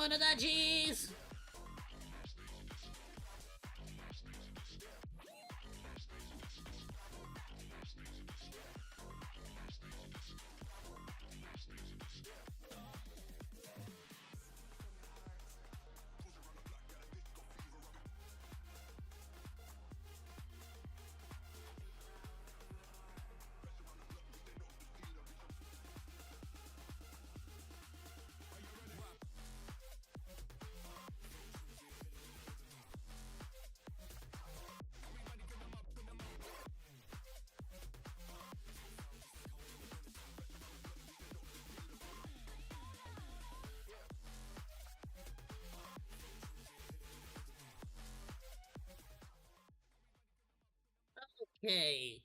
Monodachis! Okay.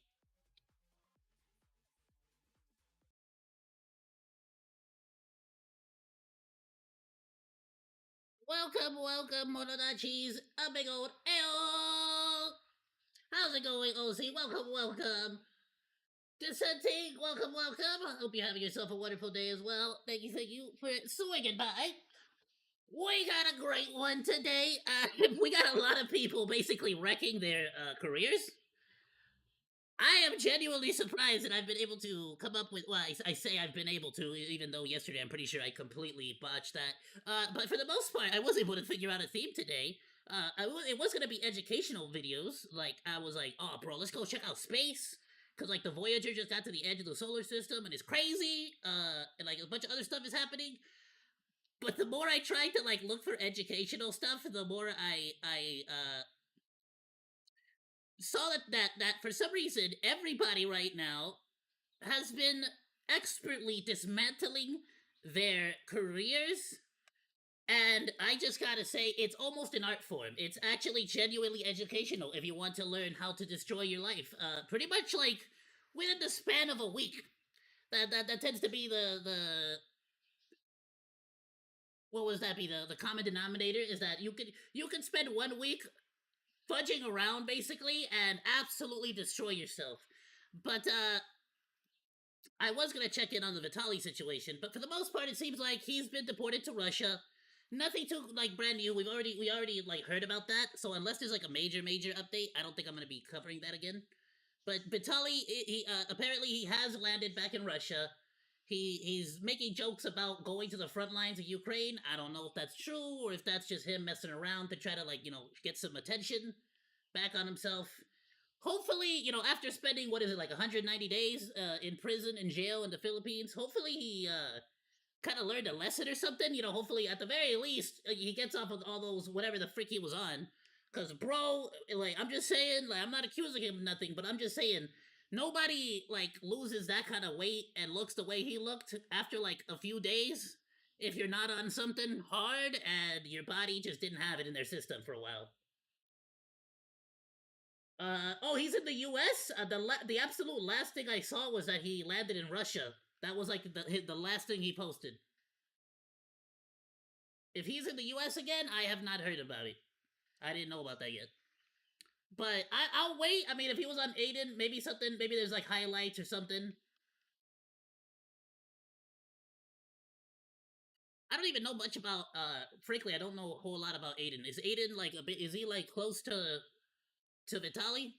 Welcome, Monodachis. A big old Ayoo! How's it going, OC? Welcome. Dissenting, welcome. Hope you're having yourself a wonderful day as well. Thank you for swinging by. We got a great one today. We got a lot of people basically wrecking their careers. I am genuinely surprised that I've been able to come up with. Well, I say I've been able to, even though yesterday I'm pretty sure I completely botched that. But for the most part, I was able to figure out a theme today. It was gonna be educational videos. Like I was like, oh, bro, let's go check out space. Cause like the Voyager just got to the edge of the solar system and it's crazy. And like a bunch of other stuff is happening. But the more I tried to like look for educational stuff, the more I saw that for some reason everybody right now has been expertly dismantling their careers, and I just gotta say it's almost an art form. It's actually genuinely educational if you want to learn how to destroy your life. Pretty much like within the span of a week. That tends to be the what was that be the common denominator is that you can spend 1 week fudging around basically and absolutely destroy yourself. But I was gonna check in on the Vitaly situation, but for the most part, it seems like he's been deported to Russia. Nothing too like brand new. We already like heard about that. So unless there's like a major update, I don't think I'm gonna be covering that again. But Vitaly, he apparently he has landed back in Russia. He's making jokes about going to the front lines of Ukraine. I don't know if that's true or if that's just him messing around to try to like get some attention back on himself. Hopefully, after spending what is it like 190 days in prison in jail in the Philippines, hopefully he kind of learned a lesson or something. Hopefully at the very least he gets off of all those whatever the frick he was on. Cause bro, like I'm just saying, like I'm not accusing him of nothing, but I'm just saying nobody like loses that kind of weight and looks the way he looked after like a few days if you're not on something hard and your body just didn't have it in their system for a while. Oh, he's in the U.S. The absolute last thing I saw was that he landed in Russia. That was like the last thing he posted. If he's in the U.S. again, I have not heard about it. I didn't know about that yet. But I'll wait. I mean, if he was on Aiden, maybe something. Maybe there's like highlights or something. I don't even know much about. Frankly, I don't know a whole lot about Aiden. Is Aiden like a bit? Is he like close to Vitali?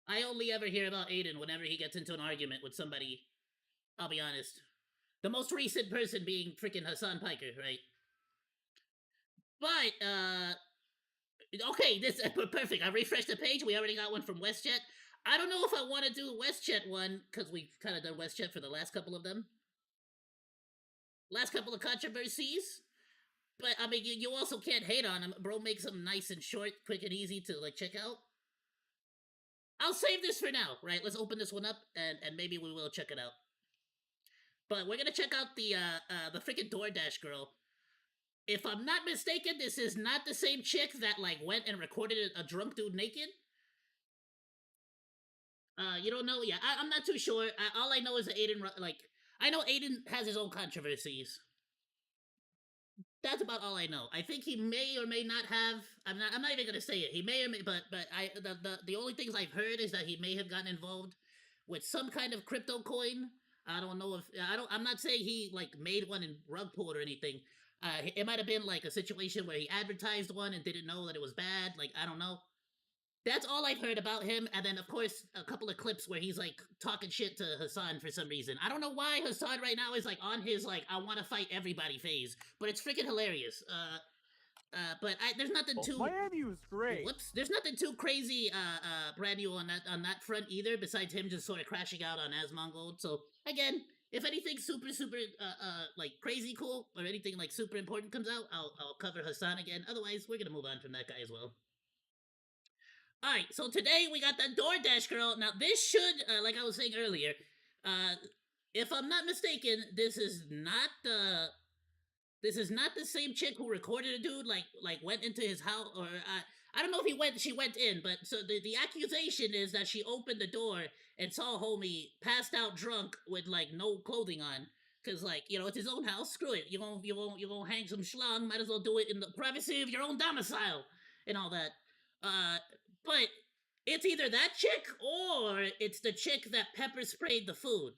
I only ever hear about Aiden whenever he gets into an argument with somebody. I'll be honest. The most recent person being freaking Hassan Piker, right? But okay, this perfect. I refreshed the page. We already got one from WestJet. I don't know if I want to do WestJet one because we've kind of done WestJet for the last couple of them, last couple of controversies. But I mean, you also can't hate on him. Bro makes them nice and short, quick and easy to like check out. I'll save this for now, right? Let's open this one up and maybe we will check it out. But we're gonna check out the freaking DoorDash girl. If I'm not mistaken, this is not the same chick that like went and recorded a drunk dude naked. You don't know? Yeah, I'm not too sure. All I know is that Aiden, like, I know Aiden has his own controversies. That's about all I know. I think he may or may not have. I'm not even gonna say it. He may or may, but the only things I've heard is that he may have gotten involved with some kind of crypto coin. I don't know if I don't. I'm not saying he like made one in rug pull or anything, It might have been like a situation where he advertised one and didn't know that it was bad. Like, I don't know. That's all I've heard about him. And then, of course, a couple of clips where he's like talking shit to Hassan for some reason. I don't know why Hassan right now is like on his like I want to fight everybody phase, but it's freaking hilarious. But there's nothing too. Miami was great. Whoops, there's nothing too crazy, brand new on that front either. Besides him just sort of crashing out on Asmongold. So again, if anything super like crazy cool or anything like super important comes out, I'll cover Hassan again. Otherwise, we're gonna move on from that guy as well. All right, so today we got the DoorDash girl. Now this should, like I was saying earlier, if I'm not mistaken, this is not the same chick who recorded a dude like went into his house or I don't know if she went in, but so the accusation is that she opened the door and saw homie passed out drunk with like no clothing on. Cause like, you know, it's his own house, screw it. You won't hang some schlong, might as well do it in the privacy of your own domicile and all that. But it's either that chick or it's the chick that pepper sprayed the food.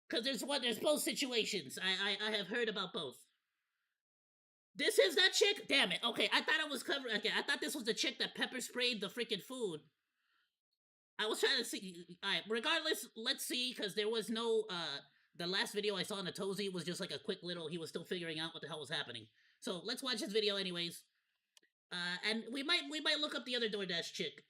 Because there's both situations. I have heard about both. This is that chick? Damn it. Okay, I thought I was covering. Okay, I thought this was the chick that pepper sprayed the freaking food. I was trying to see. Alright, regardless, let's see, because there was no. The last video I saw in the Tozy was just like a quick little. He was still figuring out what the hell was happening. So let's watch this video, anyways. And we might look up the other DoorDash chick.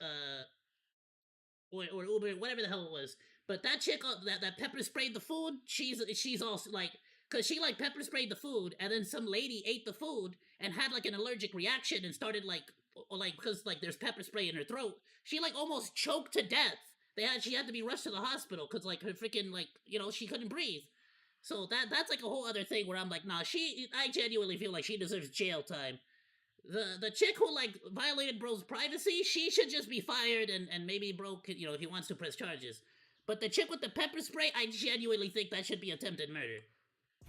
Or Uber, whatever the hell it was. But that chick that pepper sprayed the food, she's also like, cause she like pepper sprayed the food, and then some lady ate the food and had like an allergic reaction and started like, or like because like there's pepper spray in her throat, she like almost choked to death. She had to be rushed to the hospital because like her freaking like she couldn't breathe. So that's like a whole other thing where I'm like, nah, I genuinely feel like she deserves jail time. The chick who like violated bro's privacy, she should just be fired and maybe bro could, if he wants to press charges. But the chick with the pepper spray, I genuinely think that should be attempted murder.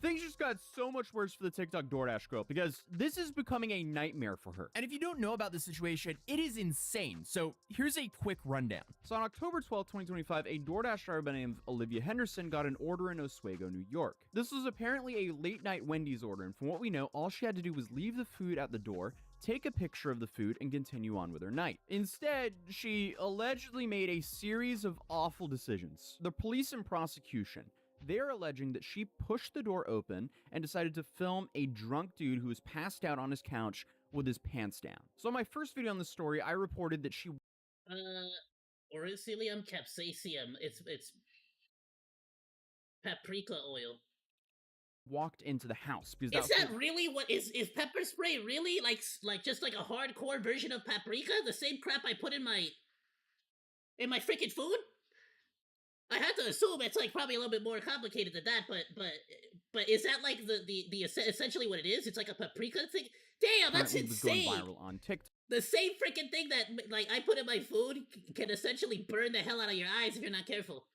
Things just got so much worse for the TikTok DoorDash girl because this is becoming a nightmare for her. And if you don't know about this situation, it is insane. So here's a quick rundown. So on October 12, 2025, a DoorDash driver by the name of Olivia Henderson got an order in Oswego, New York. This was apparently a late night Wendy's order, and from what we know, all she had to do was leave the food at the door, take a picture of the food, and continue on with her night. Instead, she allegedly made a series of awful decisions. The police and prosecution, they're alleging that she pushed the door open and decided to film a drunk dude who was passed out on his couch with his pants down. So in my first video on this story, I reported that she Oricillium capsaicum. It's paprika oil. Walked into the house because is that really what is pepper spray really like just like a hardcore version of paprika? The same crap I put in my freaking food? I had to assume it's like probably a little bit more complicated than that, but is that like the essentially what it is? It's like a paprika thing. Damn, that's insane. Going viral on TikTok. The same freaking thing that like I put in my food can essentially burn the hell out of your eyes if you're not careful.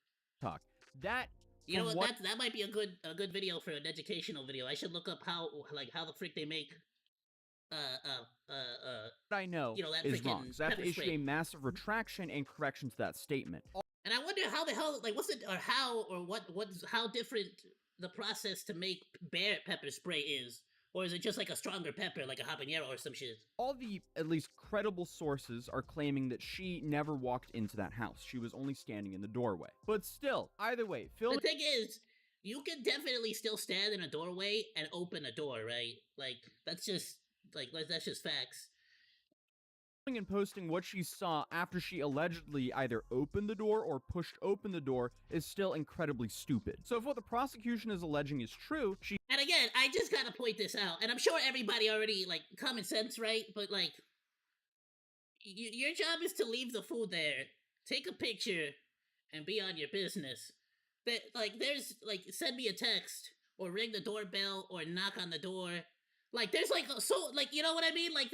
That you know what? That might be a good video for an educational video. I should look up how the frick they make I know that is wrong. So I have to issue a massive retraction and correction to that statement. And I wonder how the hell, like, how different the process to make bear pepper spray is. Or is it just like a stronger pepper, like a habanero or some shit? All the, at least, credible sources are claiming that she never walked into that house. She was only standing in the doorway. But still, either way, the thing is, you can definitely still stand in a doorway and open a door, right? Like, that's just facts. And posting what she saw after she allegedly either opened the door or pushed open the door is still incredibly stupid. So if what the prosecution is alleging is true, and again, I just gotta point this out, and I'm sure everybody already, like, common sense, right? But, like, your job is to leave the food there, take a picture, and be on your business. But, like, send me a text, or ring the doorbell, or knock on the door. Like, there's, like, so, like, you know what I mean? Like,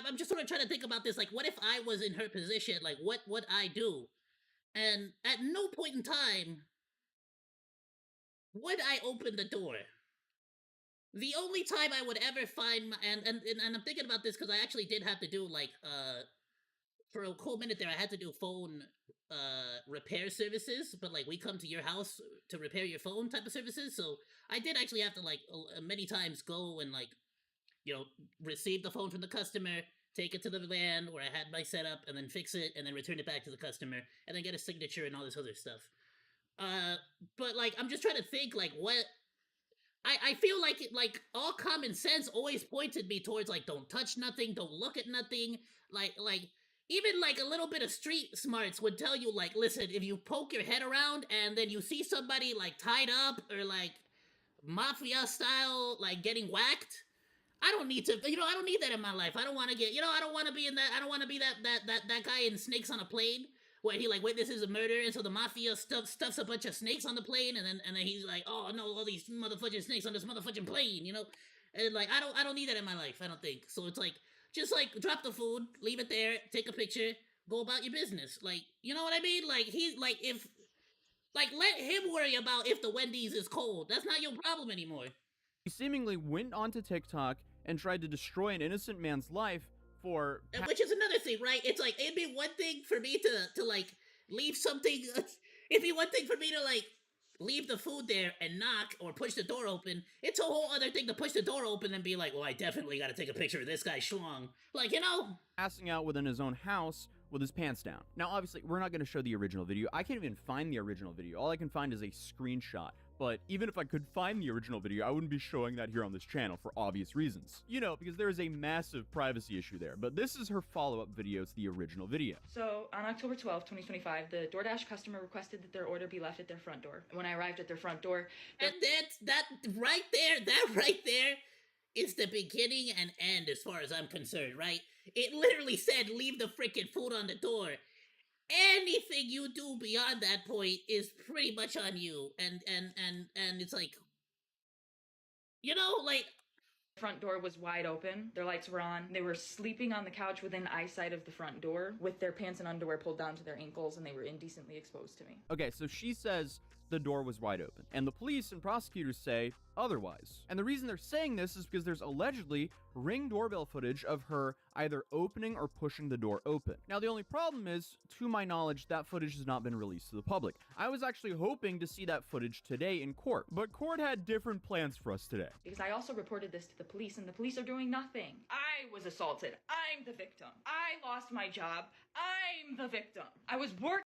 I'm just sort of trying to think about this. Like, what if I was in her position? Like, what would I do? And at no point in time would I open the door. The only time I would ever find and I'm thinking about this because I actually did have to do, like, for a cool minute there, I had to do phone repair services, but like we come to your house to repair your phone type of services. So I did actually have to like many times go and like receive the phone from the customer, take it to the van where I had my setup, and then fix it, and then return it back to the customer, and then get a signature and all this other stuff. But like I'm just trying to think like what I feel like all common sense always pointed me towards like don't touch nothing, don't look at nothing, like even like a little bit of street smarts would tell you like listen, if you poke your head around and then you see somebody like tied up or like mafia style like getting whacked, I don't need to, I don't need that in my life. I don't want to get, I don't want to be in that. I don't want to be that guy in Snakes on a Plane where he like witnesses a murder, and so the mafia stuffs a bunch of snakes on the plane, and then he's like, oh no, all these motherfucking snakes on this motherfucking plane, and like I don't need that in my life. I don't think so. It's like just like drop the food, leave it there, take a picture, go about your business. Like you know what I mean? Like he's like if like let him worry about if the Wendy's is cold. That's not your problem anymore. He seemingly went onto TikTok and tried to destroy an innocent man's life for... Which is another thing, right? It's like, it'd be one thing for me to like, leave something... It'd be one thing for me to, like, leave the food there and knock or push the door open. It's a whole other thing to push the door open and be like, well, I definitely gotta take a picture of this guy schlong. Like, passing out within his own house with his pants down. Now, obviously, we're not going to show the original video. I can't even find the original video. All I can find is a screenshot. But even if I could find the original video, I wouldn't be showing that here on this channel for obvious reasons. Because there is a massive privacy issue there. But this is her follow-up video to the original video. So, on October 12th, 2025, the DoorDash customer requested that their order be left at their front door. When I arrived at their front door... And that right there is the beginning and end as far as I'm concerned, right? It literally said, leave the freaking food on the door. Anything you do beyond that point is pretty much on you, and it's like, like front door was wide open, their lights were on, they were sleeping on the couch within eyesight of the front door with their pants and underwear pulled down to their ankles, and they were indecently exposed to me. Okay, so she says the door was wide open, and the police and prosecutors say otherwise. And the reason they're saying this is because there's allegedly Ring doorbell footage of her either opening or pushing the door open. Now, the only problem is, to my knowledge, that footage has not been released to the public. I was actually hoping to see that footage today in court, but court had different plans for us today. Because I also reported this to the police, and the police are doing nothing. I was assaulted. I'm the victim. I lost my job. I'm the victim. I was working.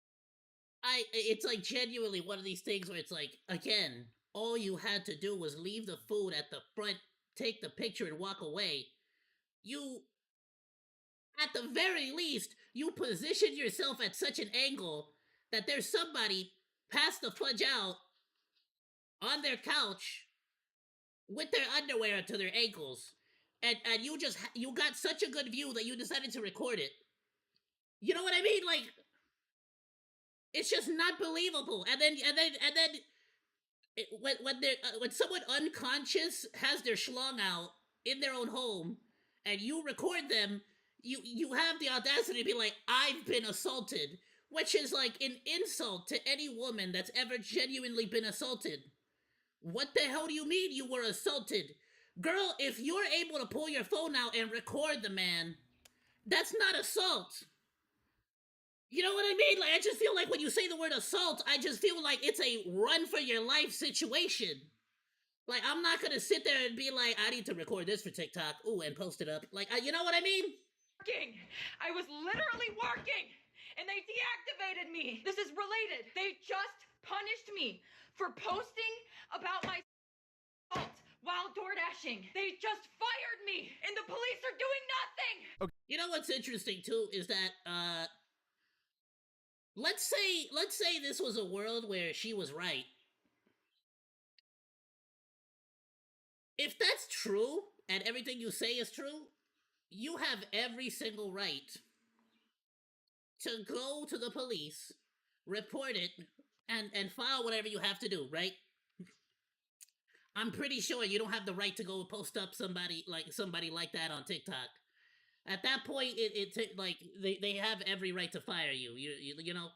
It's like genuinely one of these things where it's like, again, all you had to do was leave the food at the front, take the picture, and walk away. You, at the very least, you position yourself at such an angle that there's somebody passed the fudge out on their couch with their underwear to their ankles, and you got such a good view that you decided to record it. You know what I mean? Like, it's just not believable. And then when someone unconscious has their schlong out in their own home, and you record them, you have the audacity to be like, I've been assaulted, which is like an insult to any woman that's ever genuinely been assaulted. What the hell do you mean you were assaulted? Girl, if you're able to pull your phone out and record the man, that's not assault. You know what I mean? Like, I just feel like when you say the word assault, I just feel like it's a run for your life situation. Like, I'm not gonna sit there and be like, I need to record this for TikTok, and post it up. Like, you know what I mean? I was literally working, and they deactivated me. This is related. They just punished me for posting about my assault while door dashing. They just fired me, and the police are doing nothing. Okay. You know what's interesting too is that let's say this was a world where she was right. If that's true and everything you say is true, you have every single right to go to the police, report it, and file whatever you have to do, right? I'm pretty sure you don't have the right to go post up somebody like that on TikTok. At that point, they have every right to fire you. You know,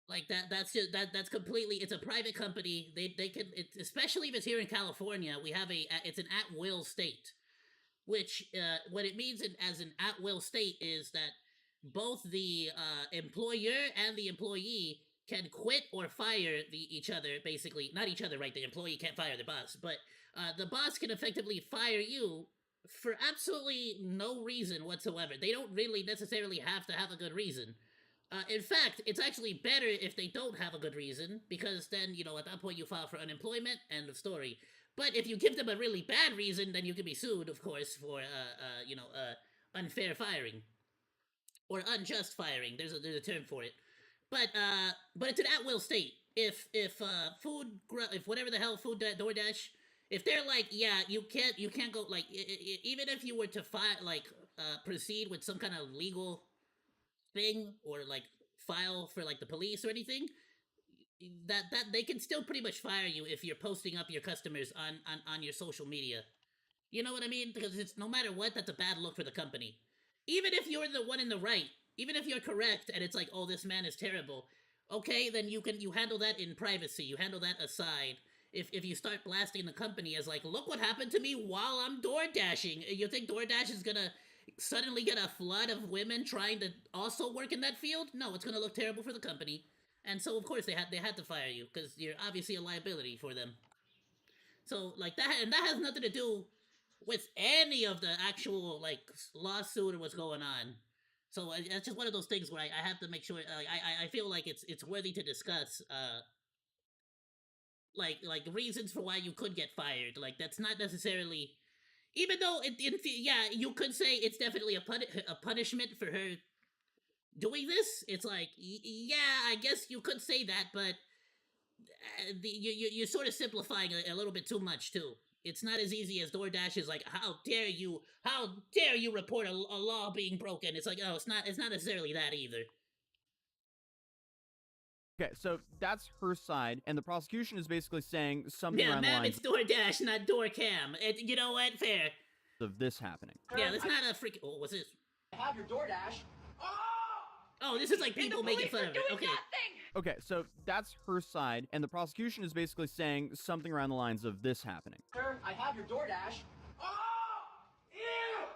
like that's completely. It's a private company. They can, especially if it's here in California. It's an at-will state, which what it means as an at-will state is that both the employer and the employee can quit or fire each other, basically. Not each other, right? The employee can't fire the boss, but the boss can effectively fire you for absolutely no reason whatsoever. They don't really necessarily have to have a good reason. In fact, it's actually better if they don't have a good reason, because then, at that point you file for unemployment, end of story. But if you give them a really bad reason, then you can be sued, of course, for, unfair firing. Or unjust firing. There's a term for it. But it's an at-will state. If whatever the hell food DoorDash, if they're like, yeah, you can't go, like, even if you were to proceed with some kind of legal thing, or like file for like the police or anything, that they can still pretty much fire you if you're posting up your customers on your social media. You know what I mean? Because it's, no matter what, that's a bad look for the company. Even if you're the one in the right, even if you're correct and it's like, oh, this man is terrible, okay, then you handle that in privacy. You handle that aside. If you start blasting the company as like, look what happened to me while I'm door dashing, you think DoorDash is gonna suddenly get a flood of women trying to also work in that field? No, it's gonna look terrible for the company. And so of course they had to fire you, because you're obviously a liability for them. So like that, and that has nothing to do with any of the actual like lawsuit or what's going on. So it's just one of those things where I have to make sure. I feel like it's worthy to discuss. Like reasons for why you could get fired. Like that's not necessarily, even though yeah, you could say it's definitely a punishment for her doing this. It's like, yeah, I guess you could say that, but you're sort of simplifying a little bit too much too. It's not as easy as DoorDash is like, how dare you report a law being broken? It's like, oh, it's not necessarily that either. Okay, so that's her side, and the prosecution is basically saying something Yeah, around the ma'am, lines it's DoorDash, not DoorCam. You know what? Fair. of this happening. Yeah, that's not a freaking. Oh, what's this? I have your DoorDash. Oh, this is like people making fun of it. Okay. Okay, so that's her side, and the prosecution is basically saying something around the lines of this happening. Sir, I have your DoorDash. Ew!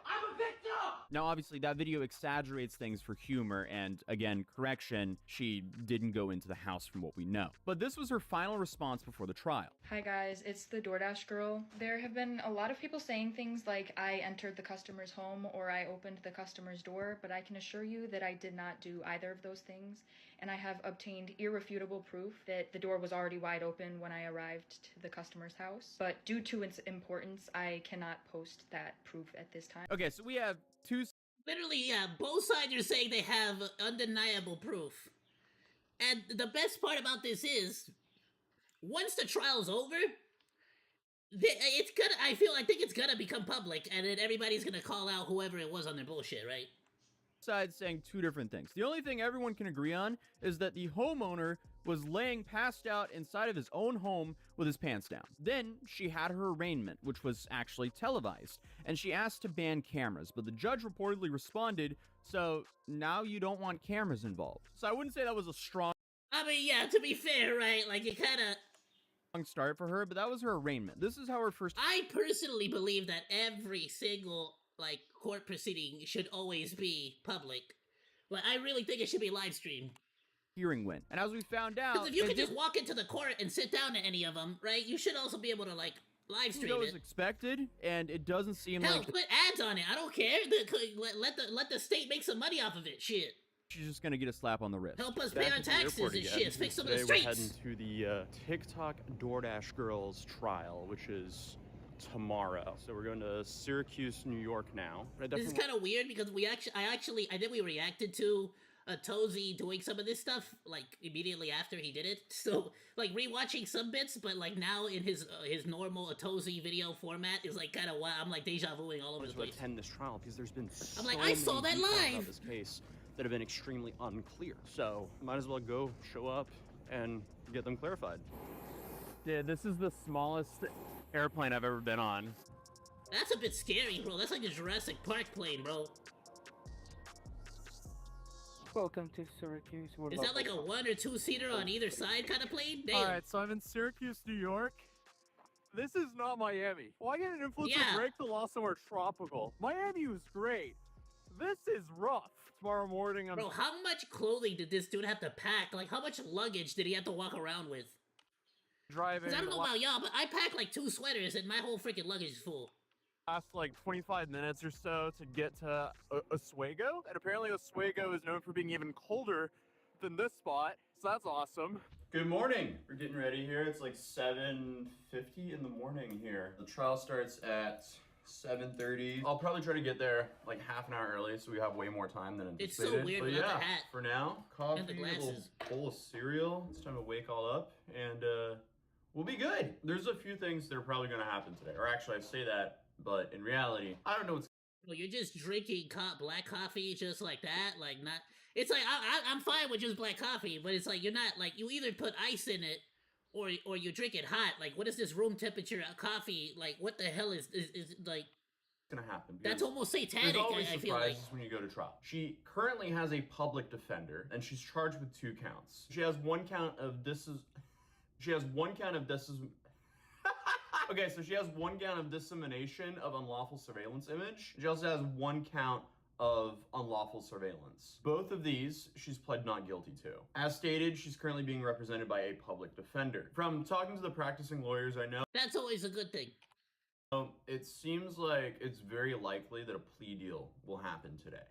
I'm a victim! Now, obviously, that video exaggerates things for humor, and again, correction, she didn't go into the house from what we know. But this was her final response before the trial. Hi guys, it's the DoorDash girl. There have been a lot of people saying things like I entered the customer's home or I opened the customer's door, but I can assure you that I did not do either of those things, and I have obtained irrefutable proof that the door was already wide open when I arrived to the customer's house. But due to its importance, I cannot post that proof at this time. Okay, so we have two... Literally, yeah, both sides are saying they have undeniable proof. And the best part about this is, once the trial's over, I think it's gonna become public, and then everybody's gonna call out whoever it was on their bullshit, right? Sides saying two different things. The only thing everyone can agree on is that the homeowner was laying passed out inside of his own home with his pants down. Then she had her arraignment, which was actually televised, and she asked to ban cameras, but the judge reportedly responded, so now you don't want cameras involved. So I wouldn't say that was a strong... I mean, yeah, to be fair, right, like, it kinda... start for her, but that was her arraignment. This is how her first... I personally believe that every single, like, court proceeding should always be public. Like, I really think it should be live streamed. Hearing went. And as we found out... Because if you could just walk into the court and sit down at any of them, right, you should also be able to, like, live stream it. Was expected, and it doesn't seem Hell, like... put ads on it. I don't care. Let the state make some money off of it. Shit. She's just gonna get a slap on the wrist. Help us pay our taxes and shit. Fix some of the streets. We're heading to the TikTok DoorDash girls trial, which is tomorrow. So we're going to Syracuse, New York now. This is kind of weird because I think we reacted to Tozy doing some of this stuff like immediately after he did it. So like rewatching some bits, but like now in his normal Tozy video format is like kind of wild. I'm like deja vuing all over the place. Attend this trial because there's been so I'm like, I saw that live about this case that have been extremely unclear. So might as well go show up and get them clarified. Dude, this is the smallest airplane I've ever been on. That's a bit scary, bro. That's like a Jurassic Park plane, bro. Welcome to Syracuse. Is that like a 1 or 2 seater on either side kind of plane? Damn. Alright, so I'm in Syracuse, New York. This is not Miami. Why get an influencer break the law somewhere tropical? Miami was great. this is rough. Tomorrow morning, I'm Bro, how much clothing did this dude have to pack? Like, how much luggage did he have to walk around with? driving. Because I don't know about y'all, but I pack like 2 sweaters and my whole freaking luggage is full. Last like 25 minutes or so to get to Oswego, and apparently Oswego is known for being even colder than this spot, so that's awesome. Good morning. We're getting ready here. It's like 7:50 in the morning here. The trial starts at 7:30. I'll probably try to get there like half an hour early so we have way more time than It's anticipated. so weird But without yeah, the hat for now, coffee, and the a little glasses. bowl of cereal. It's time to wake all up and we'll be good. There's a few things that are probably gonna happen today. Or actually I say that, but in reality, I don't know what's Well, you're just drinking black coffee just like that, like not. It's like I'm fine with just black coffee, but it's like you're not like you either put ice in it, or you drink it hot. Like what is this room temperature coffee? Like what the hell is like? gonna happen. That's almost satanic. There's always I feel like. surprises when you go to trial. She currently has a public defender, and she's charged with 2 counts. She has one count of Okay, so she has one count of dissemination of unlawful surveillance image. She also has one count of unlawful surveillance. Both of these, she's pled not guilty to. As stated, she's currently being represented by a public defender. From talking to the practicing lawyers I know, That's always a good thing. it seems like it's very likely that a plea deal will happen today.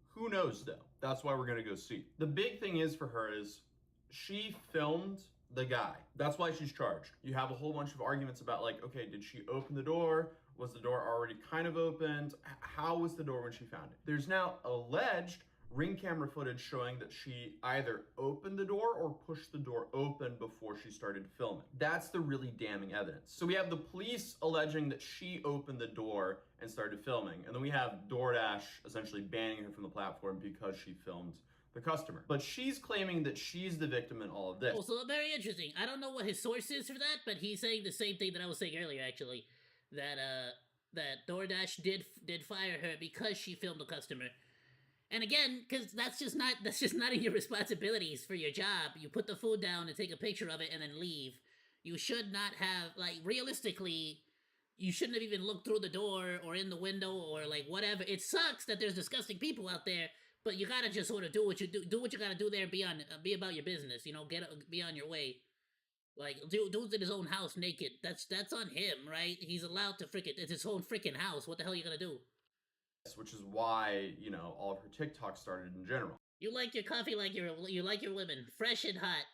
Who knows though? That's why we're gonna go see. The big thing is for her is she filmed the guy. That's why she's charged. You have a whole bunch of arguments about like, okay, did she open the door? Was the door already kind of opened? How was the door when she found it? There's now alleged ring camera footage showing that she either opened the door or pushed the door open before she started filming. That's the really damning evidence. So we have the police alleging that she opened the door and started filming, and then we have DoorDash essentially banning her from the platform because she filmed the customer. But she's claiming that she's the victim in all of this. Oh, so very interesting. I don't know what his source is for that, but he's saying the same thing that I was saying earlier, actually. That DoorDash did fire her because she filmed a customer. And again, because that's just not in your responsibilities for your job. You put the food down and take a picture of it and then leave. You should not have, like, realistically, you shouldn't have even looked through the door or in the window or like whatever. It sucks that there's disgusting people out there, but you gotta just sort of do what you do what you gotta do there. Be about your business. You know, be on your way. Like, dude's in his own house naked. That's on him, right? He's allowed to it's his own freaking house. What the hell are you gonna do? Which is why, you know, all of her TikTok started in general. You like your coffee like you like your women, fresh and hot.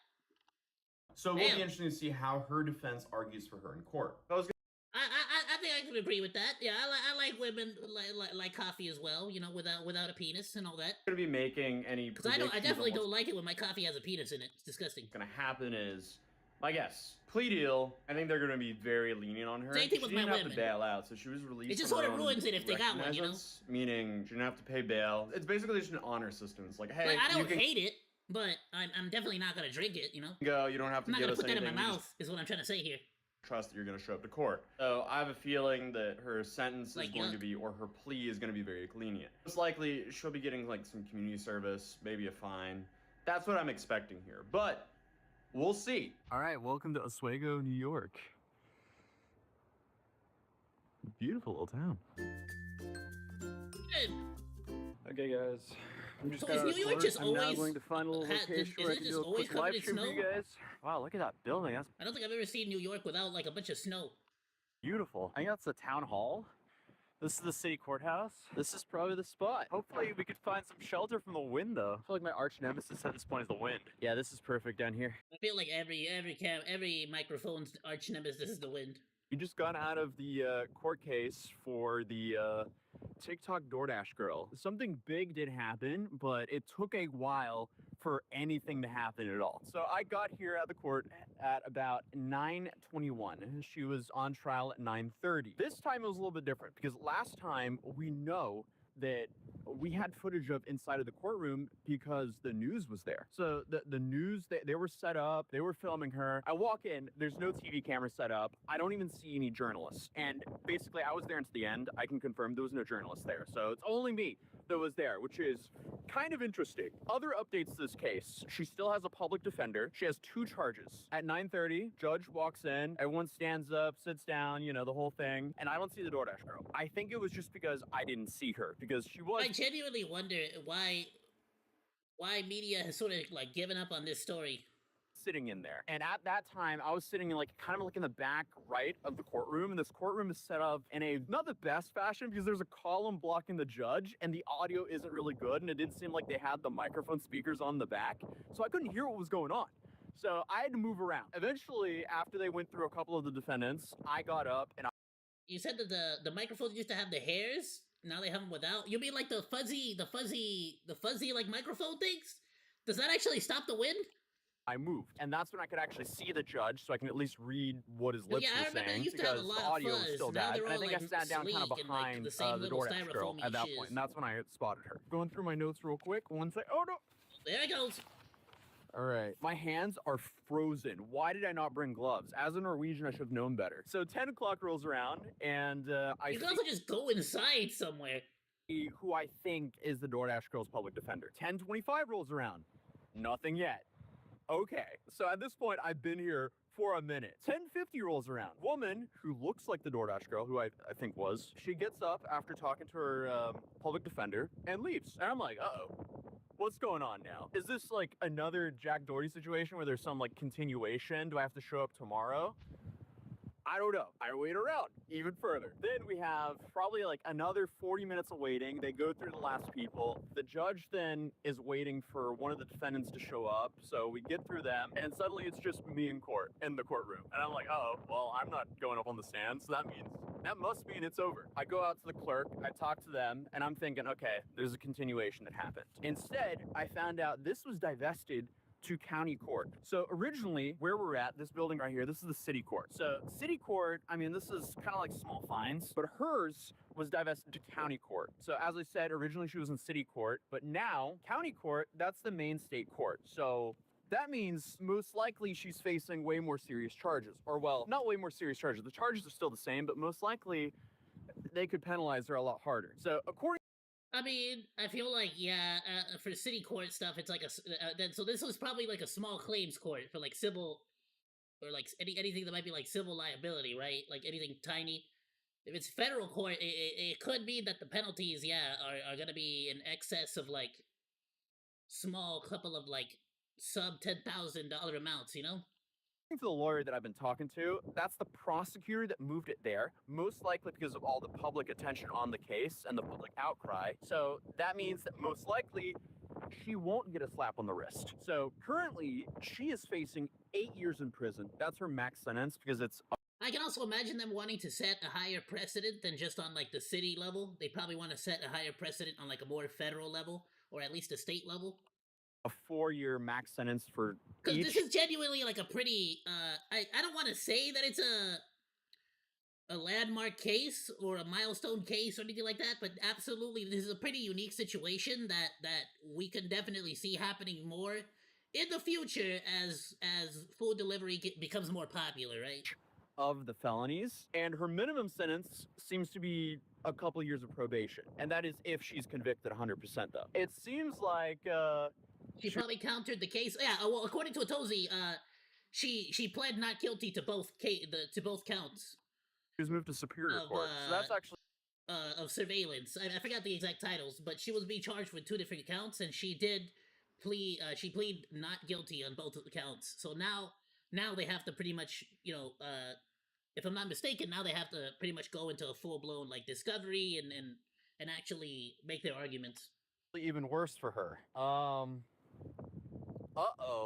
So it will be interesting to see how her defense argues for her in court. I think I can agree with that. Yeah, I like women like coffee as well. You know, without a penis and all that. Going to be making any because I definitely don't like it when my coffee has a penis in it. It's disgusting. What's going to happen is, I guess, plea deal. I think they're going to be very lenient on her. Same thing with my women. She didn't have to bail out, so she was released. It just sort of ruins it if they got one, you know. Meaning she didn't have to pay bail. It's basically just an honor system. It's like, hey, like, I don't hate it, but I'm definitely not going to drink it. You know. Go. You don't have to. I'm not going to put that in my mouth. Is what I'm trying to say here. Trust that you're going to show up to court. So I have a feeling that her sentence is going to be, or her plea is going to be very lenient. Most likely, she'll be getting like some community service, maybe a fine. That's what I'm expecting here, but we'll see. All right, welcome to Oswego, New York. Beautiful little town. Okay, guys. I'm just New York just I'm now always going to find a little location where I can do a quick live stream for you guys. Wow, look at that building. That's I don't think I've ever seen New York without like a bunch of snow. beautiful. I think that's the town hall. This is the city courthouse. This is probably the spot. Hopefully we could find some shelter from the wind, though. I feel like my arch nemesis at this point is the wind. Yeah, this is perfect down here. I feel like every microphone's arch nemesis is the wind. We just got out of the court case for the TikTok DoorDash girl. Something big did happen, but it took a while for anything to happen at all. So I got here at the court at about 9:21. She was on trial at 9:30. This time it was a little bit different because last time we know that we had footage of inside of the courtroom because the news was there. So the news, they were set up, they were filming her. I walk in, there's no TV camera set up. I don't even see any journalists. And basically I was there until the end. I can confirm there was no journalist there. So it's only me that was there, which is kind of interesting. Other updates to this case, she still has a public defender. She has 2 charges. At 9:30, judge walks in, everyone stands up, sits down, you know, the whole thing, and I don't see the DoorDash girl. I think it was just because I didn't see her. because she was I genuinely wonder why media has sort of like given up on this story. sitting in there. And at that time, I was sitting in like kind of like in the back right of the courtroom. And this courtroom is set up in a not the best fashion because there's a column blocking the judge and the audio isn't really good. And it didn't seem like they had the microphone speakers on the back. So I couldn't hear what was going on. So I had to move around. Eventually, after they went through a couple of the defendants, I got up and You said that the microphones used to have the hairs. Now they have them without. You mean like the fuzzy like microphone things? Does that actually stop the wind? I moved. And that's when I could actually see the judge so I can at least read what his lips Yeah, I were remember saying it used to have a because lot the of audio was fuzz. still Now bad. they're And I all, think like, I sat down kind of sleek and, like, behind the same the little DoorDash girl styrofoamy at that shiz. point. And that's when I spotted her. Going through my notes real quick. One sec. Oh no. There it goes. All right. My hands are frozen. Why did I not bring gloves? As a Norwegian, I should have known better. So 10 o'clock rolls around, and I You can also just go inside somewhere. see who I think is the DoorDash girl's public defender. 10:25 rolls around. Nothing yet. Okay. So at this point, I've been here for a minute. 10:50 rolls around. Woman who looks like the DoorDash girl, who I think was, she gets up after talking to her public defender and leaves. And I'm like, uh-oh. What's going on now? Is this like another Jack Doherty situation where there's some like continuation? Do I have to show up tomorrow? I don't know. I wait around even further. Then we have probably like another 40 minutes of waiting. They go through the last people. The judge then is waiting for one of the defendants to show up. So we get through them and suddenly it's just me in court, in the courtroom. And I'm like, oh, well, I'm not going up on the stand. So that must mean it's over. I go out to the clerk, I talk to them, and I'm thinking, okay, there's a continuation that happened. Instead, I found out this was divested to county court. So originally, where we're at, this building right here, this is the city court. So city court, I mean, this is kind of like small fines, but hers was divested to county court. So as I said, originally she was in city court, but now county court, that's the main state court. So that means most likely she's facing way more serious charges. Or well, not way more serious charges. The charges are still the same, but most likely they could penalize her a lot harder. So according I mean, I feel like, yeah, for city court stuff, it's like so this was probably like a small claims court for like civil, or like anything that might be like civil liability, right? Like anything tiny. If it's federal court, it could be that the penalties, yeah, are gonna be in excess of like small couple of like sub $10,000 amounts, you know? to the lawyer that I've been talking to, that's the prosecutor that moved it there, most likely because of all the public attention on the case and the public outcry. So that means that most likely she won't get a slap on the wrist. So currently, she is facing 8 years in prison. That's her max sentence because it's I can also imagine them wanting to set a higher precedent than just on like the city level. They probably want to set a higher precedent on like a more federal level, or at least a state level. a 4-year max sentence for Because each. this is genuinely like a pretty I don't want to say that it's a landmark case or a milestone case or anything like that, but absolutely this is a pretty unique situation that we can definitely see happening more in the future as food delivery becomes more popular, right? Of the felonies, and her minimum sentence seems to be a couple years of probation, and that is if she's convicted 100% though. It seems like She probably countered the case. Yeah, well, according to Atozi, she pled not guilty to both counts she was moved to superior of court. So that's actually of surveillance. I forgot the exact titles, but she was being charged with 2 different counts, and she did plead not guilty on both of the counts. So now they have to pretty much, if I'm not mistaken, now they have to pretty much go into a full-blown like discovery and actually make their arguments. even worse for her.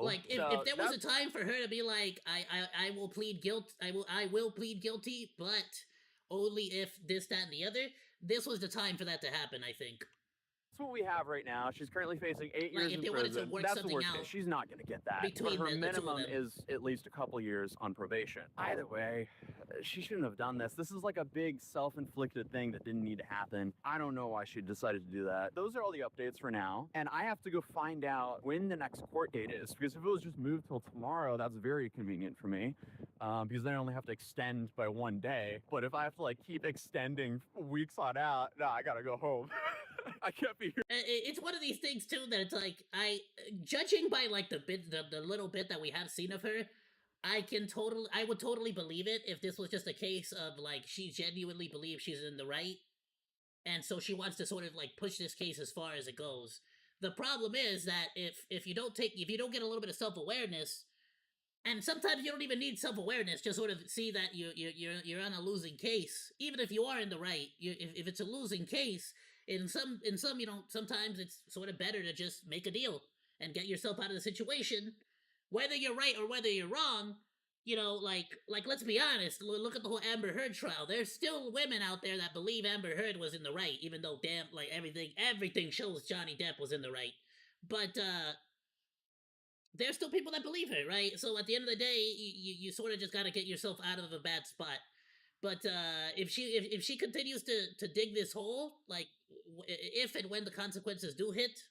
Like if there was a time for her to be like, I will plead guilt, I will plead guilty, but only if this, that, and the other. This was the time for that to happen, I think. That's what we have right now. She's currently facing 8 years if in they wanted to prison. work That's the something worst out case. She's not going to get that. between But her the two of minimum them. is at least a couple years on probation. Either way, she shouldn't have done this. This is like a big self-inflicted thing that didn't need to happen. I don't know why she decided to do that. Those are all the updates for now. And I have to go find out when the next court date is, because if it was just moved till tomorrow, that's very convenient for me. Because then I only have to extend by 1 day. But if I have to like keep extending weeks on out, no, I gotta go home. I can't be here. It's one of these things too that it's like judging by like the little bit that we have seen of her, I would totally believe it if this was just a case of like she genuinely believes she's in the right, and so she wants to sort of like push this case as far as it goes. The problem is that if you don't get a little bit of self-awareness, and sometimes you don't even need self-awareness, just sort of see that you're on a losing case, even if you are in the right. If it's a losing case, in some sometimes it's sort of better to just make a deal and get yourself out of the situation, whether you're right or whether you're wrong. Like let's be honest. Look at the whole Amber Heard trial. There's still women out there that believe Amber Heard was in the right, even though like everything shows Johnny Depp was in the right. But there's still people that believe her, right? So at the end of the day, you sort of just gotta get yourself out of a bad spot. But if she continues to dig this hole, like if and when the consequences do hit,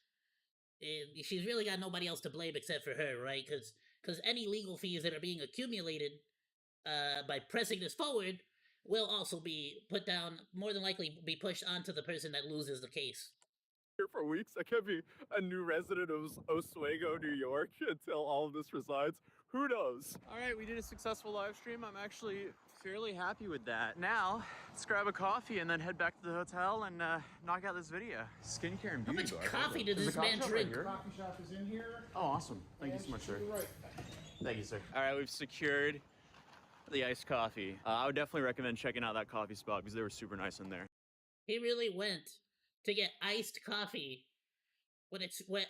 she's really got nobody else to blame except for her, right? Because any legal fees that are being accumulated by pressing this forward will also be put down, more than likely be pushed onto the person that loses the case. Here for weeks. I could be a new resident of Oswego, New York, until all of this resides. Who knows? All right, we did a successful live stream. I'm actually fairly happy with that. Now, let's grab a coffee and then head back to the hotel and knock out this video. Skincare and How beauty much bar. coffee did this man drink? Coffee shop is in here. Oh, awesome. Thank you so much, sir. Thank you, sir. All right, we've secured the iced coffee. I would definitely recommend checking out that coffee spot because they were super nice in there. He really went to get iced coffee when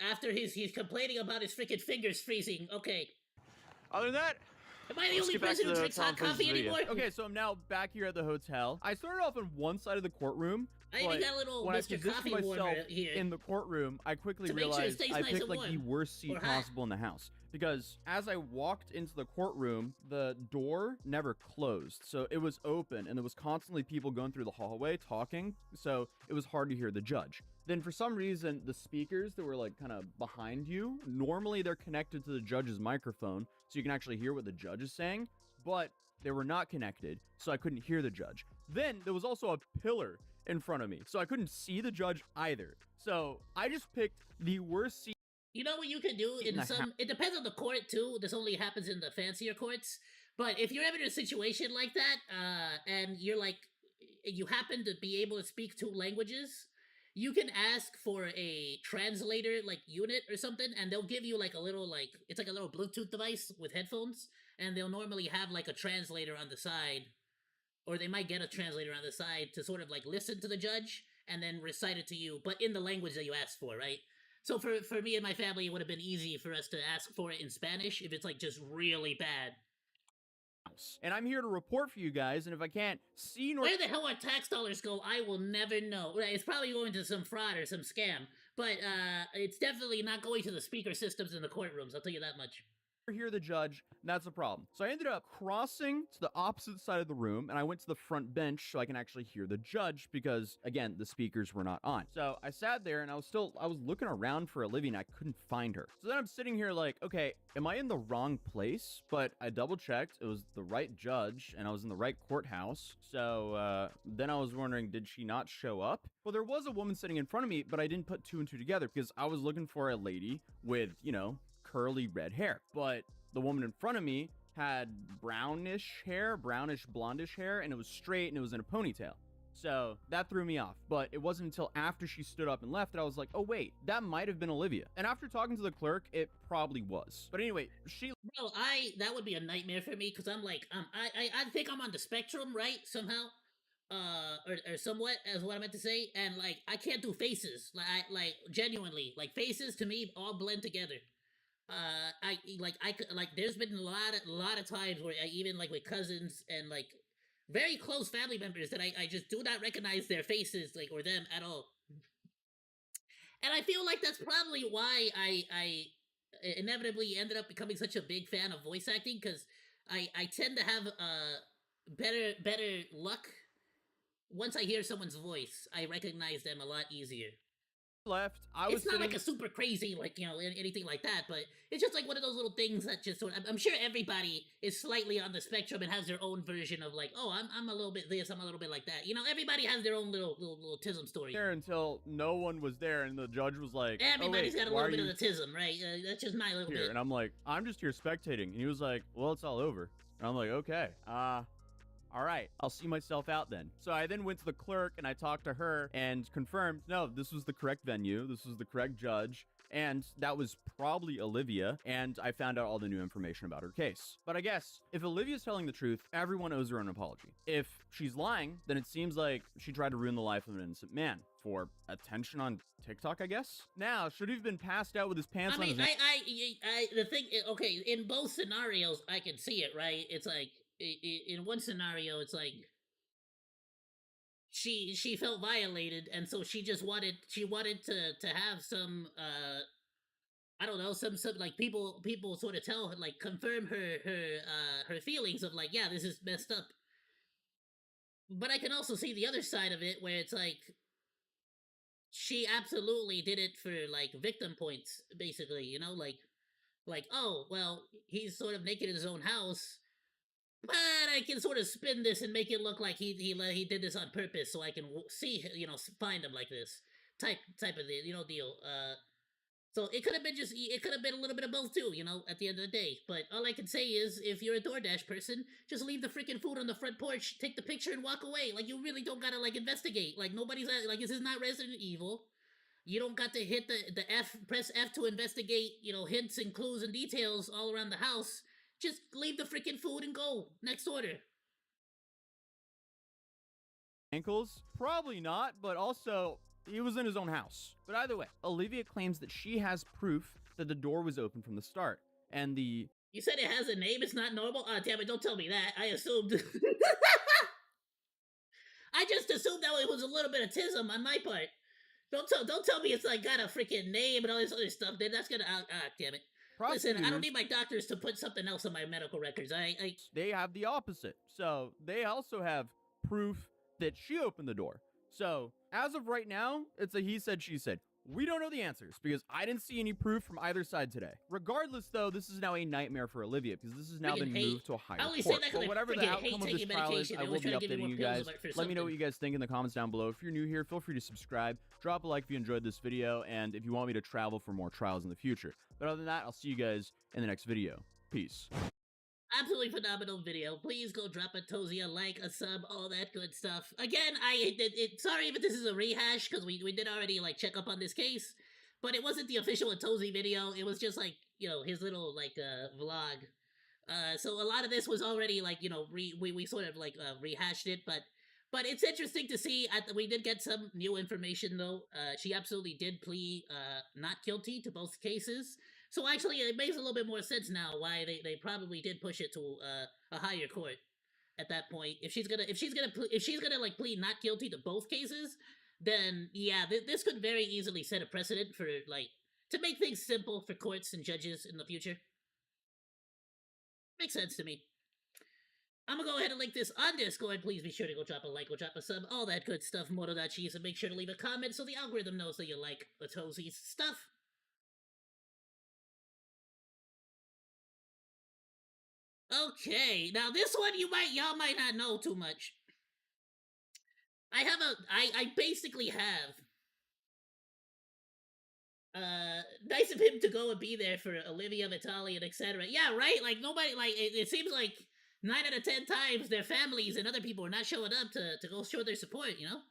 after he's complaining about his freaking fingers freezing. Okay. Other than that, am I the only person who drinks hot coffee anymore? Okay, so I'm now back here at the hotel. I started off on one side of the courtroom. I even got a little when Mr. I positioned Coffee myself warmer here in the courtroom, I quickly to make sure it realized stays I nice picked and like the warm. worst seat Or hot. possible in the house. Because as I walked into the courtroom, the door never closed. So it was open and there was constantly people going through the hallway talking. So it was hard to hear the judge. Then for some reason, the speakers that were like kind of behind you, normally they're connected to the judge's microphone so you can actually hear what the judge is saying, but they were not connected, so I couldn't hear the judge. Then there was also a pillar in front of me, so I couldn't see the judge either. So I just picked the worst seat. You know what you can do in some... It depends on the court, too. This only happens in the fancier courts. But if you're ever in a situation like that, and you're like... You happen to be able to speak two languages, you can ask for a translator, like, unit or something, and they'll give you, like, a little, like... It's like a little Bluetooth device with headphones, and they'll normally have, like, a translator on the side, or they might get a translator on the side to sort of, like, listen to the judge, and then recite it to you, but in the language that you asked for, right? So for me and my family, it would have been easy for us to ask for it in Spanish if it's, like, just really bad. And I'm here to report for you guys, and if I can't see nor... Where the hell our tax dollars go, I will never know. It's probably going to some fraud or some scam, but it's definitely not going to the speaker systems in the courtrooms, I'll tell you that much. Hear the judge, and that's the problem. So I ended up crossing to the opposite side of the room, and I went to the front bench so I can actually hear the judge because, again, the speakers were not on. So I sat there, and I was looking around for Olivia, and I couldn't find her. So then I'm sitting here like, okay, am I in the wrong place? But I double-checked. It was the right judge, and I was in the right courthouse. So then I was wondering, did she not show up? Well, there was a woman sitting in front of me, but I didn't put two and two together because I was looking for a lady with, you know, curly red hair, but the woman in front of me had brownish blondish hair, and it was straight and it was in a ponytail. So that threw me off, but it wasn't until after she stood up and left that I was like, oh wait, that might have been Olivia. And after talking to the clerk, it probably was. But anyway, Bro, that would be a nightmare for me because I'm like, I think I'm on the spectrum, right? Somehow. Or somewhat, as what I meant to say, and like, I can't do faces. Like genuinely, like faces to me all blend together. There's been a lot of times where I even like with cousins and like very close family members that I just do not recognize their faces, like, or them at all. And I feel like that's probably why I inevitably ended up becoming such a big fan of voice acting, because I tend to have better luck once I hear someone's voice. I recognize them a lot easier. Left, it's not like a super crazy, like, you know, anything like that, but it's just like one of those little things that just sort of, I'm sure everybody is slightly on the spectrum and has their own version of like, oh, I'm a little bit this, I'm a little bit like that. You know, everybody has their own little tism story. There until no one was there and the judge was like, everybody's got a little bit of the tism, tism, right? That's just my little bit. And I'm like, I'm just here spectating. And he was like, well, it's all over. And I'm like, okay, all right, I'll see myself out then. So I then went to the clerk and I talked to her and confirmed, no, this was the correct venue. This was the correct judge. And that was probably Olivia, and I found out all the new information about her case. But I guess, if Olivia's telling the truth, everyone owes her an apology. If she's lying, then it seems like she tried to ruin the life of an innocent man. For attention on TikTok, I guess? Now, should he have been passed out with his pants on his... The thing, okay, in both scenarios, I can see it, right? It's like, in one scenario, it's like, she felt violated, and so she wanted to have some I don't know, some like people sort of tell her, like, confirm her feelings of like, yeah, this is messed up. But I can also see the other side of it where it's like she absolutely did it for like victim points, basically, you know, like oh well, he's sort of naked in his own house. But I can sort of spin this and make it look like he did this on purpose, so I can see, you know, find him like this type of deal. So it could have been a little bit of both too, you know, at the end of the day. But all I can say is, if you're a DoorDash person, just leave the freaking food on the front porch, take the picture, and walk away. Like, you really don't gotta like investigate. Like, nobody's like, this is not Resident Evil. You don't got to hit press F to investigate, you know, hints and clues and details all around the house. Just leave the freaking food and go. Next order. Ankles? Probably not, but also, he was in his own house. But either way, Olivia claims that she has proof that the door was open from the start. And the... You said it has a name, it's not normal? Oh, damn it, don't tell me that. I assumed... I just assumed that it was a little bit of tism on my part. Don't tell me it's like got a freaking name and all this other stuff, then that's gonna... damn it. Listen, I don't need my doctors to put something else on my medical records. They have the opposite. So, they also have proof that she opened the door. So, as of right now, it's a he said, she said. We don't know the answers, because I didn't see any proof from either side today. Regardless, though, this is now a nightmare for Olivia, because this has now been moved to a higher court. But whatever the outcome of this trial is, I will be updating you guys. Let me know what you guys think in the comments down below. If you're new here, feel free to subscribe. Drop a like if you enjoyed this video, and if you want me to travel for more trials in the future. But other than that, I'll see you guys in the next video. Peace. Absolutely phenomenal video. Please go drop a tozy, a like, a sub, all that good stuff. Again, sorry if this is a rehash, because we did already, like, check up on this case, but it wasn't the official Atozy video. It was just, like, you know, his little, like, vlog. So a lot of this was already, like, you know, we sort of, like, rehashed it, but it's interesting to see. We did get some new information, though. She absolutely did plead not guilty to both cases. So actually, it makes a little bit more sense now why they probably did push it to a higher court at that point. If she's gonna like plead not guilty to both cases, then yeah, this could very easily set a precedent for like to make things simple for courts and judges in the future. Makes sense to me. I'm gonna go ahead and link this on Discord. Please be sure to go drop a like, go drop a sub, all that good stuff. Moto.cheese, and make sure to leave a comment so the algorithm knows that you like Atozy's stuff. Okay, now this one y'all might not know too much. I basically have nice of him to go and be there for Olivia Vitali and etc. Yeah, right? Like nobody, like it seems like 9 out of 10 times their families and other people are not showing up to go show their support, you know?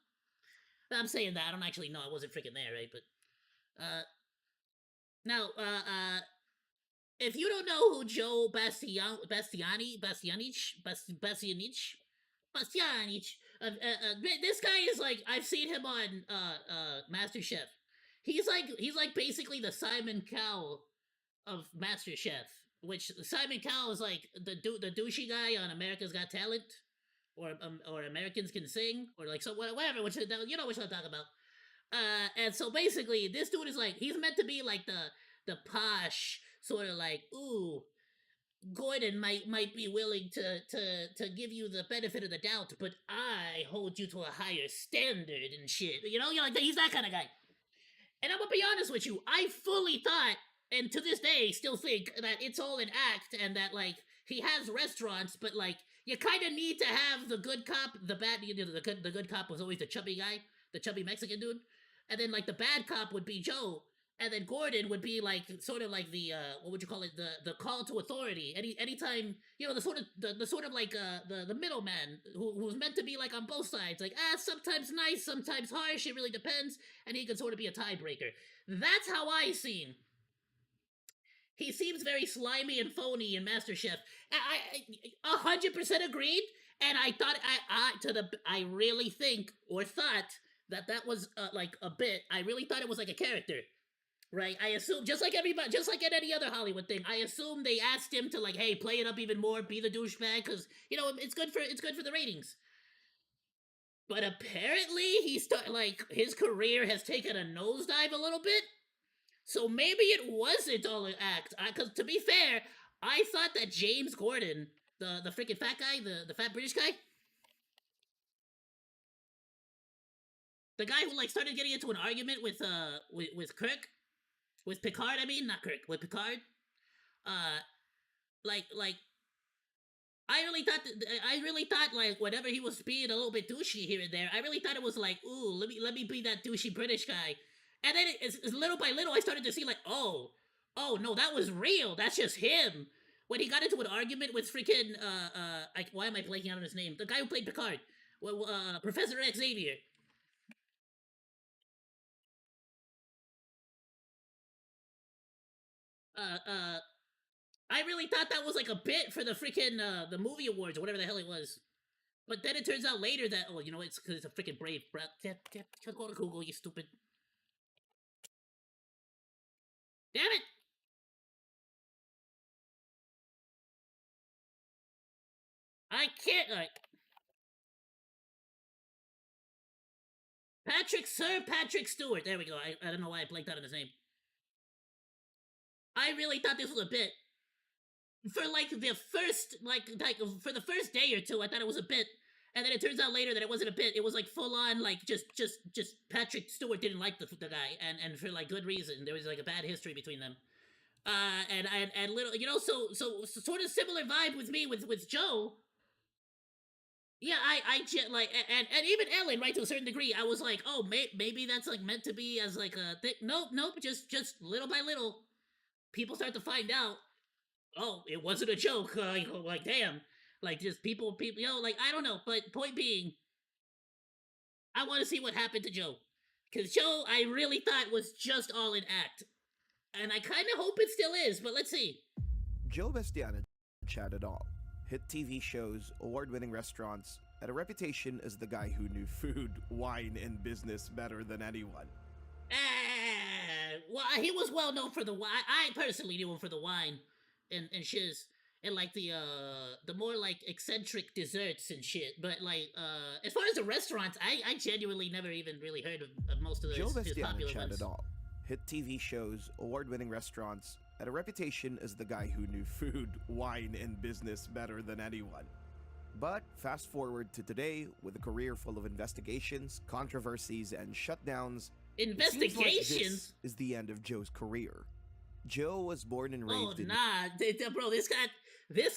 I'm saying that, I don't actually know, I wasn't freaking there, right? But now, if you don't know who Joe Bastianich, this guy is like, I've seen him on MasterChef. He's like basically the Simon Cowell of MasterChef, which Simon Cowell is like the douchey guy on America's Got Talent, or Americans Can Sing, or like so whatever. Which you know which I'm talking about. And so basically, this dude is like, he's meant to be like the posh sort of like, ooh, Gordon might be willing to give you the benefit of the doubt, but I hold you to a higher standard and shit. You know, like he's that kind of guy. And I'm gonna be honest with you, I fully thought, and to this day still think, that it's all an act, and that like he has restaurants, but like you kind of need to have the good cop, the bad. You know, the good cop was always the chubby guy, the chubby Mexican dude, and then like the bad cop would be Joe. and then Gordon would be like sort of like the what would you call it, the call to authority. Anytime, you know, the sort of like the middleman who's meant to be like on both sides, like sometimes nice, sometimes harsh, it really depends, and he could sort of be a tiebreaker. That's how I see him. He seems very slimy and phony in MasterChef. I 100% agreed, and I thought I really think or thought that was like a bit. I really thought it was like a character, right? I assume just like everybody, just like in any other Hollywood thing, I assume they asked him to like, hey, play it up even more, be the douchebag, because you know it's good for the ratings. But apparently, his career has taken a nosedive a little bit. So maybe it wasn't all an act. Because to be fair, I thought that James Gordon, the freaking fat guy, the fat British guy, the guy who like started getting into an argument with Kirk, with Picard. I mean, not Kirk, with Picard. Like I really thought like whenever he was being a little bit douchey here and there, I really thought it was like, ooh, let me be that douchey British guy. And then it's little by little, I started to see like, oh no, that was real. That's just him. When he got into an argument with freaking why am I blanking out on his name? The guy who played Picard, Professor Xavier. I really thought that was like a bit for the freaking the movie awards or whatever the hell it was. But then it turns out later that you know it's because it's a freaking brave. Go to Google, you stupid. Damn it! I can't. Sir Patrick Stewart. There we go. I don't know why I blanked out on his name. I really thought this was a bit. For like the first for the first day or two, I thought it was a bit, and then it turns out later that it wasn't a bit. It was like full on like just Patrick Stewart didn't like the guy, and for like good reason. There was like a bad history between them. And little, you know, so sort of similar vibe with me with Joe. Yeah, I like, and even Ellen, right, to a certain degree, I was like, oh, maybe that's like meant to be as like a thing. Nope, just little by little, people start to find out. Oh, it wasn't a joke. Like damn, like just people, you know, like I don't know. But point being, I want to see what happened to Joe, because Joe, I really thought was just all an act, and I kind of hope it still is. But let's see. Joe Bastianich had it all. Hit TV shows, award-winning restaurants, and a reputation as the guy who knew food, wine, and business better than anyone. Well, he was well known for the wine. I personally knew him for the wine and shiz, and like the more like eccentric desserts and shit. But like as far as the restaurants, I genuinely never even really heard of most of his popular ones. Had it all. Hit TV shows, award-winning restaurants, and a reputation as the guy who knew food, wine, and business better than anyone. But fast forward to today, with a career full of investigations, controversies, and shutdowns. Investigations? Like this is the end of Joe's career. Joe was born and raised in bro, this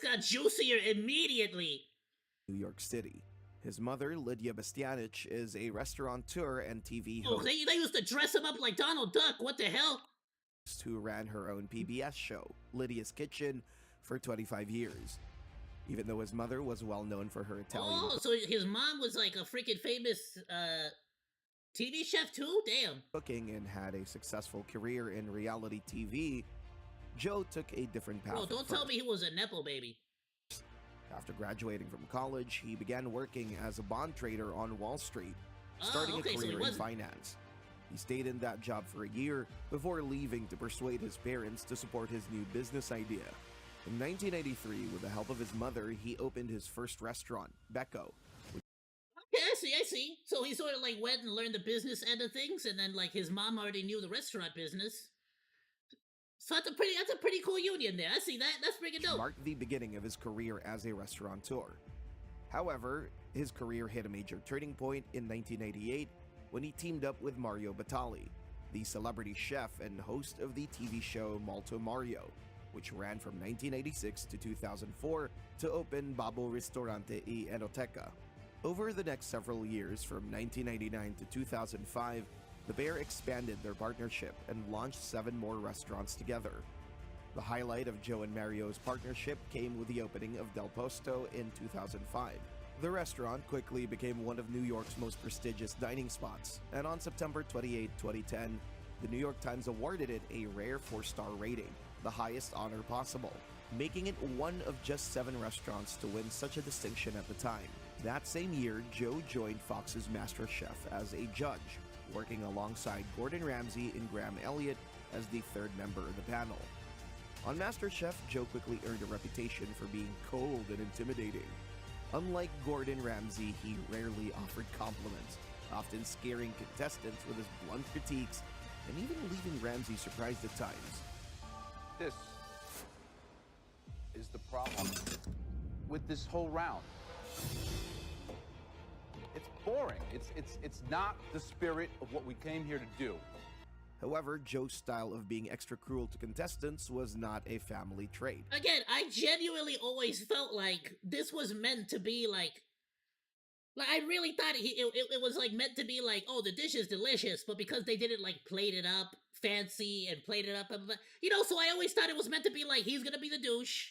got juicier immediately. New York City. His mother, Lydia Bastianich, is a restaurateur and TV host. Oh, they used to dress him up like Donald Duck. What the hell? Who ran her own PBS show, Lydia's Kitchen, for 25 years. Even though his mother was well known for her Italian. Oh, so his mom was like a freaking famous TV chef too? Damn. Cooking and had a successful career in reality TV, Joe took a different path. Bro, don't tell me he was a Nepo baby. After graduating from college, he began working as a bond trader on Wall Street, starting a career in finance. He stayed in that job for a year before leaving to persuade his parents to support his new business idea. In 1983, with the help of his mother, he opened his first restaurant, Becco. Okay, I see. So he sort of like went and learned the business end of things, and then like his mom already knew the restaurant business. So that's a pretty cool union there. I see that. That's pretty dope. Marked the beginning of his career as a restaurateur. However, his career hit a major turning point in 1988 when he teamed up with Mario Batali, the celebrity chef and host of the TV show Molto Mario, which ran from 1986 to 2004 to open Babbo Ristorante y Enoteca. Over the next several years, from 1999 to 2005, The pair expanded their partnership and launched 7 more restaurants together. The highlight of Joe and Mario's partnership came with the opening of Del Posto in 2005. The restaurant quickly became one of New York's most prestigious dining spots, and on September 28, 2010, the New York Times awarded it a rare 4-star rating, the highest honor possible, making it one of just 7 restaurants to win such a distinction at the time. That same year, Joe joined Fox's MasterChef as a judge, working alongside Gordon Ramsay and Graham Elliott as the 3rd member of the panel. On MasterChef, Joe quickly earned a reputation for being cold and intimidating. Unlike Gordon Ramsay, he rarely offered compliments, often scaring contestants with his blunt critiques and even leaving Ramsay surprised at times. This is the problem with this whole round. It's boring. It's not the spirit of what we came here to do. However, Joe's style of being extra cruel to contestants was not a family trait. Again, I genuinely always felt like this was meant to be like I really thought it was like meant to be like, oh, the dish is delicious, but because they didn't like plate it up fancy and plate it up, you know, so I always thought it was meant to be like he's gonna be the douche,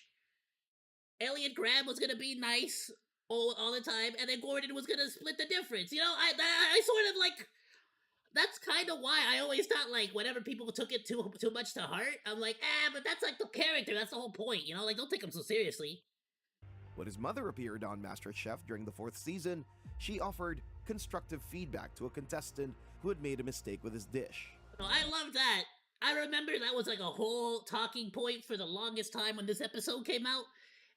Elliot Graham was gonna be nice all the time, and then Gordon was gonna split the difference. You know, I sort of like. That's kind of why I always thought, like, whenever people took it too much to heart, I'm like, but that's, like, the character, that's the whole point, you know? Like, don't take him so seriously. When his mother appeared on MasterChef during the 4th season, she offered constructive feedback to a contestant who had made a mistake with his dish. Oh, I love that. I remember that was, like, a whole talking point for the longest time when this episode came out.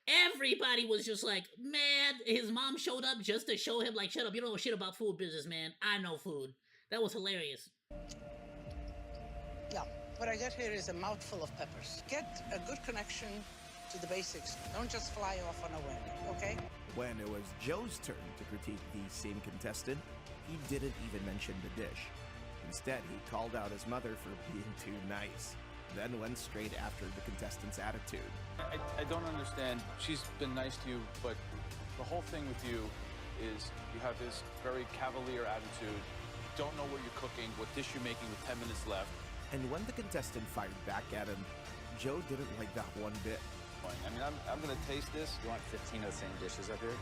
Everybody was just like, man, his mom showed up just to show him, like, shut up, you don't know shit about food business, man. I know food. That was hilarious. Yeah, what I got here is a mouthful of peppers. Get a good connection to the basics. Don't just fly off on a whim, okay? When it was Joe's turn to critique the same contestant, he didn't even mention the dish. Instead, he called out his mother for being too nice, then went straight after the contestant's attitude. I don't understand. She's been nice to you, but the whole thing with you is you have this very cavalier attitude. Don't know what you're cooking, what dish you're making with 10 minutes left. And when the contestant fired back at him, Joe didn't like that one bit. I mean, I'm gonna taste this. You want 15 of the same dishes up here?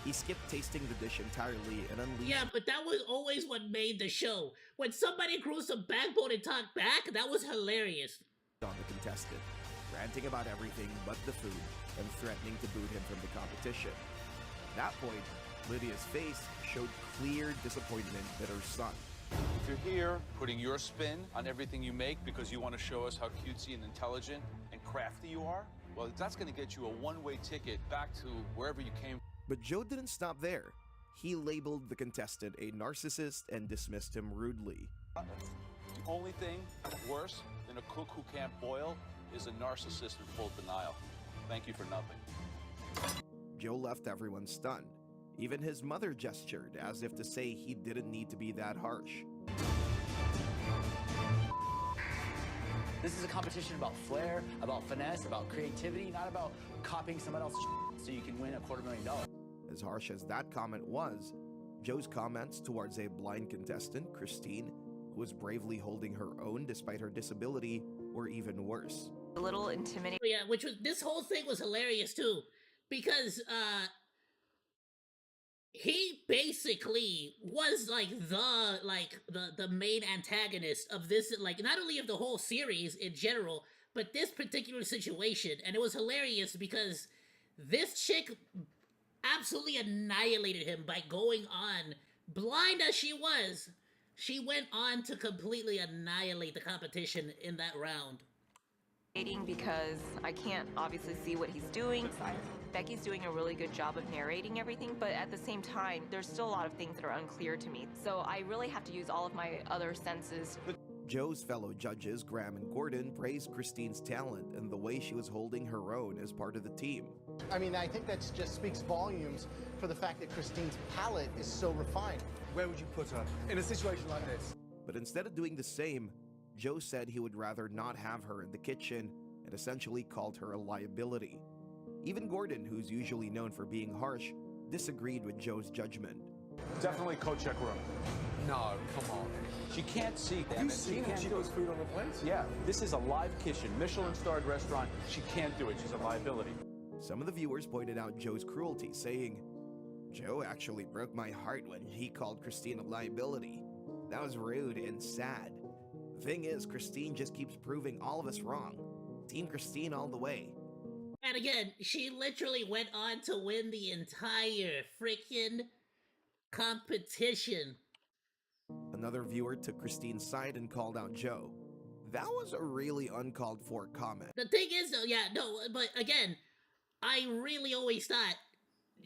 He skipped tasting the dish entirely and unleashed... Yeah, but that was always what made the show. When somebody grew some backbone and talked back, that was hilarious. ...on the contestant, ranting about everything but the food and threatening to boot him from the competition. At that point, Lydia's face showed clear disappointment at her son. If you're here putting your spin on everything you make because you want to show us how cutesy and intelligent and crafty you are, well, that's going to get you a one-way ticket back to wherever you came. But Joe didn't stop there. He labeled the contestant a narcissist and dismissed him rudely. The only thing worse than a cook who can't boil is a narcissist in full denial. Thank you for nothing. Joe left everyone stunned. Even his mother gestured as if to say he didn't need to be that harsh. This is a competition about flair, about finesse, about creativity, not about copying someone else's so you can win $250,000. As harsh as that comment was, Joe's comments towards a blind contestant, Christine, who was bravely holding her own despite her disability, were even worse. A little intimidating. Yeah, which was, this whole thing was hilarious too, because, he basically was like the main antagonist of this, like, not only of the whole series in general, but this particular situation. And it was hilarious because this chick absolutely annihilated him by going on, blind as she was, she went on to completely annihilate the competition in that round. Because I can't obviously see what he's doing. Becky's doing a really good job of narrating everything, but at the same time, there's still a lot of things that are unclear to me. So I really have to use all of my other senses. Joe's fellow judges, Graham and Gordon, praised Christine's talent and the way she was holding her own as part of the team. I mean, I think that just speaks volumes for the fact that Christine's palate is so refined. Where would you put her in a situation like this? But instead of doing the same, Joe said he would rather not have her in the kitchen and essentially called her a liability. Even Gordon, who's usually known for being harsh, disagreed with Joe's judgment. Definitely co-check room. No, come on. She can't see. Have you seen how she puts food on the plates? Yeah, this is a live kitchen, Michelin-starred restaurant. She can't do it. She's a liability. Some of the viewers pointed out Joe's cruelty, saying, "Joe actually broke my heart when he called Christine a liability. That was rude and sad. The thing is, Christine just keeps proving all of us wrong. Team Christine all the way." And again, she literally went on to win the entire freaking competition. Another viewer took Christine's side and called out Joe. That was a really uncalled for comment. The thing is though, yeah, no, but again, I really always thought,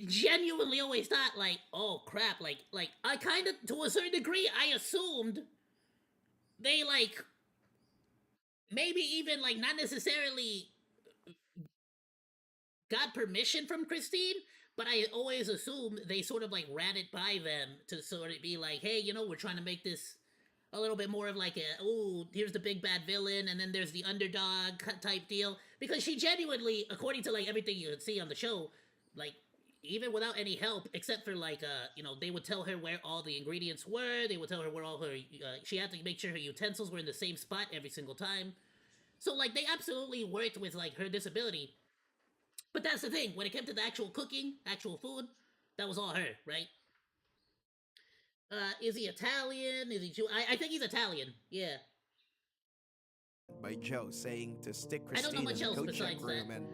genuinely always thought, like, oh crap, like, I kind of, to a certain degree, I assumed they, like, maybe even, like, not necessarily got permission from Christine, but I always assumed they sort of, like, ran it by them to sort of be like, hey, you know, we're trying to make this a little bit more of like a, oh, here's the big bad villain, and then there's the underdog type deal. Because she genuinely, according to, like, everything you could see on the show, like, even without any help, except for, like, you know, they would tell her where all the ingredients were, they would tell her where all her, she had to make sure her utensils were in the same spot every single time. So, like, they absolutely worked with, like, her disability. But that's the thing, when it came to the actual cooking, actual food, that was all her, right? Is he Italian? Is he Jew? I think he's Italian, yeah. By Joe saying to stick I don't know Christine in much the else coach besides room that. and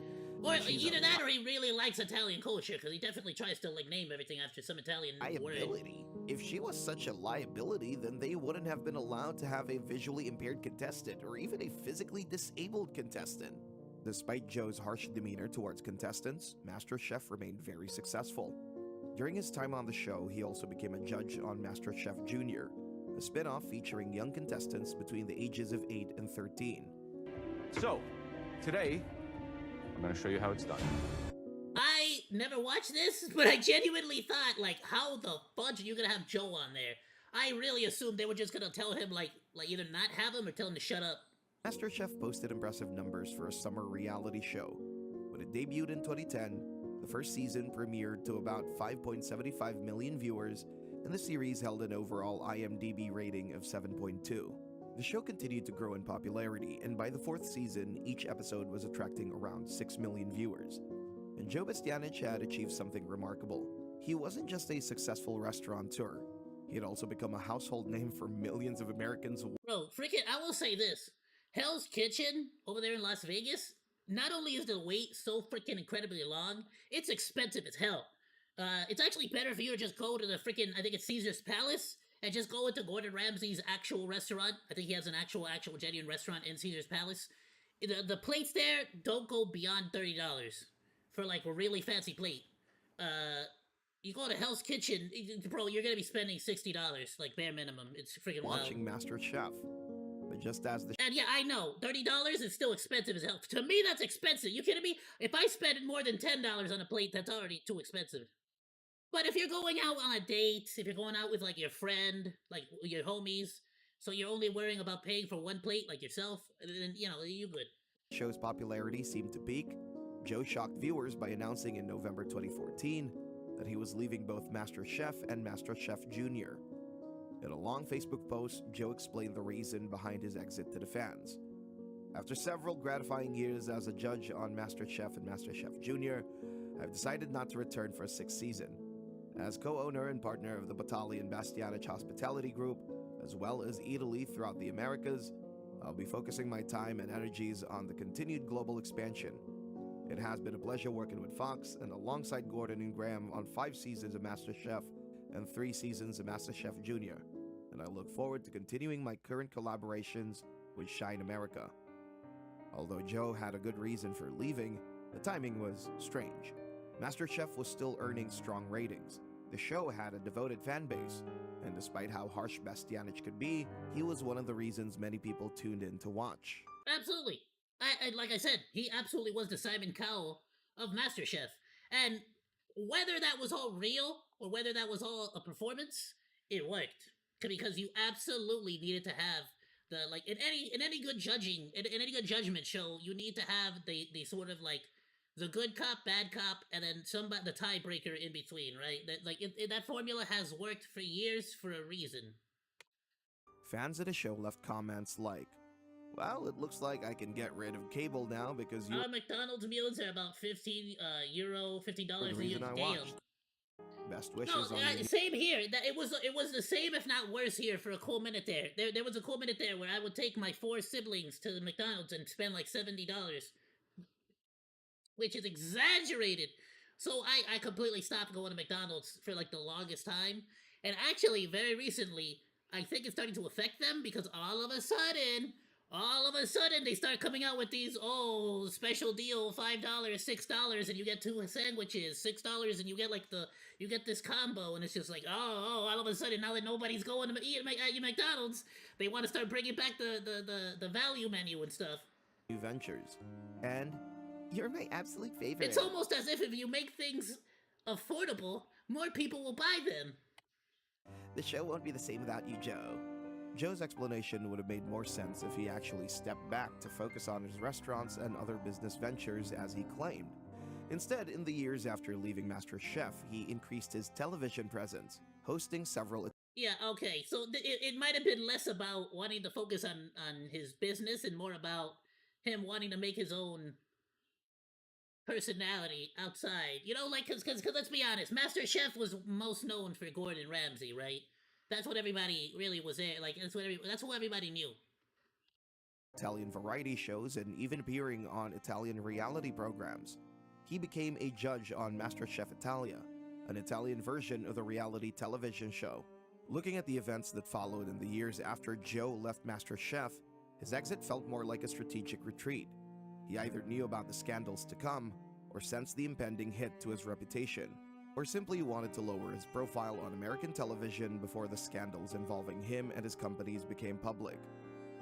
Or she's either a that or he really likes Italian culture, because he definitely tries to, like, name everything after some Italian word. liability. If she was such a liability, then they wouldn't have been allowed to have a visually impaired contestant or even a physically disabled contestant. Despite Joe's harsh demeanor towards contestants, MasterChef remained very successful. During his time on the show, he also became a judge on MasterChef Junior, a spin-off featuring young contestants between the ages of 8 and 13. So, today, I'm going to show you how it's done. I never watched this, but I genuinely thought, like, how the fudge are you gonna have Joe on there? I really assumed they were just gonna tell him, like either not have him or tell him to shut up. MasterChef posted impressive numbers for a summer reality show. When it debuted in 2010, the first season premiered to about 5.75 million viewers, and the series held an overall IMDb rating of 7.2. The show continued to grow in popularity, and by the fourth season, each episode was attracting around 6 million viewers. And Joe Bastianich had achieved something remarkable. He wasn't just a successful restaurateur, he had also become a household name for millions of Americans. Bro, freaking, I will say this. Hell's Kitchen, over there in Las Vegas, not only is the wait so freaking incredibly long, it's expensive as hell. It's actually better for you to just go to the freaking, I think it's Caesar's Palace, and just go into Gordon Ramsay's actual restaurant. I think he has an actual genuine restaurant in Caesar's Palace. The plates there don't go beyond $30 for, like, a really fancy plate. You go to Hell's Kitchen, bro, you're gonna be spending $60, like, bare minimum. It's freaking wild. Watching MasterChef. But just as the And yeah, I know, $30 is still expensive as hell. To me, that's expensive. You kidding me? If I spend more than $10 on a plate, that's already too expensive. But if you're going out on a date, if you're going out with, like, your friend, like, your homies, so you're only worrying about paying for one plate, like yourself, then, you know, you good. show's popularity seemed to peak, Joe shocked viewers by announcing in November 2014 that he was leaving both MasterChef and MasterChef Junior. In a long Facebook post, Joe explained the reason behind his exit to the fans. After several gratifying years as a judge on MasterChef and MasterChef Junior, I've decided not to return for a sixth season. As co-owner and partner of the Battalion Bastianich Hospitality Group, as well as Italy throughout the Americas, I'll be focusing my time and energies on the continued global expansion. It has been a pleasure working with Fox and alongside Gordon and Graham on 5 seasons of MasterChef and 3 seasons of MasterChef Junior, and I look forward to continuing my current collaborations with Shine America. Although Joe had a good reason for leaving, the timing was strange. MasterChef was still earning strong ratings. The show had a devoted fan base, and despite how harsh Bastianich could be, he was one of the reasons many people tuned in to watch. Absolutely. Like I said, he absolutely was the Simon Cowell of MasterChef. And whether that was all real or whether that was all a performance, it worked. Because you absolutely needed to have the, like, in any good judging, in any good judgment show, you need to have the sort of, like, the good cop, bad cop, and then somebody, the tiebreaker in between, right? That formula has worked for years for a reason. Fans of the show left comments like, well, it looks like I can get rid of cable now because you McDonald's meals are about €15 $50 the a year. reason I Damn. watched. Best wishes on your same here. It was the same, if not worse, here for a cool minute there. There was a cool minute there where I would take my 4 siblings to the McDonald's and spend like $70, which is exaggerated. So I completely stopped going to McDonald's for like the longest time, and actually very recently I think it's starting to affect them because all of a sudden they start coming out with these special deal $5 $6 and you get 2 sandwiches $6 and you get this combo, and it's just like all of a sudden, now that nobody's going to eat at McDonald's, they want to start bringing back the value menu and stuff. New ventures. And you're my absolute favorite. It's almost as if you make things affordable, more people will buy them. The show won't be the same without you, Joe. Joe's explanation would have made more sense if he actually stepped back to focus on his restaurants and other business ventures as he claimed. Instead, in the years after leaving MasterChef, he increased his television presence, hosting several... Yeah, okay, so it might have been less about wanting to focus on his business and more about him wanting to make his own personality outside. You know, like, because let's be honest, MasterChef was most known for Gordon Ramsay, right? That's what everybody really was there. Like, that's who everybody knew. Italian variety shows and even appearing on Italian reality programs. He became a judge on MasterChef Italia, an Italian version of the reality television show. Looking at the events that followed in the years after Joe left MasterChef, his exit felt more like a strategic retreat. He either knew about the scandals to come, or sensed the impending hit to his reputation, or simply wanted to lower his profile on American television before the scandals involving him and his companies became public.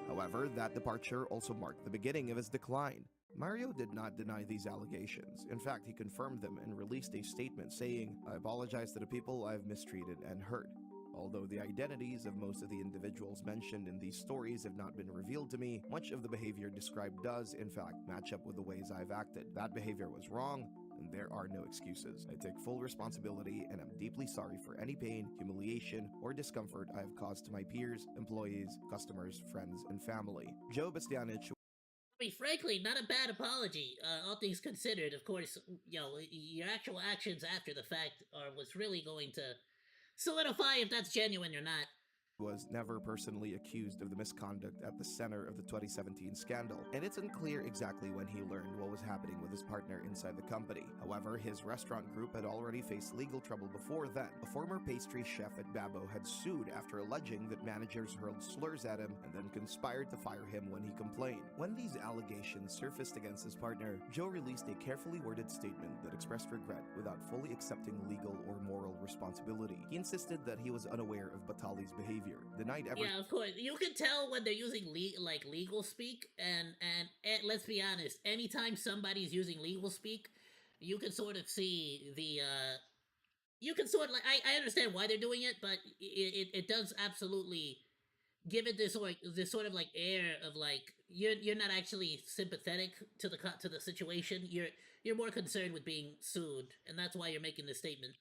However, that departure also marked the beginning of his decline. Mario did not deny these allegations. In fact, he confirmed them and released a statement saying, "I apologize to the people I've mistreated and hurt. Although the identities of most of the individuals mentioned in these stories have not been revealed to me, much of the behavior described does, in fact, match up with the ways I've acted. That behavior was wrong, and there are no excuses. I take full responsibility, and I'm deeply sorry for any pain, humiliation, or discomfort I have caused to my peers, employees, customers, friends, and family." Joe Bastianich. I mean, frankly, not a bad apology, all things considered. Of course, you know, your actual actions after the fact are what's really going to solidify if that's genuine or not. Was never personally accused of the misconduct at the center of the 2017 scandal, and it's unclear exactly when he learned what was happening with his partner inside the company. However, his restaurant group had already faced legal trouble before then. A former pastry chef at Babbo had sued after alleging that managers hurled slurs at him and then conspired to fire him when he complained. When these allegations surfaced against his partner, Joe released a carefully worded statement that expressed regret without fully accepting legal or moral responsibility. He insisted that he was unaware of Batali's behavior. Denied ever. Yeah, of course. You can tell when they're using legal speak, and let's be honest, anytime somebody's using legal speak, you can sort of see the you can sort of like I understand why they're doing it, but it does absolutely give it this sort of like air of like you're not actually sympathetic to the situation. You're more concerned with being sued, and that's why you're making this statement.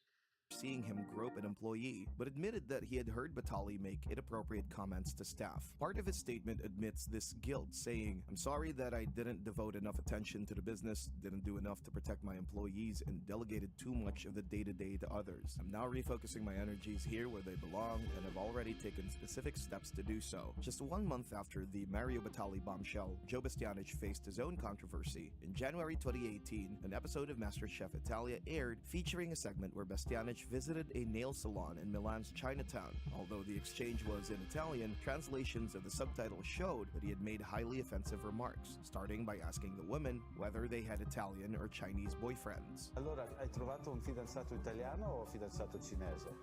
Seeing him grope an employee, but admitted that he had heard Batali make inappropriate comments to staff. Part of his statement admits this guilt, saying, "I'm sorry that I didn't devote enough attention to the business, didn't do enough to protect my employees, and delegated too much of the day-to-day to others. I'm now refocusing my energies here where they belong, and have already taken specific steps to do so." Just 1 month after the Mario Batali bombshell, Joe Bastianich faced his own controversy. In January 2018, an episode of MasterChef Italia aired, featuring a segment where Bastianich visited a nail salon in Milan's Chinatown. Although the exchange was in Italian, translations of the subtitles showed that he had made highly offensive remarks, starting by asking the women whether they had Italian or Chinese boyfriends. Allora, hai trovato un fidanzato italiano o fidanzato cinese?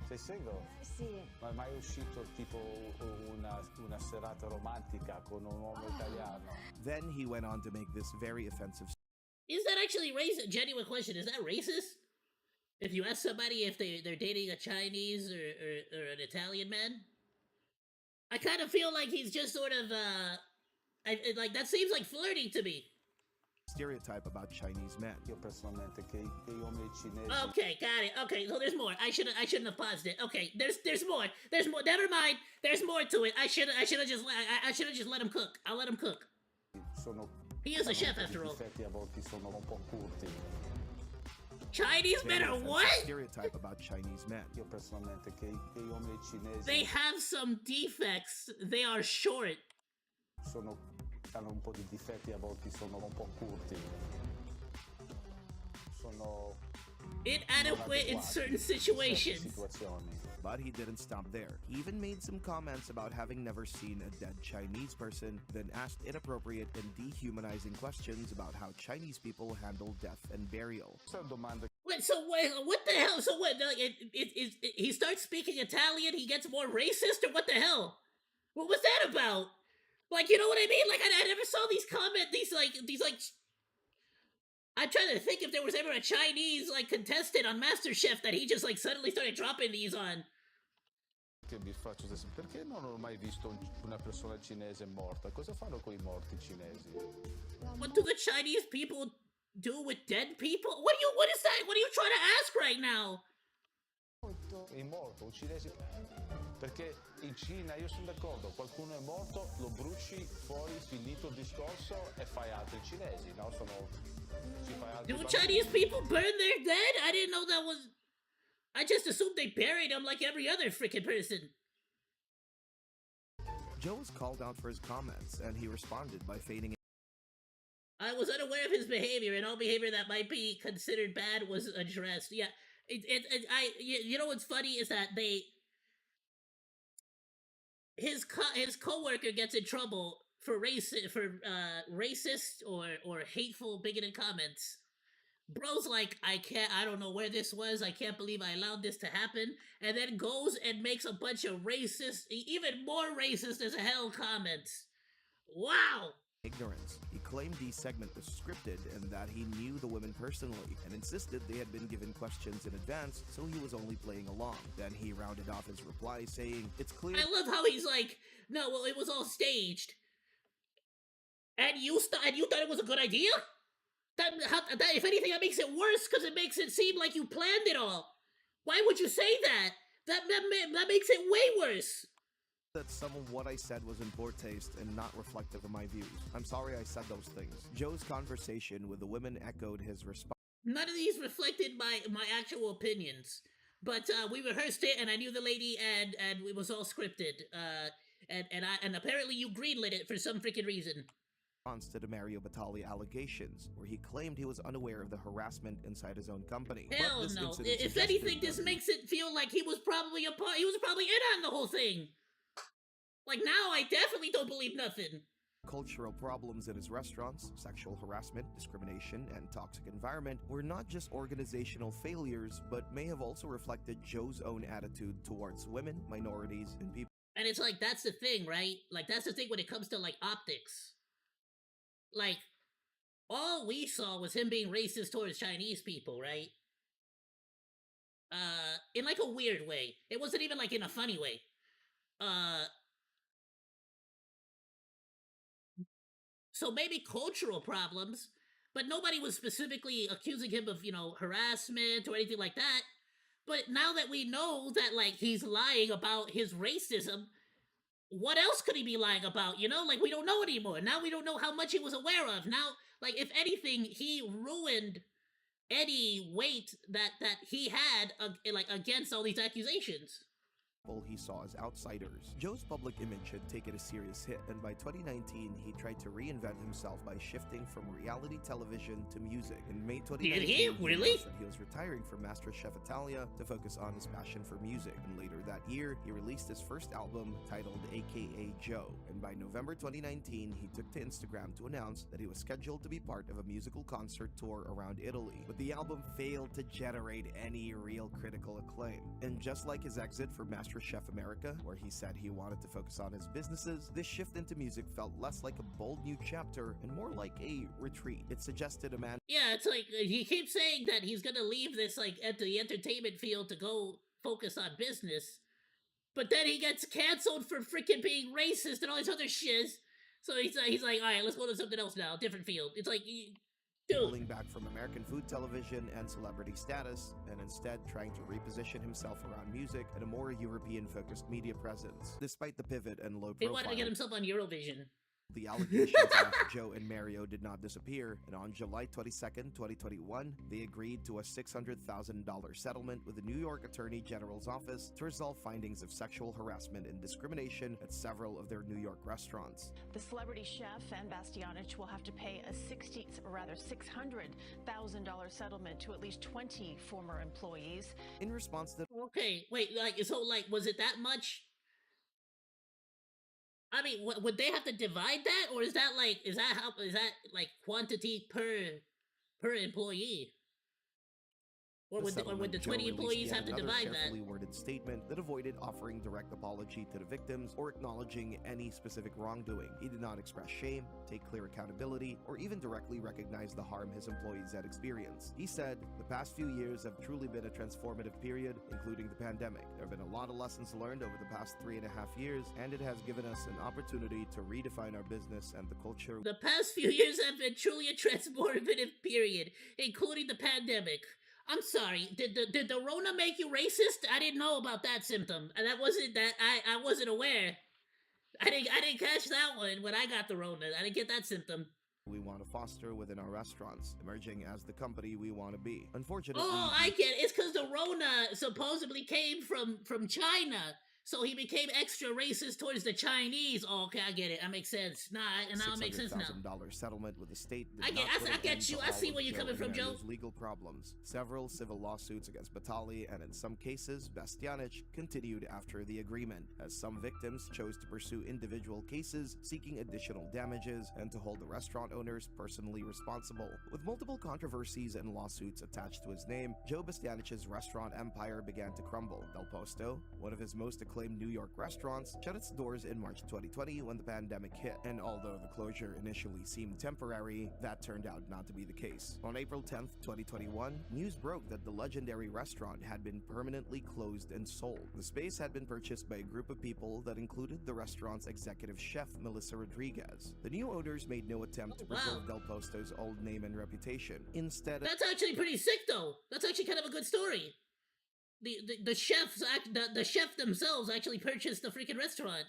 Sei single? Sì. Ma è mai uscito tipo una serata romantica con un uomo italiano? Then he went on to make this very offensive. Is that actually racist? Genuine question. Is that racist? If you ask somebody if they're dating a Chinese or an Italian man? I kind of feel like he's just sort of, like, that seems like flirty to me. stereotype about Chinese men. Io personalmente che gli uomini cinesi. Okay, got it. Okay, so there's more. I shouldn't have paused it. Okay, there's more. There's more. Never mind. There's more to it. I should have just let him cook. I'll let him cook. He is a chef after all. A volte sono un po' curti. Chinese men are what? Stereotype about Chinese men. Io personalmente che gli uomini cinesi. They have some defects. They are short. Hanno un po' di difetti, a volte sono un po' curti. Sono inadequate in certain situations. But he didn't stop there. He even made some comments about having never seen a dead Chinese person, then asked inappropriate and dehumanizing questions about how Chinese people handle death and burial. Wait, what the hell? So what, like, he starts speaking Italian, he gets more racist, or what the hell? What was that about? Like, you know what I mean? Like, I never saw these I'm trying to think if there was ever a Chinese, like, contestant on MasterChef that he just, like, suddenly started dropping these on. Che vi faccio adesso, perché non ho mai visto una persona cinese morta? Cosa fanno con I morti cinesi? What do the Chinese people do with dead people? What is that? What are you trying to ask right now? È morto, un cinese. Perché in Cina, io sono d'accordo, qualcuno è morto, lo bruci fuori, finito il discorso e fai altri cinesi, no? Do Chinese people burn their dead? I didn't know that was... I just assumed they buried them like every other freaking person. Joe was called out for his comments, and he responded by feigning. I was unaware of his behavior, and all behavior that might be considered bad was addressed. Yeah, you know what's funny is that his coworker gets in trouble for racist or hateful bigoted comments. Bro's like, I don't know where this was, I can't believe I allowed this to happen, and then goes and makes a bunch of racist, even more racist as hell comments. Wow! Ignorance. He claimed the segment was scripted and that he knew the women personally, and insisted they had been given questions in advance, so he was only playing along. Then he rounded off his reply saying, "It's clear." I love how he's like, no, well, it was all staged. And you thought it was a good idea? That if anything, that makes it worse, because it makes it seem like you planned it all. Why would you say that? That makes it way worse. That some of what I said was in poor taste and not reflective of my views. I'm sorry I said those things. Joe's conversation with the women echoed his response. None of these reflected my actual opinions. But we rehearsed it, and I knew the lady, and it was all scripted. And apparently you greenlit it for some freaking reason. To the Mario Batali allegations, where he claimed he was unaware of the harassment inside his own company. Hell no. If anything, this makes it feel like he was probably in on the whole thing. Like, now I definitely don't believe nothing. Cultural problems in his restaurants, sexual harassment, discrimination, and toxic environment were not just organizational failures, but may have also reflected Joe's own attitude towards women, minorities, and people. And it's like, that's the thing, right? Like, that's the thing when it comes to, like, optics. Like, all we saw was him being racist towards Chinese people, right? In like a weird way. It wasn't even like in a funny way. So maybe cultural problems, but nobody was specifically accusing him of, harassment or anything like that. But now that we know that, like, he's lying about his racism, what else could he be lying about, Like, we don't know anymore. Now we don't know how much he was aware of. Now, like, if anything, he ruined any weight that he had, against all these accusations. He saw as outsiders. Joe's public image had taken a serious hit, and by 2019, he tried to reinvent himself by shifting from reality television to music. In May 2019, Did he really? Announced that he was retiring from MasterChef Italia to focus on his passion for music. And later that year, he released his first album titled AKA Joe. And by November 2019, he took to Instagram to announce that he was scheduled to be part of a musical concert tour around Italy. But the album failed to generate any real critical acclaim. And just like his exit from MasterChef America, where he said he wanted to focus on his businesses, this shift into music felt less like a bold new chapter and more like a retreat. It suggested a man. Yeah, it's like he keeps saying that he's gonna leave this, like, at the entertainment field to go focus on business, but then he gets canceled for freaking being racist and all this other shiz. So he's like, all right, let's go to something else now, different field. It's like, pulling back from American food television and celebrity status, and instead trying to reposition himself around music and a more European-focused media presence. Despite the pivot and low He profile, wanted to get himself on Eurovision. the allegations against Joe and Mario did not disappear, and on July 22nd, 2021, they agreed to a $600,000 settlement with the New York Attorney General's office to resolve findings of sexual harassment and discrimination at several of their New York restaurants. The celebrity chef and Bastianich will have to pay a $600,000 settlement to at least 20 former employees. In response to Okay, wait, was it that much? I mean, would they have to divide that, or is that quantity per employee? Or would the 20 employees have to divide that? Carefully worded statement that avoided offering direct apology to the victims or acknowledging any specific wrongdoing. He did not express shame, take clear accountability, or even directly recognize the harm his employees had experienced. He said, "The past few years have truly been a transformative period, including the pandemic. There have been a lot of lessons learned over the past 3.5 years, and it has given us an opportunity to redefine our business and the culture." The past few years have been truly a transformative period, including the pandemic. I'm sorry, did the Rona make you racist? I didn't know about that symptom. And I wasn't aware. I didn't catch that one when I got the Rona. I didn't get that symptom. We want to foster within our restaurants, emerging as the company we want to be. Unfortunately, I get it. It's because the Rona supposedly came from China. So he became extra racist towards the Chinese. Oh, okay, I get it. That makes sense. Now it makes sense now. $600,000 settlement with the state. I get you. I see where you're coming from, Joe. Legal problems. Several civil lawsuits against Batali, and in some cases, Bastianich, continued after the agreement, as some victims chose to pursue individual cases seeking additional damages and to hold the restaurant owners personally responsible. With multiple controversies and lawsuits attached to his name, Joe Bastianich's restaurant empire began to crumble. Del Posto, one of his most acclaimed New York restaurants, shut its doors in March 2020 when the pandemic hit, and although the closure initially seemed temporary, that turned out not to be the case. On April 10th, 2021, news broke that the legendary restaurant had been permanently closed and sold. The space had been purchased by a group of people that included the restaurant's executive chef, Melissa Rodriguez. The new owners made no attempt to preserve Del Posto's old name and reputation. Instead, that's actually pretty sick, though. That's actually kind of a good story. The chef themselves actually purchased the freaking restaurant.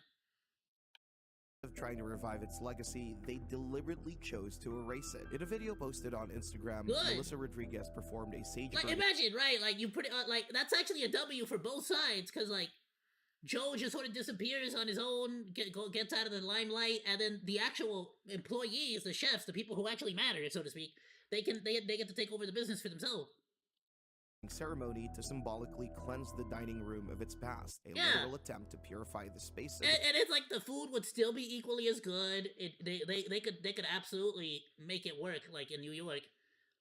Of trying to revive its legacy, they deliberately chose to erase it. In a video posted on Instagram, Melissa Rodriguez performed a sage burning. Imagine, right? You put it that's actually a W for both sides, because Joe just sort of disappears on his own, gets out of the limelight, and then the actual employees, the chefs, the people who actually matter, so to speak, they get to take over the business for themselves. Ceremony to symbolically cleanse the dining room of its past, a literal attempt to purify the space. And it's like the food would still be equally as good. They could absolutely make it work, like in New York,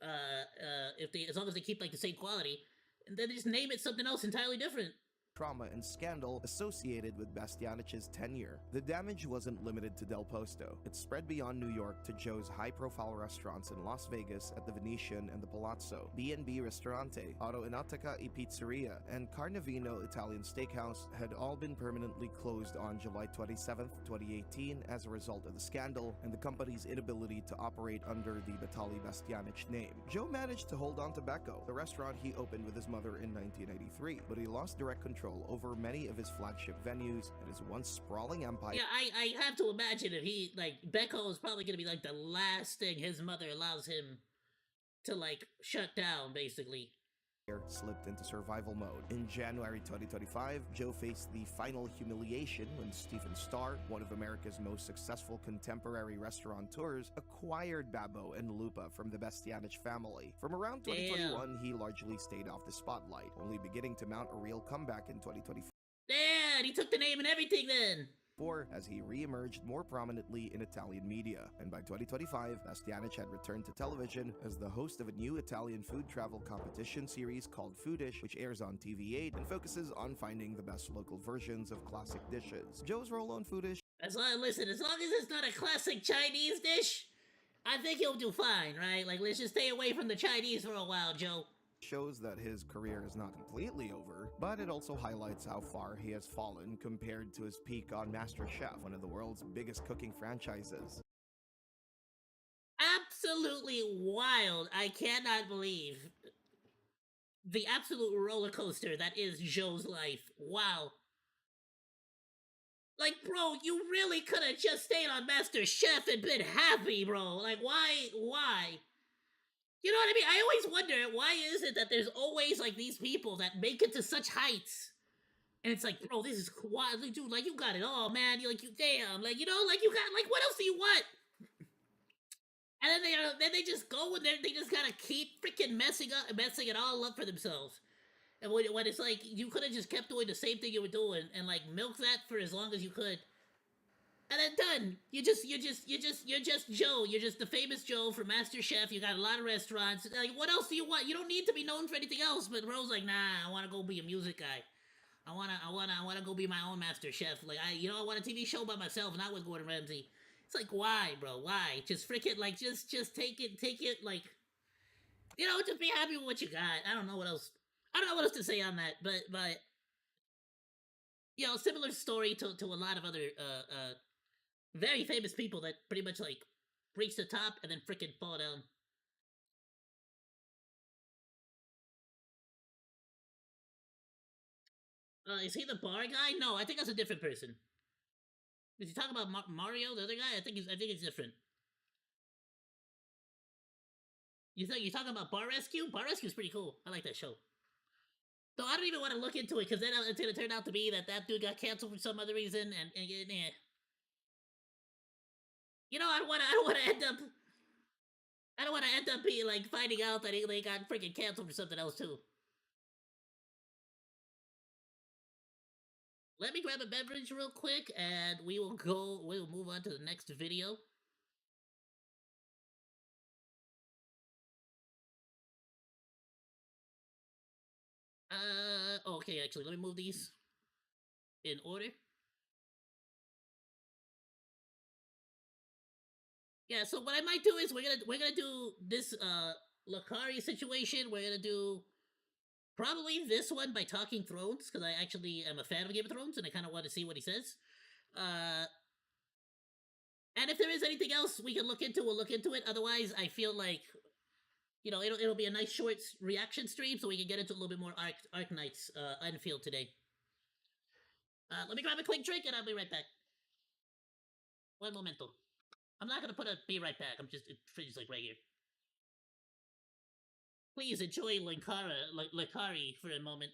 as long as they keep the same quality, and then just name it something else entirely different. Trauma and scandal associated with Bastianich's tenure. The damage wasn't limited to Del Posto. It spread beyond New York to Joe's high-profile restaurants in Las Vegas at the Venetian and the Palazzo, B&B Ristorante, Autoinoteca e Pizzeria, and Carnavino Italian Steakhouse had all been permanently closed on July 27, 2018 as a result of the scandal and the company's inability to operate under the Batali Bastianich name. Joe managed to hold on to Becco, the restaurant he opened with his mother in 1983, but he lost direct control over many of his flagship venues and his once sprawling empire. Yeah, I have to imagine if he, Becco is probably gonna be the last thing his mother allows him to shut down, basically. Slipped into survival mode. In January 2025, Joe faced the final humiliation when Stephen Starr, one of America's most successful contemporary restaurateurs, acquired Babbo and Lupa from the Bastianich family. From around 2021, he largely stayed off the spotlight, only beginning to mount a real comeback in 2024. Damn, he took the name and everything then! As he re-emerged more prominently in Italian media, and by 2025, Bastianich had returned to television as the host of a new Italian food travel competition series called Foodish, which airs on TV8 and focuses on finding the best local versions of classic dishes. Joe's role on Foodish... Listen, as long as it's not a classic Chinese dish, I think he'll do fine, right? Let's just stay away from the Chinese for a while, Joe. Shows that his career is not completely over, but it also highlights how far he has fallen compared to his peak on MasterChef, one of the world's biggest cooking franchises. absolutely wild. I cannot believe the absolute roller coaster that is Joe's life. Wow. Like, bro, you really could have just stayed on Master Chef and been happy, bro. Like, why? Why? You know what I mean? I always wonder, why is it that there's always, like, these people that make it to such heights? And it's like, bro, this is wild. Like, dude, like, you got it all, man. You, like, you, damn. Like, you know, like, you got, like, what else do you want? And then they just go and they just gotta keep freaking messing it all up for themselves. And when it's like, you could have just kept doing the same thing you were doing and, like, milk that for as long as you could. And then done. You're just Joe. You're just the famous Joe from Master Chef. You got a lot of restaurants. Like, what else do you want? You don't need to be known for anything else. But Bro's like, nah, I want to go be a music guy. I wanna go be my own Master Chef. Like, I want a TV show by myself, not with Gordon Ramsay. It's like, why, bro? Why? Just freaking, like, just take it, like, you know, just be happy with what you got. I don't know what else to say on that, but you know, similar story to a lot of other very famous people that pretty much, like, reach the top and then freaking fall down. Is he the bar guy? No, I think that's a different person. Is he talking about Mario, the other guy? I think it's different. You think you're talking about Bar Rescue? Bar Rescue's pretty cool. I like that show. Though I don't even want to look into it because then it's gonna turn out to be that dude got canceled for some other reason, and yeah. You know, I don't want to end up. I don't want to end up being like finding out that he got freaking canceled for something else too. Let me grab a beverage real quick, and we will go. We'll move on to the next video. Okay, actually, let me move these in order. Yeah, so what I might do is we're gonna do this Lakari situation. We're gonna do probably this one by Talking Thrones, because I actually am a fan of Game of Thrones and I kind of want to see what he says. And if there is anything else we can look into, we'll look into it. Otherwise, I feel like, you know, it'll be a nice short reaction stream so we can get into a little bit more Arc Knights Enfield today. Let me grab a quick drink and I'll be right back. One momento. I'm not gonna put a be right back. It's like right here. Please enjoy Lakari for a moment.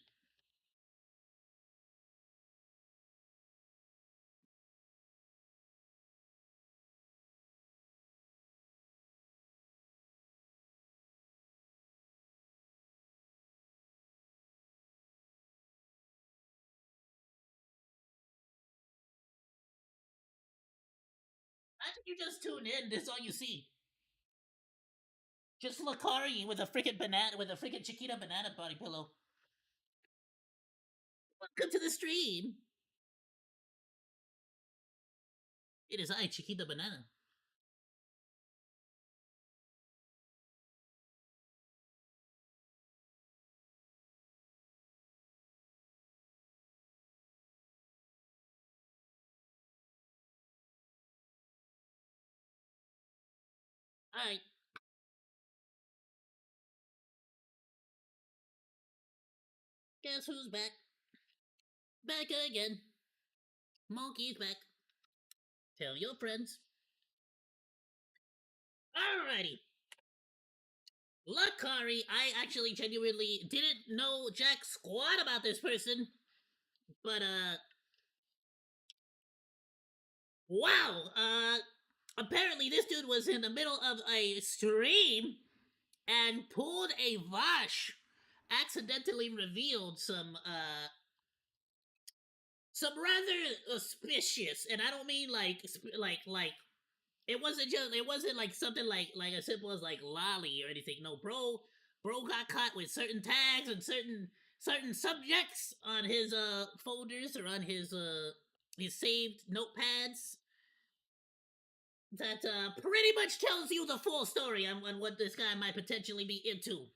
Imagine you just tune in, this is all you see. Just Lakari with a freaking Chiquita banana body pillow. Welcome to the stream. It is I, Chiquita Banana. Alright. Guess who's back? Back again. Monkey's back. Tell your friends. Alrighty. Lakari, I actually genuinely didn't know jack squat about this person. But, wow, apparently this dude was in the middle of a stream and pulled a Vash. Accidentally revealed some rather auspicious, and I don't mean like it wasn't like something like as simple as like lolly or anything. No, bro got caught with certain tags and certain subjects on his folders or on his saved notepads that pretty much tells you the full story on what this guy might potentially be into.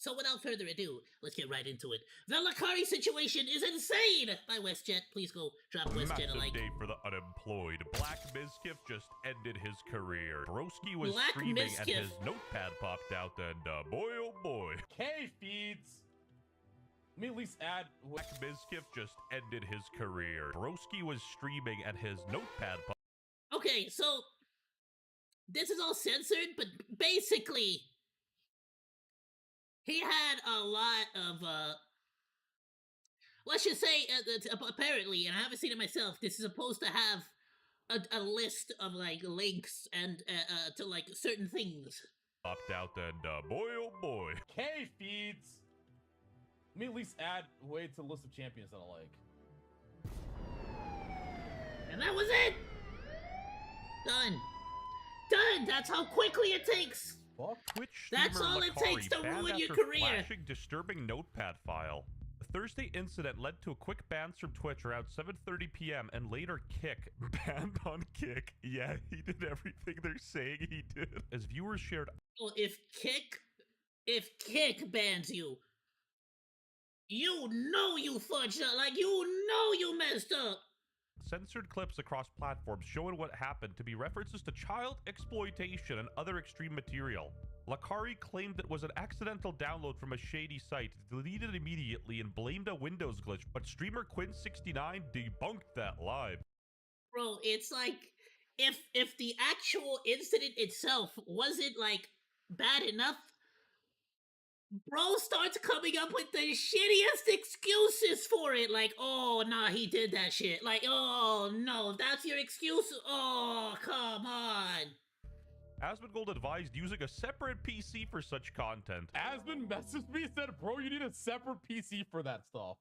So without further ado, let's get right into it. The Lakari situation is insane! By WestJet. Please go drop WestJet a like. Day for the unemployed. Black Mizkif just ended his career. Broski was Black streaming Mizkif. and his notepad popped out and boy oh boy. K-feeds! Let me at least add... Black Mizkif just ended his career. Broski was streaming and his notepad popped. Okay, so... this is all censored, but basically... he had a lot of, let's just say, apparently, and I haven't seen it myself, this is supposed to have a list of, like, links and, to, like, certain things. Popped out and, boy oh boy. K-feeds! Let me at least add way to the list of champions that I like. And that was it! Done. Done! That's how quickly it takes! Twitch That's all it takes to ruin your career. Flashing disturbing notepad file. The Thursday incident led to a quick bans from Twitch around 7:30 p.m. and later Kick banned on Kick. Yeah, he did everything they're saying he did. As viewers shared. Well, if Kick bans you, you know you fudged up. Like, you know you messed up. Censored clips across platforms showing what happened to be references to child exploitation and other extreme material. Lakari claimed it was an accidental download from a shady site, deleted immediately, and blamed a Windows glitch, but streamer Quinn69 debunked that live. Bro, it's like, if the actual incident itself wasn't, like, bad enough, bro starts coming up with the shittiest excuses for it. Like, oh, nah, he did that shit. Like, oh, no, that's your excuse? Oh, come on. Asmongold advised using a separate PC for such content. Asmon messaged me and said, bro, you need a separate PC for that stuff.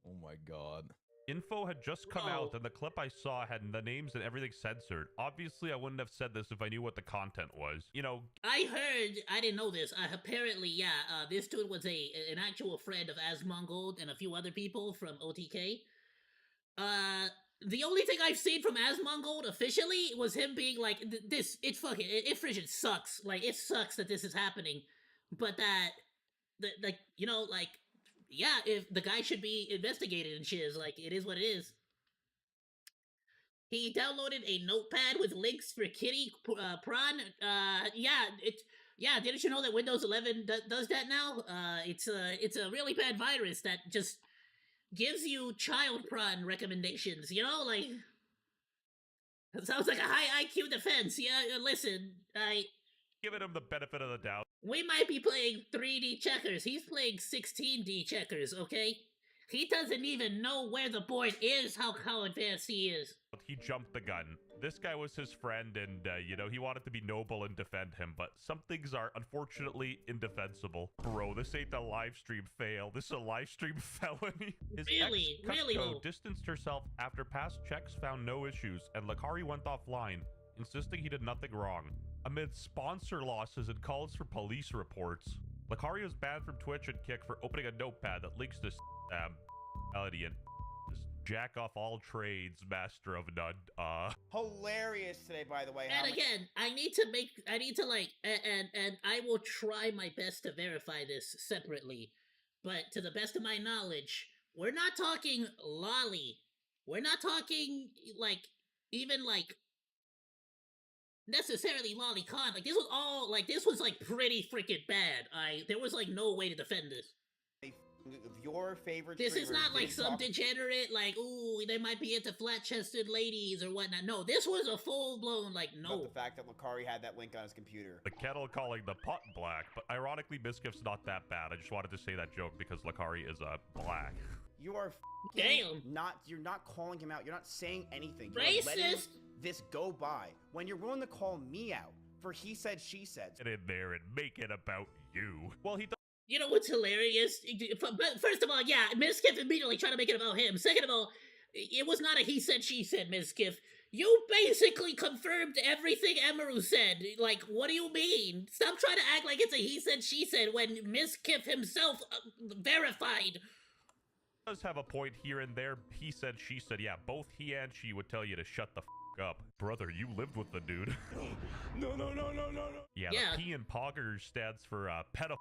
Oh my god. Info had just come out, and the clip I saw had the names and everything censored. Obviously, I wouldn't have said this if I knew what the content was. You know... I didn't know this. Apparently, yeah, this dude was an actual friend of Asmongold and a few other people from OTK. The only thing I've seen from Asmongold officially was him being like, it frigid sucks. Like, it sucks that this is happening. But like, you know, like, yeah, if the guy should be investigated and shiz, like, it is what it is. He downloaded a notepad with links for Kitty Prawn. Didn't you know that Windows 11 does that now? It's a really bad virus that just gives you child prawn recommendations, you know, like, that sounds like a high IQ defense. Yeah, listen, giving him the benefit of the doubt. We might be playing 3D checkers. He's playing 16D checkers, okay? He doesn't even know where the board is, how advanced he is. He jumped the gun. This guy was his friend, and, you know, he wanted to be noble and defend him, but some things are, unfortunately, indefensible. Bro, this ain't a live stream fail. This is a live stream felony. His ex, distanced herself after past checks found no issues, and Lakari went offline, insisting he did nothing wrong. Amid sponsor losses and calls for police reports, Lakari was banned from Twitch and Kick for opening a notepad that links to and jack off all trades, master of none. Hilarious today, by the way. And again, I need to like, and I will try my best to verify this separately, but to the best of my knowledge, we're not talking lolly. We're not talking, like, even, like, necessarily lolicon. Like, this was all, like, this was, like, pretty freaking bad. There was, like, no way to defend this. Your favorite This is not like some degenerate, like, ooh, they might be into flat-chested ladies or whatnot. No, this was a full-blown, like, no. About the fact that Lakari had that link on his computer. The kettle calling the pot black, but ironically, Mizkif's not that bad. I just wanted to say that joke because Lakari is black. You are you're not calling him out. You're not saying anything. You're letting this go by when you're willing to call me out for he said, she said. Get in there and make it about you. Well, he You know what's hilarious? First of all, yeah, Mizkif immediately tried to make it about him. Second of all, it was not a he said, she said, Mizkif. You basically confirmed everything Emeru said. Like, what do you mean? Stop trying to act like it's a he said, she said when Mizkif himself verified. Does have a point here and there. He said, she said. Yeah, both he and she would tell you to shut the up. Brother, you lived with the dude. No. Yeah, the P in Pogger stands for pedophile.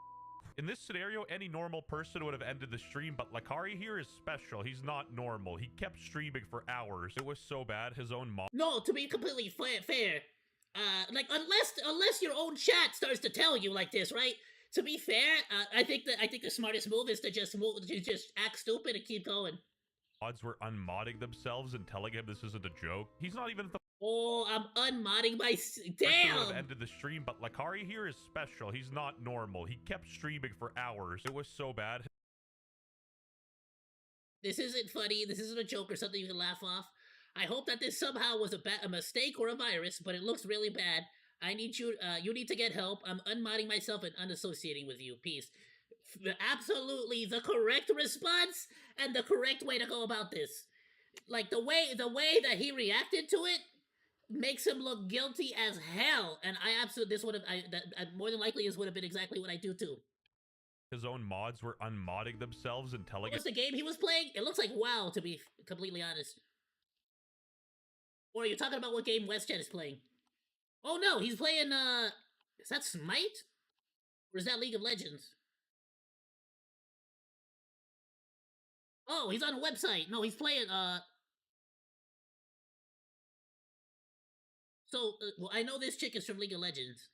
In this scenario, any normal person would have ended the stream, but Lakari here is special. He's not normal. He kept streaming for hours. It was so bad, his own mom... No, to be completely fair, like, unless your own chat starts to tell you like this, right? To be fair, I think the smartest move is to just act stupid and keep going. Mods were unmodding themselves and telling him this isn't a joke. He's not even at the... Oh, I'm unmodding my... Damn! Would have Damn! ended the stream, but Lakari here is special. He's not normal. He kept streaming for hours. It was so bad. This isn't funny. This isn't a joke or something you can laugh off. I hope that this somehow was a mistake or a virus, but it looks really bad. I need you, you need to get help. I'm unmodding myself and unassociating with you. Peace. Absolutely the correct response and the correct way to go about this. Like, the way that he reacted to it makes him look guilty as hell. And I absolutely, this would have, more than likely, this would have been exactly what I do too. His own mods were unmodding themselves and telling... What was the game he was playing? It looks like WoW, to be completely honest. Or are you talking about what game WestJet is playing? Oh no, he's playing, is that Smite? Or is that League of Legends? Oh, he's on a website. No, he's playing, well, I know this chick is from League of Legends.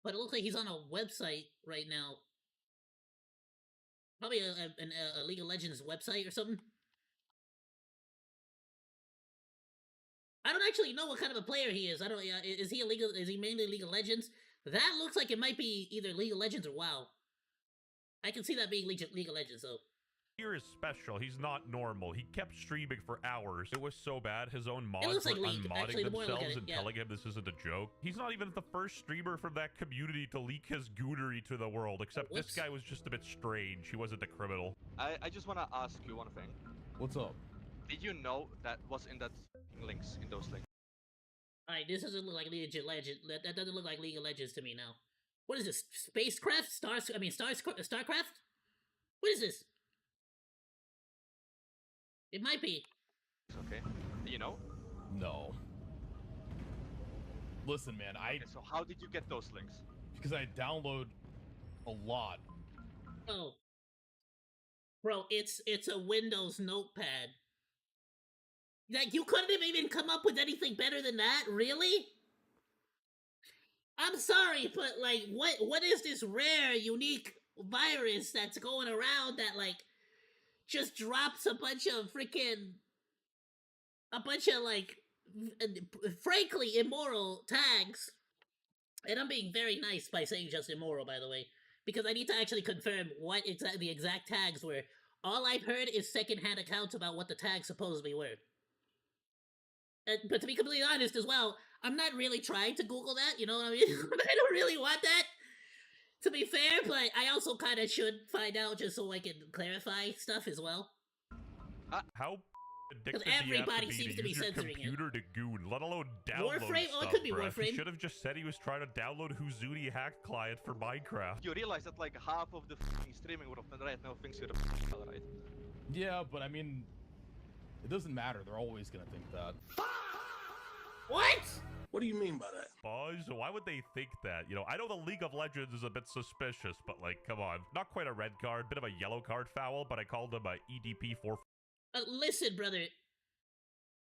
But it looks like he's on a website right now. Probably a League of Legends website or something. I don't actually know what kind of a player he is. I don't. Is he mainly League of Legends? That looks like it might be either League of Legends or WoW. I can see that being League of Legends though. Here is special. He's not normal. He kept streaming for hours. It was so bad. His own mods looks were like League. unmodding Actually, the more I look at themselves it, and yeah. telling him this isn't a joke. He's not even the first streamer from that community to leak his goonery to the world, except this guy was just a bit strange. He wasn't a criminal. I just want to ask you one thing. What's up? Did you know that was in that links, in those links? Alright, this doesn't look like League of Legends. That doesn't look like League of Legends to me now. What is this? Spacecraft? Starcraft? What is this? It might be. Okay. Do you know? No. Listen, man, Okay, so how did you get those links? because I download a lot. Oh. Bro, it's a Windows notepad. Like, you couldn't have even come up with anything better than that? Really? I'm sorry, but, like, what is this rare, unique virus that's going around that, like, just drops a bunch of, like, frankly immoral tags? And I'm being very nice by saying just immoral, by the way, because I need to actually confirm what the exact tags were. All I've heard is secondhand accounts about what the tags supposedly were. But to be completely honest as well, I'm not really trying to Google that, you know what I mean? I don't really want that, to be fair, but I also kind of should find out just so I can clarify stuff as well. How addicted everybody do you seems have to be use your censoring it. computer to goon, let alone download Warframe? stuff, Oh, it could be bruh. He Warframe. should have just said he was trying to download Huzuni hacked client for Minecraft. You realize that like half of the f***ing streaming world right now thinks you're a right? Yeah, but I mean, it doesn't matter. They're always gonna think that. What? What do you mean by that? Buzz, why would they think that? You know, I know the League of Legends is a bit suspicious, but like, come on. Not quite a red card, bit of a yellow card foul, but I called him a EDP 4. Listen, brother.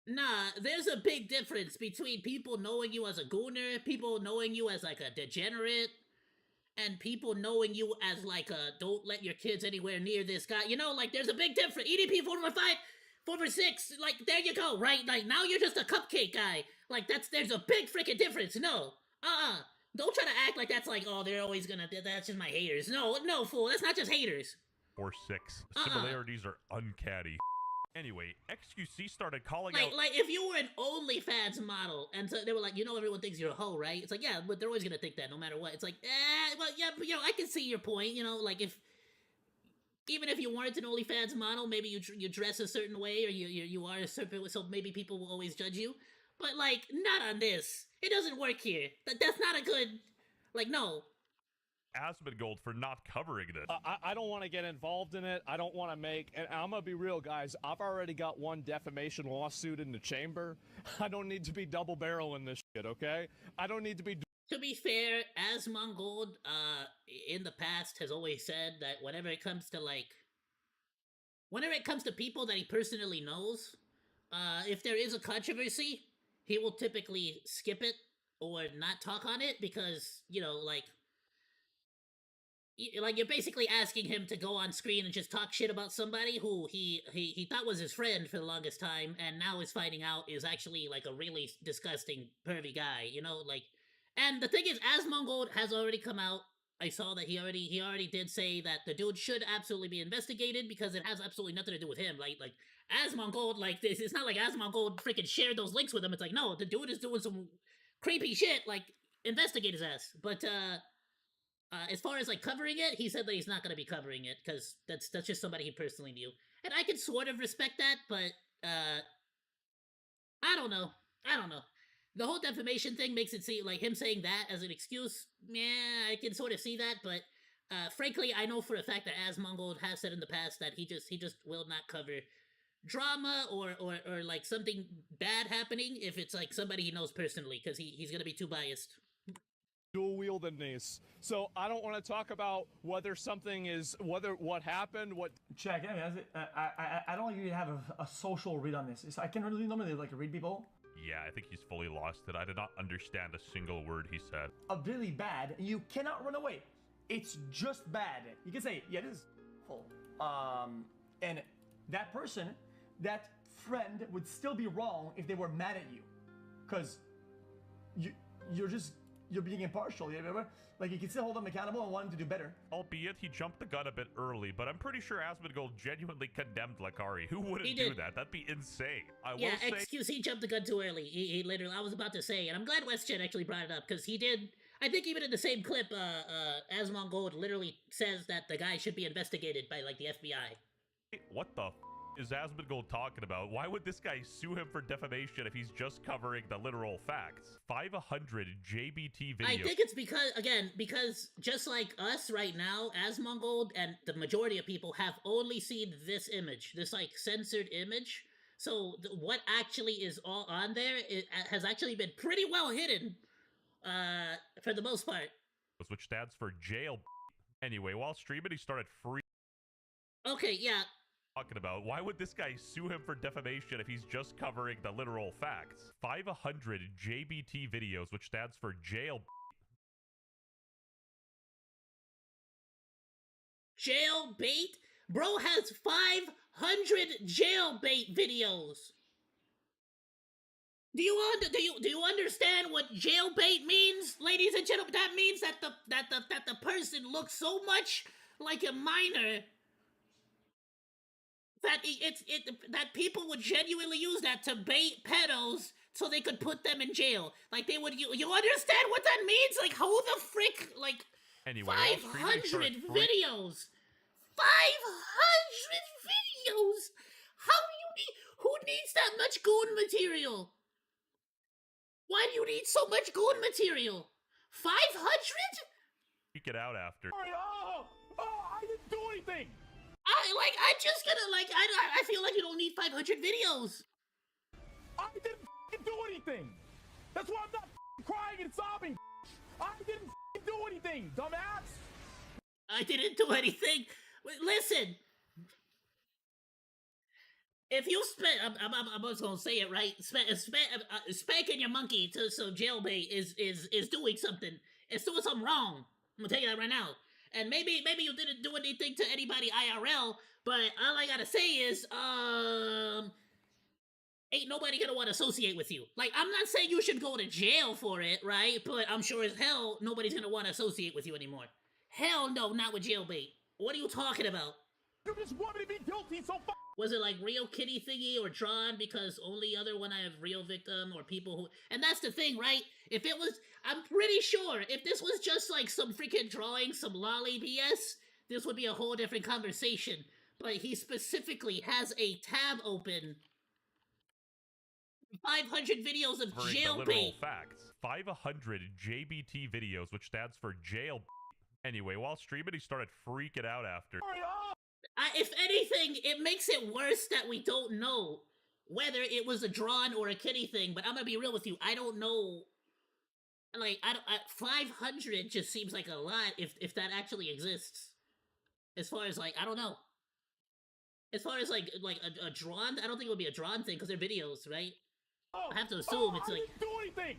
Nah, there's a big difference between people knowing you as a gooner, people knowing you as like a degenerate, and people knowing you as like a don't let your kids anywhere near this guy. You know, like there's a big difference. EDP 445, 446, like there you go, right? Like now you're just a cupcake guy. Like there's a big freaking difference. No. Don't try to act like that's like, oh, they're always gonna, that's just my haters. No, fool, that's not just haters. 4-6. Similarities are uncanny. Anyway, XQC started calling out... Like, if you were an OnlyFans model, and so they were like, you know everyone thinks you're a hoe, right? It's like, yeah, but they're always gonna think that no matter what. It's like, well, yeah, but, you know, I can see your point, you know, like, even if you weren't an OnlyFans model, maybe you dress a certain way, or you are a certain, so maybe people will always judge you. But, like, not on this. It doesn't work here. That's not a good, like, no. Asmongold for not covering this. I don't want to get involved in it. I don't want to make, and I'm gonna be real, guys. I've already got one defamation lawsuit in the chamber. I don't need to be double barreling this shit, okay? I don't need to be To be fair, OzDaMonke, in the past has always said that whenever it comes to people that he personally knows, if there is a controversy, he will typically skip it or not talk on it because, you're basically asking him to go on screen and just talk shit about somebody who he thought was his friend for the longest time, and now is finding out is actually like a really disgusting pervy guy, and the thing is, OzDaMonke has already come out. I saw that he already did say that the dude should absolutely be investigated because it has absolutely nothing to do with him. Like OzDaMonke, like this, it's not like OzDaMonke freaking shared those links with him. It's like, no, the dude is doing some creepy shit. Like, investigate his ass. But as far as like covering it, he said that he's not going to be covering it because that's just somebody he personally knew, and I can sort of respect that. But I don't know. The whole defamation thing makes it seem like him saying that as an excuse. Yeah, I can sort of see that, but frankly, I know for a fact that OzDaMonke has said in the past that he just will not cover drama or like something bad happening if it's like somebody he knows personally, because he's gonna be too biased. Dual wieldedness. So I don't want to talk about whether something is what happened. Check. I don't really have a social read on this. I can really normally like read people. Yeah, I think he's fully lost it. I did not understand a single word he said. Really bad. You cannot run away. It's just bad. You can say, yeah, this is full. And that person, that friend would still be wrong if they were mad at you, because you're being impartial. You remember? Like, you can still hold them accountable and want them to do better. Albeit he jumped the gun a bit early, but I'm pretty sure OzDaMonke genuinely condemned Lakari. Who wouldn't do that? That'd be insane. Excuse, he jumped the gun too early. He literally, I was about to say, and I'm glad WestJet actually brought it up, because he did. I think even in the same clip, OzDaMonke literally says that the guy should be investigated by like the FBI. What the is OzDaMonke talking about? Why would this guy sue him for defamation if he's just covering the literal facts? 500 JBT videos. I think it's because just like us right now, OzDaMonke and the majority of people have only seen this image, this like censored image. So what actually is all on there has actually been pretty well hidden, for the most part. Which stands for jail. Anyway, while streaming, he started free. Okay, yeah. Talking about, why would this guy sue him for defamation if he's just covering the literal facts? 500 JBT videos, which stands for jail. Jailbait? Bro has 500 jailbait videos. Do you understand what jailbait means, ladies and gentlemen? That means that the person looks so much like a minor that people would genuinely use that to bait pedos so they could put them in jail. Like, they would. You understand what that means? Like, who the frick? Like, anyway, 500 videos. 500 videos. Who needs that much goon material? Why do you need so much goon material? 500? Freak it out after. I didn't do anything. I'm just gonna, I feel like you don't need 500 videos. I didn't do anything. That's why I'm not crying and sobbing. I didn't do anything, dumbass. I didn't do anything. Listen. If you spend, I'm just gonna say it right. Spanking your monkey to so jailbait is doing something. It's doing something wrong. I'm gonna tell you that right now. And maybe you didn't do anything to anybody IRL, but all I gotta say is, ain't nobody gonna want to associate with you. Like, I'm not saying you should go to jail for it, right? But I'm sure as hell nobody's gonna want to associate with you anymore. Hell no, not with jailbait. What are you talking about? You just want me to be guilty, so was it like real kitty thingy or drawn because only other when I have real victim or people who... And that's the thing, right? If it was... I'm pretty sure if this was just like some freaking drawing, some lolly BS, this would be a whole different conversation. But he specifically has a tab open. 500 videos of jailbait. Facts. 500 JBT videos, which stands for jail. Anyway, while streaming, he started freaking out after. If anything, it makes it worse that we don't know whether it was a drawn or a kitty thing, but I'm gonna be real with you. I don't know Like, 500 just seems like a lot if that actually exists. As far as, like, I don't know. As far as, like a drawn, I don't think it would be a drawn thing, because they're videos, right? I have to assume it's like... I didn't do anything!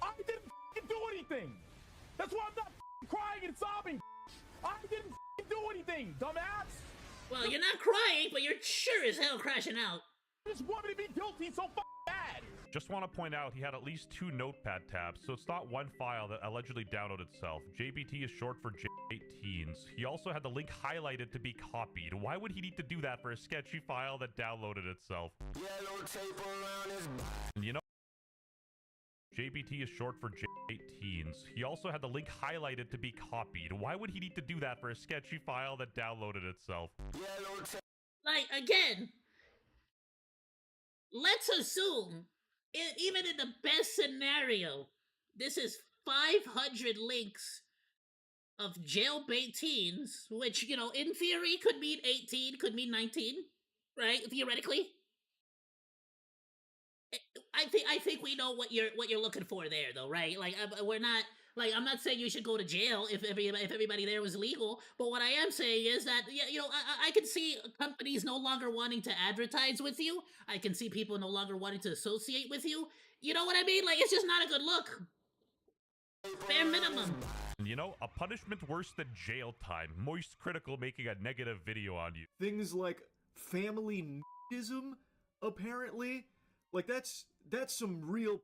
I didn't do anything! That's why I'm not crying and sobbing! I didn't do anything, dumbass! Well, you're not crying, but you're sure as hell crashing out. You just want me to be guilty so bad! Just want to point out he had at least 2 notepad tabs, so it's not one file that allegedly downloaded itself. JBT is short for J18s. He also had the link highlighted to be copied. Why would he need to do that for a sketchy file that downloaded itself? Yellow tape around his... And you know, JBT is short for J18s. He also had the link highlighted to be copied. Why would he need to do that for a sketchy file that downloaded itself? Yellow tape... Like, again, let's assume, even in the best scenario, this is 500 links of jailbait teens, which, you know, in theory could mean 18, could mean 19, right? Theoretically. I think we know what you're looking for there, though, right? Like, we're not... Like, I'm not saying you should go to jail if everybody there was legal, but what I am saying is that, you know, I can see companies no longer wanting to advertise with you. I can see people no longer wanting to associate with you. You know what I mean? Like, it's just not a good look. Bare minimum. You know, a punishment worse than jail time. Moist Critical making a negative video on you. Things like family n***ism, apparently. Like, that's some real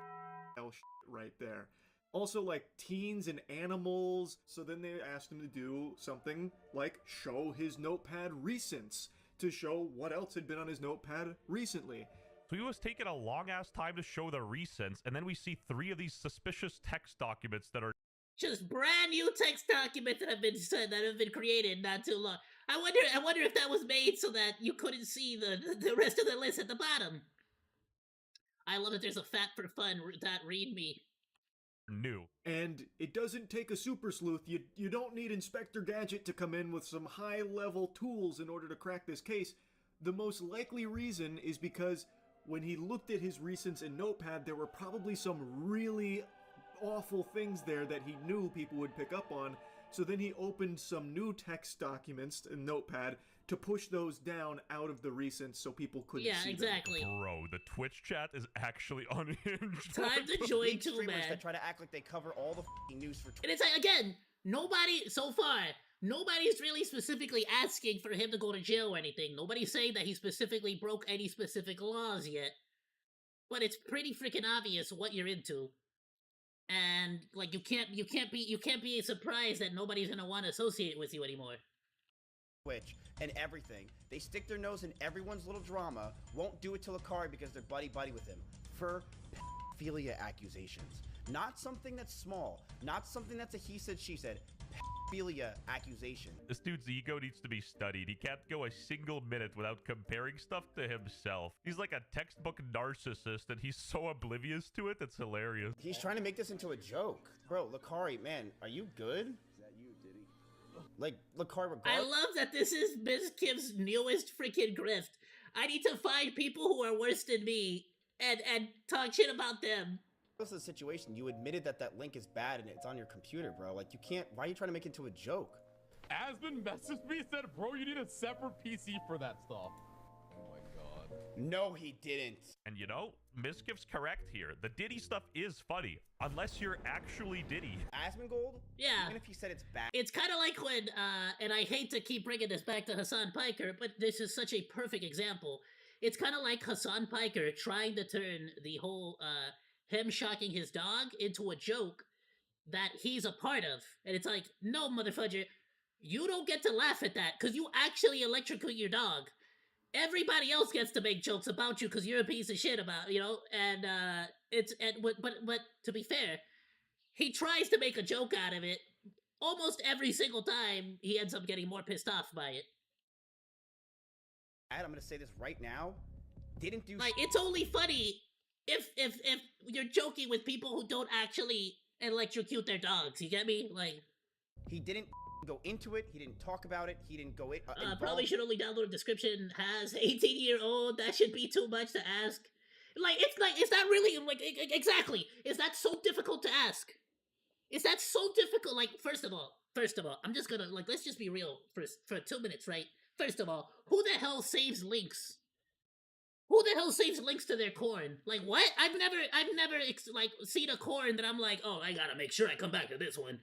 shit right there. Also, like, teens and animals. So then they asked him to do something like show his notepad recents to show what else had been on his notepad recently. So he was taking a long-ass time to show the recents, and then we see 3 of these suspicious text documents that are just brand new text documents that have been created not too long. I wonder if that was made so that you couldn't see the rest of the list at the bottom. I love that there's a fat for fun .readme. New. And it doesn't take a super sleuth. You don't need Inspector Gadget to come in with some high-level tools in order to crack this case. The most likely reason is because when he looked at his recents in Notepad, there were probably some really awful things there that he knew people would pick up on. So then he opened some new text documents in Notepad to push those down out of the recents so people couldn't see them. Yeah, exactly. Bro, the Twitch chat is actually unhinged. Time to join too, streamers man. that try to act like they cover all the f***ing news for Twitch. And it's like, again, nobody's really specifically asking for him to go to jail or anything. Nobody's saying that he specifically broke any specific laws yet. But it's pretty freaking obvious what you're into. And like you can't be surprised that nobody's gonna want to associate with you anymore. Twitch and everything. They stick their nose in everyone's little drama, won't do it to Lakari because they're buddy-buddy with him. For pedophilia accusations. Not something that's small. Not something that's a he said, she said. Pedophilia accusation. This dude's ego needs to be studied. He can't go a single minute without comparing stuff to himself. He's like a textbook narcissist and he's so oblivious to it, it's hilarious. He's trying to make this into a joke. Bro, Lakari, man, are you good? Like, Lakari, I love that this is Ms. Kim's newest freaking grift. I need to find people who are worse than me and talk shit about them. This is the situation. You admitted that that link is bad and it's on your computer, bro. Like, you can't... Why are you trying to make it into a joke? Asmon messaged me, said, bro, you need a separate PC for that stuff. Oh my god. No, he didn't. And you know, Miskif's correct here. The Diddy stuff is funny, unless you're actually Diddy. Asmongold? Yeah. Even if he said it's bad. It's kind of like when, and I hate to keep bringing this back to Hassan Piker, but this is such a perfect example. It's kind of like Hassan Piker trying to turn the whole, him shocking his dog into a joke that he's a part of. And it's like, no, motherfucker, you don't get to laugh at that, because you actually electrocute your dog. Everybody else gets to make jokes about you because you're a piece of shit about, you know, and, but to be fair, he tries to make a joke out of it. Almost every single time, he ends up getting more pissed off by it. I'm gonna say this right now. Didn't do... Like, it's only funny if you're joking with people who don't actually electrocute their dogs, you get me? Like... He didn't go into it, he didn't talk about it, he dn't go probably should only download a description, has 18-year-old, that should be too much to ask. Like, it's like, is that really, like, exactly, is that so difficult to ask? Is that so difficult? Like, first of all, I'm just gonna, like, let's just be real for 2 minutes, right? First of all, who the hell saves links? Who the hell saves links to their corn? Like, what? I've never like seen a corn that I'm like, oh, I gotta make sure I come back to this one.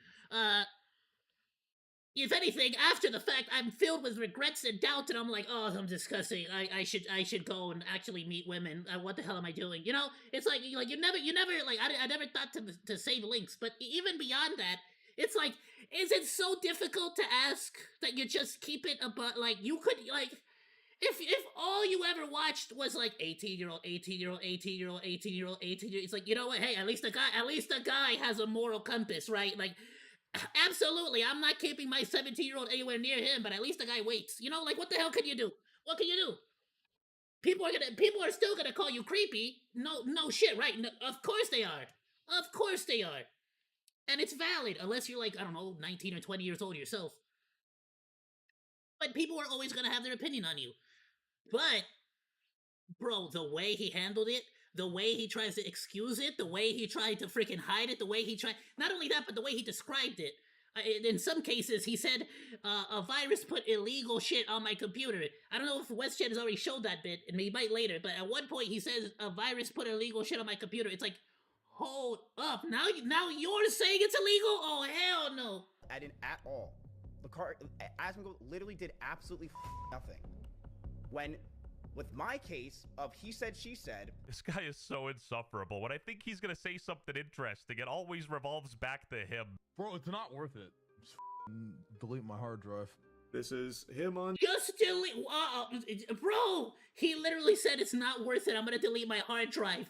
If anything, after the fact, I'm filled with regrets and doubt, and I'm like, oh, I'm disgusting. I should go and actually meet women. What the hell am I doing? You know, it's like you never like I never thought to save links, but even beyond that, it's like, is it so difficult to ask that you just keep it about, like, you could, like, if all you ever watched was like 18-year-old, 18-year-old, 18-year-old, 18-year-old, 18-year-old, it's like, you know what? Hey, at least the guy has a moral compass, right? Like, absolutely, I'm not keeping my 17-year-old anywhere near him, but at least the guy waits. You know, like, what the hell can you do? What can you do? People are still gonna call you creepy. No shit, right? No, of course they are. Of course they are. And it's valid, unless you're like, I don't know, 19 or 20 years old yourself. But people are always gonna have their opinion on you. But, bro, the way he handled it, the way he tries to excuse it, the way he tried to freaking hide it, the way he tried, not only that, but the way he described it. In some cases, he said, a virus put illegal shit on my computer. I don't know if WestChat has already showed that bit, and he might later, but at one point he says, a virus put illegal shit on my computer. It's like, hold up, now you're saying it's illegal? Oh, hell no. I didn't at all. OzDaMonke literally did absolutely nothing. When, with my case of he said, she said. This guy is so insufferable. When I think he's gonna say something interesting, it always revolves back to him. Bro, it's not worth it. Just delete my hard drive. This is him on. Just delete. Bro, he literally said it's not worth it. I'm gonna delete my hard drive.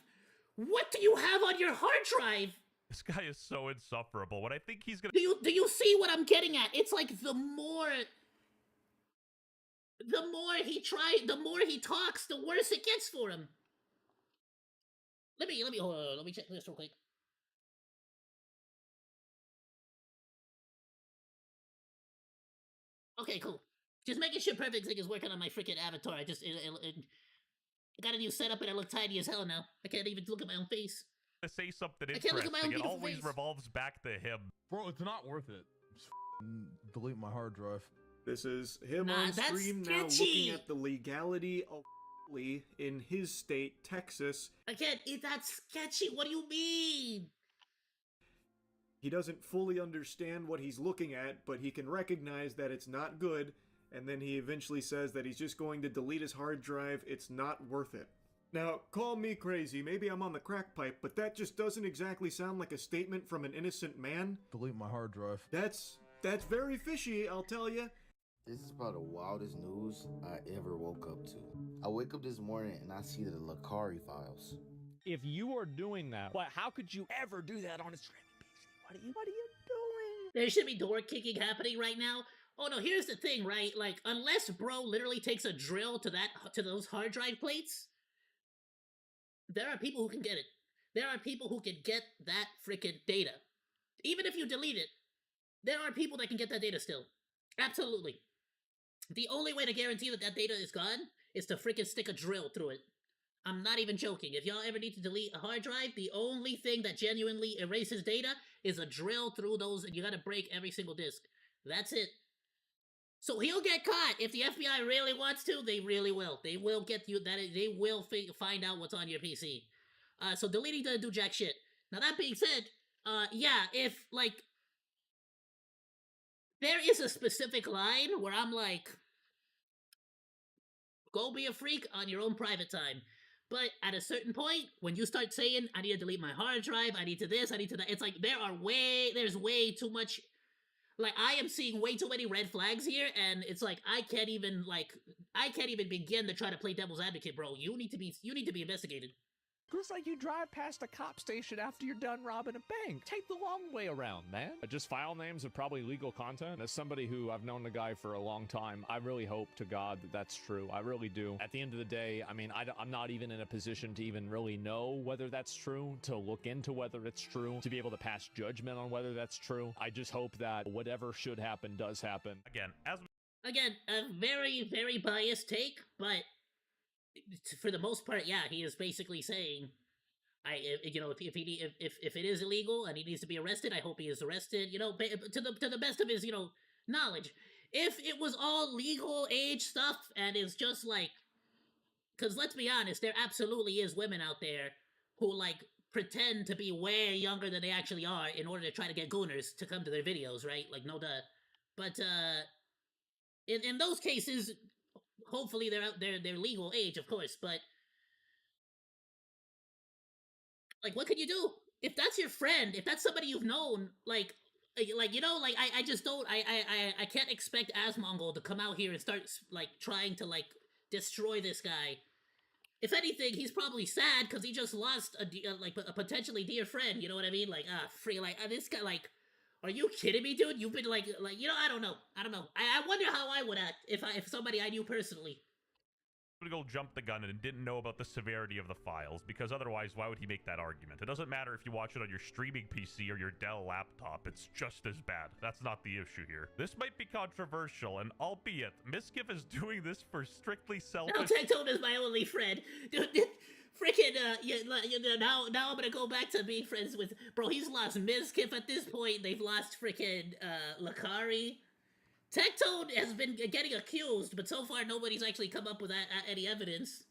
What do you have on your hard drive? This guy is so insufferable. When I think he's gonna. Do you see what I'm getting at? It's like the more he talks, the worse it gets for him. Let me hold on, let me check this real quick. Okay, cool. Just making sure perfect thing is working on my freaking avatar. I got a new setup and I look tiny as hell now. I can't even look at my own face. To say something I can't look at my own interesting, it beautiful always face. revolves back to him. Bro, it's not worth it. Just delete my hard drive. This is him on stream now, looking at the legality of in his state, Texas. Again, that's sketchy. What do you mean? He doesn't fully understand what he's looking at, but he can recognize that it's not good, and then he eventually says that he's just going to delete his hard drive. It's not worth it. Now, call me crazy, maybe I'm on the crack pipe, but that just doesn't exactly sound like a statement from an innocent man. Delete my hard drive. That's very fishy, I'll tell you. This is probably the wildest news I ever woke up to. I wake up this morning and I see the Lakari files. If you are doing that, how could you ever do that on a streaming PC? What are you doing? There should be door kicking happening right now. Oh no, here's the thing, right? Like, unless bro literally takes a drill to those hard drive plates, there are people who can get it. There are people who can get that freaking data. Even if you delete it, there are people that can get that data still. Absolutely. The only way to guarantee that data is gone is to freaking stick a drill through it. I'm not even joking. If y'all ever need to delete a hard drive, the only thing that genuinely erases data is a drill through those, and you gotta break every single disk. That's it. So he'll get caught. If the FBI really wants to, they really will. They will get you that. They will find out what's on your PC. So deleting doesn't do jack shit. Now that being said, yeah, if like there is a specific line where I'm like, go be a freak on your own private time. But at a certain point, when you start saying, I need to delete my hard drive, I need to this, I need to that, it's like there's way too much. Like, I am seeing way too many red flags here, and it's like, I can't even begin to try to play devil's advocate, bro. You need to be investigated. Looks like you drive past a cop station after you're done robbing a bank. Take the long way around, man. Just file names of probably legal content. As somebody who I've known the guy for a long time, I really hope to God that that's true. I really do. At the end of the day, I mean, I'm not even in a position to even really know whether that's true, to look into whether it's true, to be able to pass judgment on whether that's true. I just hope that whatever should happen does happen. Again, a very, very biased take, but for the most part, yeah, he is basically saying, if it is illegal and he needs to be arrested, I hope he is arrested. To the best of his knowledge. If it was all legal age stuff and it's just like, because let's be honest, there absolutely is women out there who like pretend to be way younger than they actually are in order to try to get gooners to come to their videos, right? Like no duh. But in those cases, hopefully they're legal age, of course, but like what could you do if that's your friend, if that's somebody you've known, like I just don't, I can't expect OzDaMonke to come out here and start like trying to like destroy this guy. If anything, he's probably sad because he just lost a potentially dear friend. You know what I mean? Like free like this guy, like, are you kidding me, dude? You've been like I don't know. I wonder how I would act if somebody I knew personally. To go jump the gun and didn't know about the severity of the files, because otherwise why would he make that argument? It doesn't matter if you watch it on your streaming PC or your Dell laptop, it's just as bad. That's not the issue here. This might be controversial, and albeit Miskiff is doing this for strictly selfish— No, Tectone is my only friend. Dude, freaking now I'm gonna go back to being friends with bro. He's lost Miskiff at this point. They've lost freaking Lakari. Tectone has been getting accused, but so far nobody's actually come up with any evidence.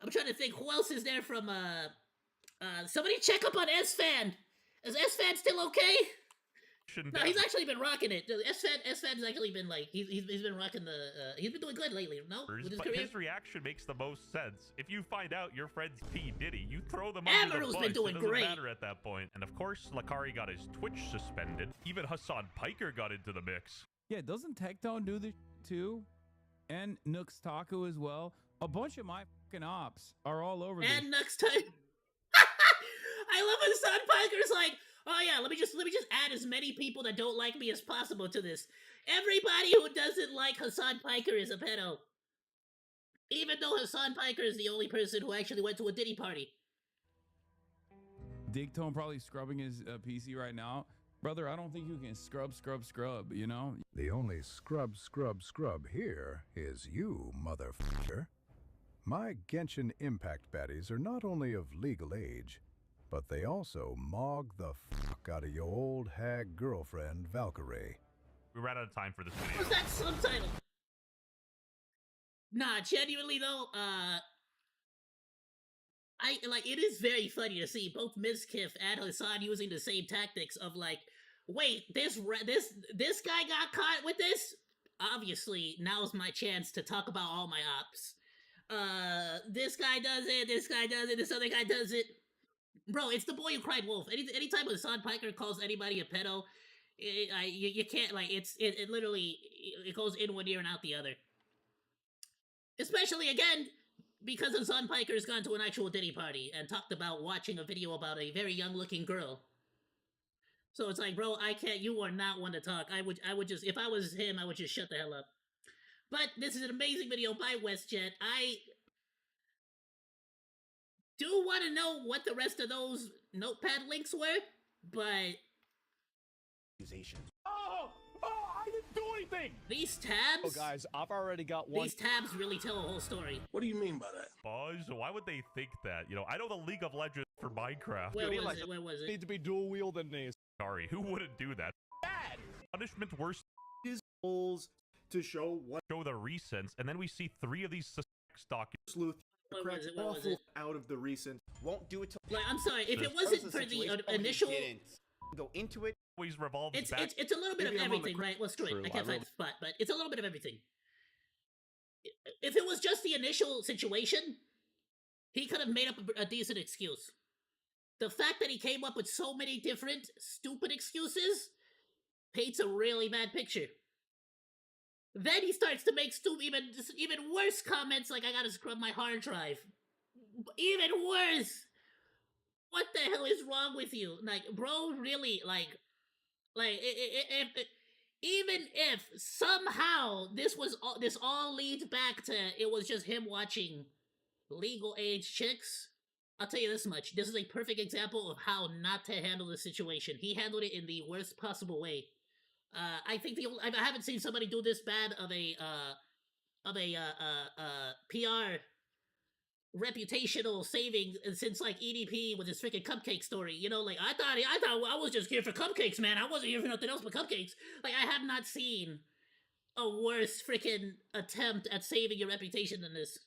I'm trying to think who else is there from somebody check up on S-Fan. Is S-Fan still okay? No, he's actually been rocking it. S-Fan's actually been like he's been rocking the he's been doing good lately. No, with his but career. his reaction makes the most sense. If you find out your friend's P Diddy, you throw them under the Amaru's bus. been doing it doesn't great. matter at that point. And of course, Lakari got his Twitch suspended. Even Hassan Piker got into the mix. Yeah, doesn't Tectone do this too? And Nooks Taco as well. A bunch of my fucking ops are all over this. And next time, I love when Hassan Piker's like, oh yeah, let me just add as many people that don't like me as possible to this. Everybody who doesn't like Hassan Piker is a pedo. Even though Hassan Piker is the only person who actually went to a Diddy party. Digtone probably scrubbing his PC right now. Brother, I don't think you can scrub, you know? The only scrub here is you, motherfucker. My Genshin Impact baddies are not only of legal age, but they also mog the fuck out of your old hag girlfriend, Valkyrie. We ran out of time for this video. What's that subtitle? Nah, genuinely though, it is very funny to see both Miskiff and Hassan using the same tactics of like, wait, this guy got caught with this? Obviously, now's my chance to talk about all my ops. This guy does it, this other guy does it. Bro, it's the boy who cried wolf. Anytime Hassan Piker calls anybody a pedo, you can't, like, it literally, it goes in one ear and out the other. Especially, again, because Hassan Piker's gone to an actual Diddy party and talked about watching a video about a very young-looking girl. So it's like, bro, I can't, you are not one to talk. I would just, if I was him, I would just shut the hell up. But this is an amazing video by WestJet. I do want to know what the rest of those notepad links were, but... I didn't do anything! These tabs? Oh, guys, I've already got one. These tabs really tell a whole story. What do you mean by that? Buzz, why would they think that? You know, I know the League of Legends for Minecraft. Where was it? Need to be dual wielding these. Sorry, who wouldn't do that? Bad! Punishment worse His goals to show the recents, and then we see 3 of these suspects documents. Sleuth What was it? out of the recent. Won't do it till. Like, I'm sorry, if it wasn't for the initial... Go into it. Always revolves It's back. a little bit of Maybe I'm on the everything, right? Well, straight. True, I can't I find the spot, but it's a little bit of everything. If it was just the initial situation, he could have made up a decent excuse. The fact that he came up with so many different stupid excuses paints a really bad picture. Then he starts to make even worse comments like, I gotta scrub my hard drive. Even worse! What the hell is wrong with you? Like, bro, really, even if somehow this all leads back to it was just him watching legal age chicks, I'll tell you this much. This is a perfect example of how not to handle the situation. He handled it in the worst possible way. I think I haven't seen somebody do this bad of a PR reputational saving since like EDP with his freaking cupcake story. You know, like I thought I was just here for cupcakes, man. I wasn't here for nothing else but cupcakes. Like I have not seen a worse freaking attempt at saving your reputation than this.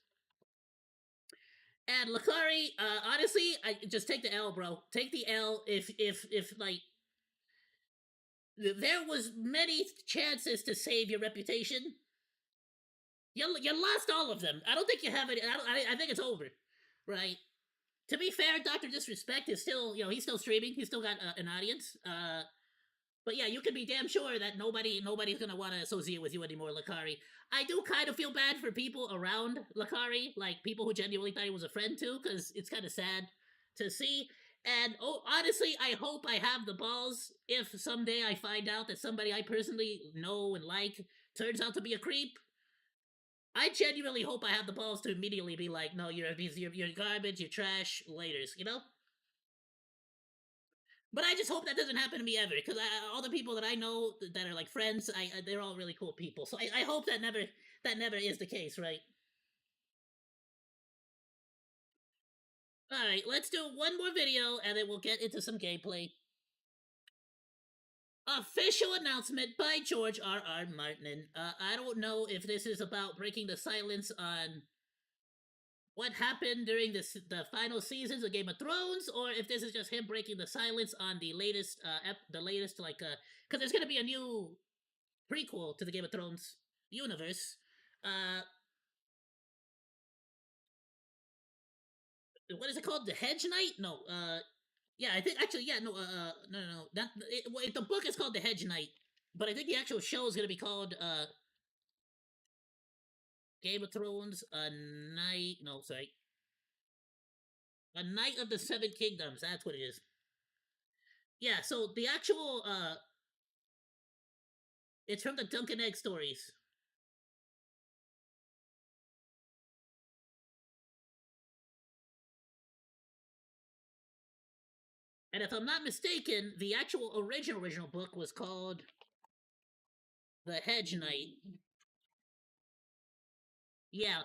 And Lakari, honestly, I just take the L, bro. Take the L. If like there was many chances to save your reputation, you lost all of them. I don't think you have it. I think it's over, right? To be fair, Dr. Disrespect is still, you know, he's still streaming. He's still got an audience. But yeah, you can be damn sure that nobody's gonna want to associate with you anymore, Lakari. I do kind of feel bad for people around Lakari, like people who genuinely thought he was a friend too, because it's kind of sad to see. And honestly, I hope I have the balls if someday I find out that somebody I personally know and like turns out to be a creep. I genuinely hope I have the balls to immediately be like, no, you're garbage, you're trash, laters, you know? But I just hope that doesn't happen to me ever, because all the people that I know that are like friends, they're all really cool people. So I hope that never is the case, right? All right, let's do one more video, and then we'll get into some gameplay. Official announcement by George R.R. Martin. I don't know if this is about breaking the silence on what happened during the final seasons of Game of Thrones, or if this is just him breaking the silence on the latest like because there's gonna be a new prequel to the Game of Thrones universe. What is it called? The Hedge Knight? No. Yeah, I think actually, yeah, no. No. The book is called The Hedge Knight, but I think the actual show is gonna be called Game of Thrones: A Night. No, sorry. A Knight of the Seven Kingdoms, that's what it is. Yeah, so the actual, it's from the Duncan Egg stories. And if I'm not mistaken, the actual original book was called The Hedge Knight. Yeah.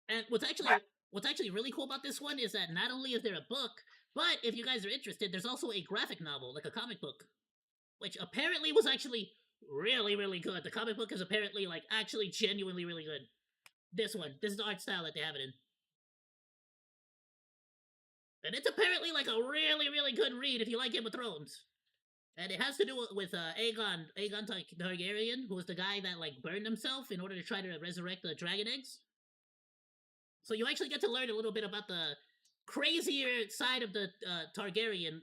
And what's actually really cool about this one is that not only is there a book, but if you guys are interested, there's also a graphic novel, like a comic book, which apparently was actually really, really good. The comic book is apparently like actually genuinely really good. This is the art style that they have it in. And it's apparently like a really, really good read if you like Game of Thrones. And it has to do with Aegon Targaryen, who was the guy that like burned himself in order to try to resurrect the dragon eggs. So you actually get to learn a little bit about the crazier side of the Targaryen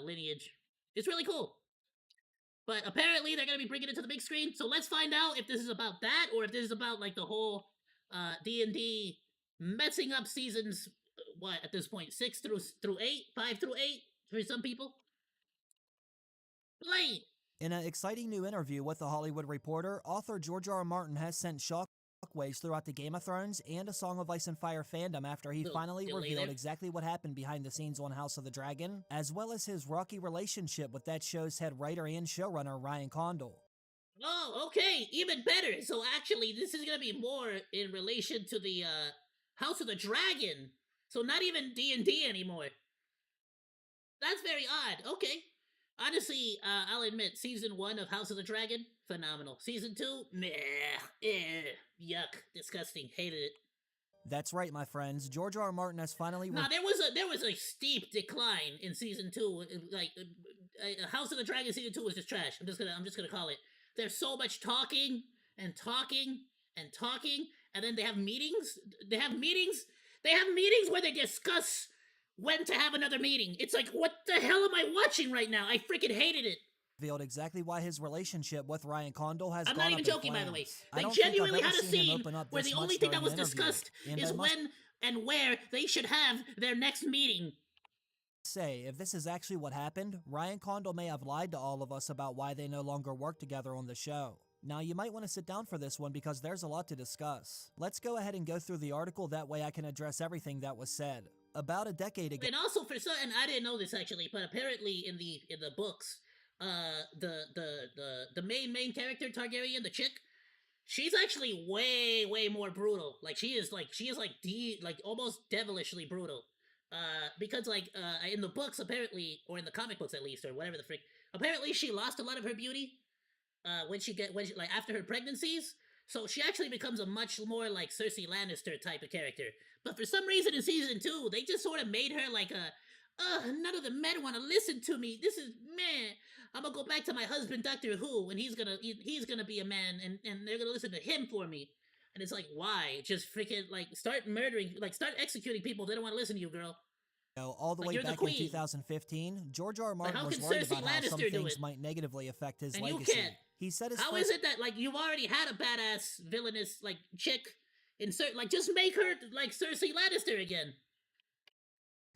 lineage. It's really cool. But apparently they're going to be bringing it to the big screen. So let's find out if this is about that or if this is about like the whole D&D messing up seasons, what at this point, 6 through 8, 5 through 8 for some people. Play. In an exciting new interview with The Hollywood Reporter, author George R. R. Martin has sent shockwaves throughout the Game of Thrones and A Song of Ice and Fire fandom after he finally revealed exactly what happened behind the scenes on House of the Dragon, as well as his rocky relationship with that show's head writer and showrunner Ryan Condal. Oh, okay, even better. So actually, this is gonna be more in relation to the House of the Dragon. So not even D&D anymore. That's very odd. Okay. Honestly, I'll admit, Season 1 of House of the Dragon, phenomenal. Season 2, meh, yuck, disgusting, hated it. That's right, my friends. George R. R. Martin has finally... Nah, there was a steep decline in Season 2. Like, House of the Dragon Season 2 was just trash. I'm just gonna call it. There's so much talking, and then they have meetings. They have meetings where they discuss when to have another meeting. It's like, what the hell am I watching right now? I freaking hated it. Revealed exactly why his relationship with Ryan Condal has I'm gone not even up in joking, by the way. They flames. genuinely had a scene where the only thing that was discussed is when and where they should have their next meeting. Say, if this is actually what happened, Ryan Condal may have lied to all of us about why they no longer work together on the show. Now, you might want to sit down for this one because there's a lot to discuss. Let's go ahead and go through the article, that way I can address everything that was said. About a decade ago... And also for some, and I didn't know this actually, but apparently in the books, the main character, Targaryen, the chick, she's actually way more brutal. Like she is like almost devilishly brutal. Because like in the books apparently, or in the comic books at least, or whatever the frick, apparently she lost a lot of her beauty like after her pregnancies. So she actually becomes a much more like Cersei Lannister type of character. But for some reason in season 2, they just sort of made her like none of the men want to listen to me. This is man. I'm gonna go back to my husband Doctor Who, and he's gonna be a man, and they're gonna listen to him for me. And it's like, why? Just freaking like start murdering, like start executing people. They don't want to listen to you, girl. All the Like, way you're the back in queen. 2015, George R. R. Like, Martin how was can worried Cersei about how some Lannister do things it? might negatively affect his And legacy. you can't. He said his How first is it that like you've already had a badass villainous like chick insert like just make her like Cersei Lannister again?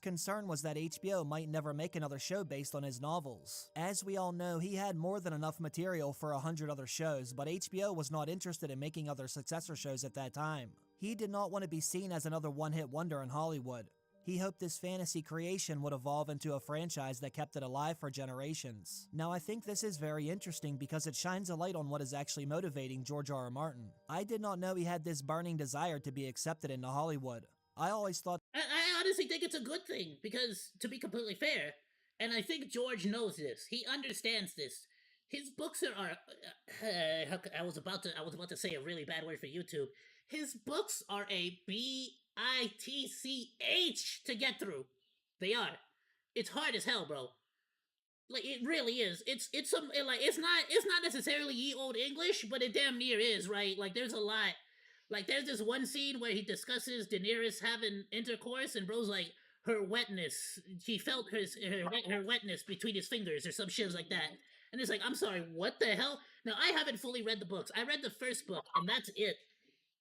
concern was that HBO might never make another show based on his novels. As we all know, he had more than enough material for 100 other shows, but HBO was not interested in making other successor shows at that time. He did not want to be seen as another one-hit wonder in Hollywood. He hoped this fantasy creation would evolve into a franchise that kept it alive for generations. Now, I think this is very interesting because it shines a light on what is actually motivating George R. R. Martin. I did not know he had this burning desire to be accepted into Hollywood. I always thought I honestly think it's a good thing because, to be completely fair, and I think George knows this. He understands this. His books are I was about to say a really bad word for YouTube. His books are a bitch to get through. They are. It's hard as hell, bro. Like it really is. It's some like it's not necessarily ye old English, but it damn near is, right? Like there's a lot. Like there's this one scene where he discusses Daenerys having intercourse, and bro's like her wetness. He felt her wetness between his fingers or some shit like that. And it's like, I'm sorry, what the hell? Now I haven't fully read the books. I read the first book, and that's it.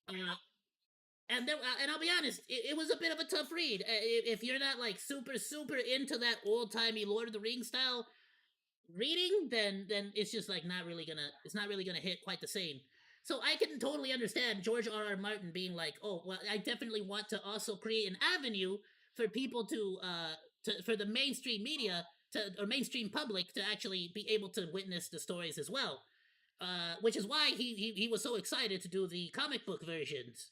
And I'll be honest, it was a bit of a tough read. If you're not like super into that old timey Lord of the Rings style reading, then it's just like not really gonna hit quite the same. So I can totally understand George R. R. Martin being like, oh well, I definitely want to also create an avenue for people to for the mainstream media or mainstream public to actually be able to witness the stories as well. Which is why he was so excited to do the comic book versions.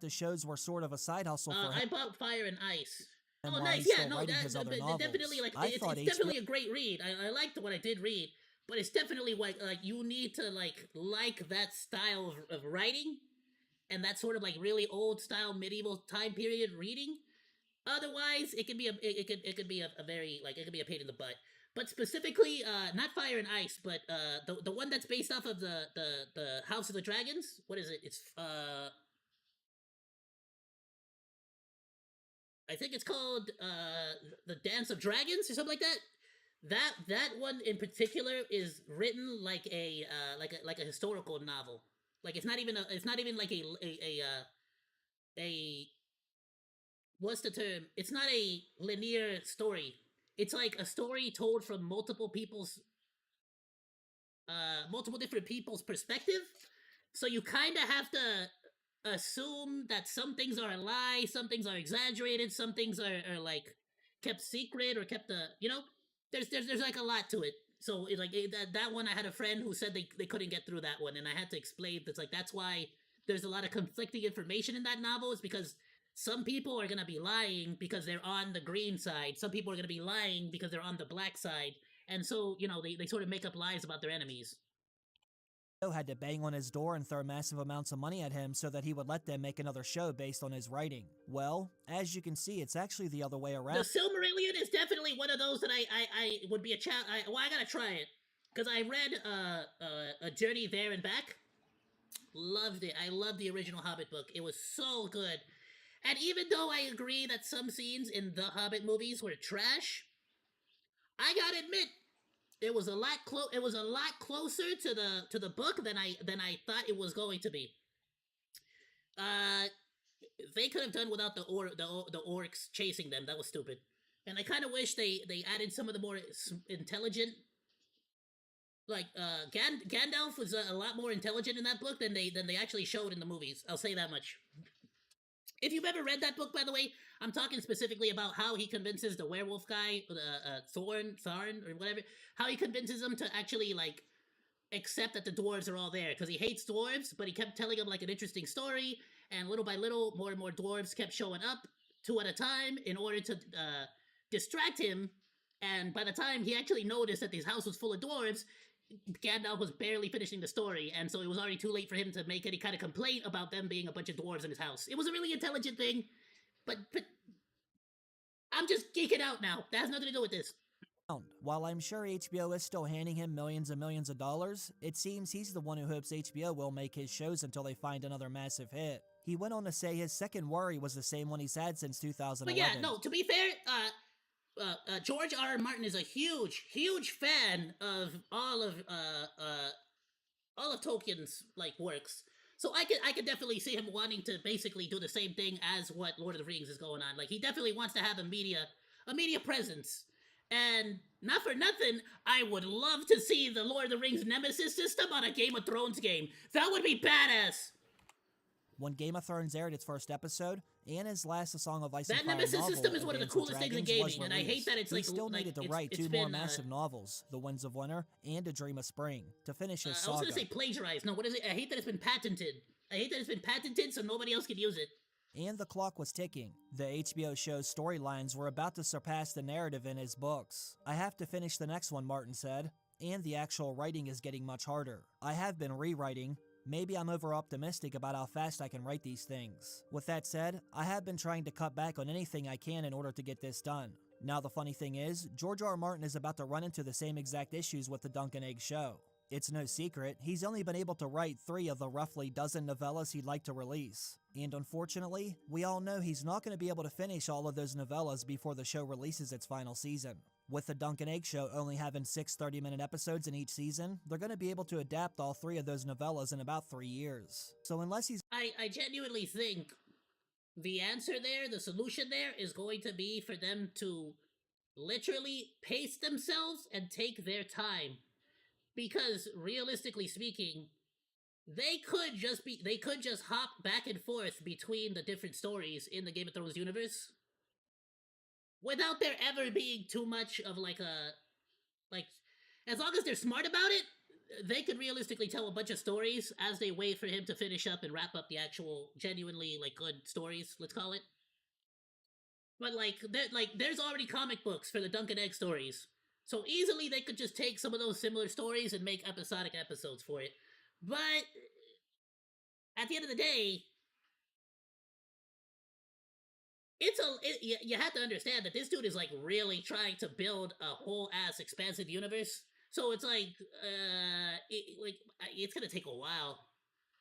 the shows were sort of a side hustle for him. I bought Fire and Ice. And Oh, while nice. he's Yeah, still no, writing that, his other definitely novels. like I thought it's definitely a great read. I liked what I did read, but it's definitely like you need to like that style of writing, and that sort of like really old style medieval time period reading. Otherwise, it could be it could be a very like it could be a pain in the butt. But specifically, not Fire and Ice, but the one that's based off of the House of the Dragons. What is it? It's I think it's called the Dance of Dragons or something like that. That one in particular is written like a historical novel. Like it's not even like a what's the term? It's not a linear story. It's like a story told from multiple different people's perspective. So you kind of have to assume that some things are a lie, some things are exaggerated, some things are like kept secret or kept there's like a lot to it. So that one, I had a friend who said they couldn't get through that one, and I had to explain that's why there's a lot of conflicting information in that novel. Is because some people are gonna be lying because they're on the green side. Some people are gonna be lying because they're on the black side, and so they sort of make up lies about their enemies. Had to bang on his door and throw massive amounts of money at him so that he would let them make another show based on his writing. Well, as you can see, it's actually the other way around. The Silmarillion is definitely one of those that I would be a I gotta try it because I read A Journey There and Back. Loved it. I loved the original Hobbit book. It was so good. And even though I agree that some scenes in the Hobbit movies were trash, I gotta admit it was a lot closer to the book than I thought it was going to be. They could have done without the orcs chasing them. That was stupid. And I kind of wish they added some of the more intelligent. Like Gandalf was a lot more intelligent in that book than they actually showed in the movies. I'll say that much. If you've ever read that book, by the way, I'm talking specifically about how he convinces the werewolf guy, Thorin or whatever, how he convinces him to actually accept that the dwarves are all there because he hates dwarves, but he kept telling him like an interesting story, and little by little, more and more dwarves kept showing up, 2 at a time, in order to distract him. And by the time he actually noticed that his house was full of dwarves, Gandalf was barely finishing the story, and so it was already too late for him to make any kind of complaint about them being a bunch of dwarves in his house. It was a really intelligent thing, but I'm just geeking out now. That has nothing to do with this. While I'm sure HBO is still handing him millions and millions of dollars, it seems he's the one who hopes HBO will make his shows until they find another massive hit. He went on to say his second worry was the same one he's had since 2011. But yeah, no, to be fair, George R. R. Martin is a huge fan of all of Tolkien's like works. So I could definitely see him wanting to basically do the same thing as what Lord of the Rings is going on. Like he definitely wants to have a media presence. And not for nothing, I would love to see the Lord of the Rings Nemesis system on a Game of Thrones game. That would be badass. When Game of Thrones aired its first episode, and his last A Song of Ice and That Fire Nemesis novel, system is one of the coolest things in gaming, and I hate that it's he like still needed to write two more been, massive novels, The Winds of Winter and A Dream of Spring, to finish his saga. I was gonna say plagiarized. No, what is it? I hate that it's been patented. So nobody else can use it. And the clock was ticking. The HBO show's storylines were about to surpass the narrative in his books. I have to finish the next one, Martin said, and the actual writing is getting much harder. I have been rewriting. Maybe I'm over-optimistic about how fast I can write these things. With that said, I have been trying to cut back on anything I can in order to get this done. Now the funny thing is, George R. R. Martin is about to run into the same exact issues with the Dunk and Egg show. It's no secret, he's only been able to write 3 of the roughly dozen novellas he'd like to release. And unfortunately, we all know he's not going to be able to finish all of those novellas before the show releases its final season. With the Dunk and Egg show only having 6 30-minute episodes in each season, they're going to be able to adapt all 3 of those novellas in about 3 years. So unless he's... I genuinely think the answer there, the solution there, is going to be for them to literally pace themselves and take their time. Because realistically speaking, they could just hop back and forth between the different stories in the Game of Thrones universe without there ever being too much of like as long as they're smart about it, they could realistically tell a bunch of stories as they wait for him to finish up and wrap up the actual genuinely like good stories, let's call it. But there's already comic books for the Dunk and Egg stories. So easily they could just take some of those similar stories and make episodic episodes for it. But at the end of the day, you have to understand that this dude is like really trying to build a whole ass expansive universe. So it's like it's gonna take a while.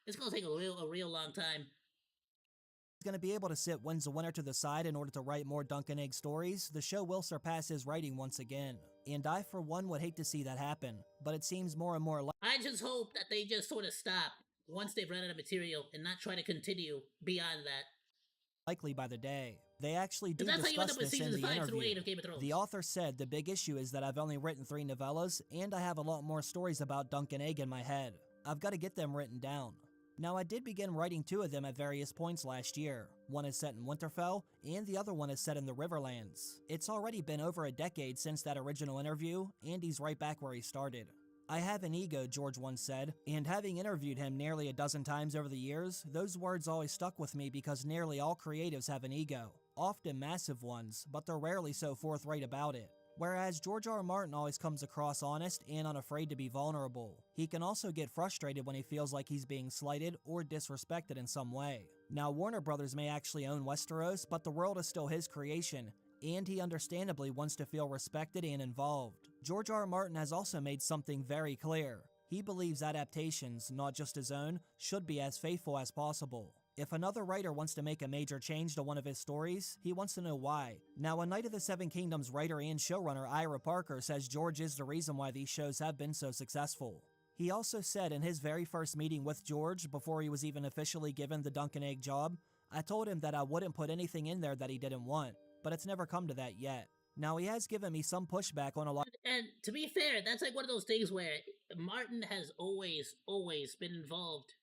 It's gonna take a real long time. Going to be able to sit Winds of Winter to the side in order to write more Dunk and Egg stories, the show will surpass his writing once again. And I, for one, would hate to see that happen, but it seems more and more I just hope that they just sort of stop once they've run out of material and not try to continue beyond that. Likely by the day. They actually do that's discuss how you this in the 5 through 8 interview. of Game of Thrones. The author said the big issue is that I've only written 3 novellas, and I have a lot more stories about Dunk and Egg in my head. I've got to get them written down. Now, I did begin writing 2 of them at various points last year. One is set in Winterfell, and the other one is set in the Riverlands. It's already been over a decade since that original interview, and he's right back where he started. I have an ego, George once said, and having interviewed him nearly a dozen times over the years, those words always stuck with me because nearly all creatives have an ego. Often massive ones, but they're rarely so forthright about it. Whereas George R. R. Martin always comes across honest and unafraid to be vulnerable. He can also get frustrated when he feels like he's being slighted or disrespected in some way. Now, Warner Brothers may actually own Westeros, but the world is still his creation, and he understandably wants to feel respected and involved. George R. R. Martin has also made something very clear. He believes adaptations, not just his own, should be as faithful as possible. If another writer wants to make a major change to one of his stories, he wants to know why. Now, a Knight of the Seven Kingdoms writer and showrunner Ira Parker says George is the reason why these shows have been so successful. He also said in his very first meeting with George, before he was even officially given the Dunk and Egg job, I told him that I wouldn't put anything in there that he didn't want, but it's never come to that yet. Now, he has given me some pushback on a lot. And to be fair, that's like one of those things where Martin has always been involved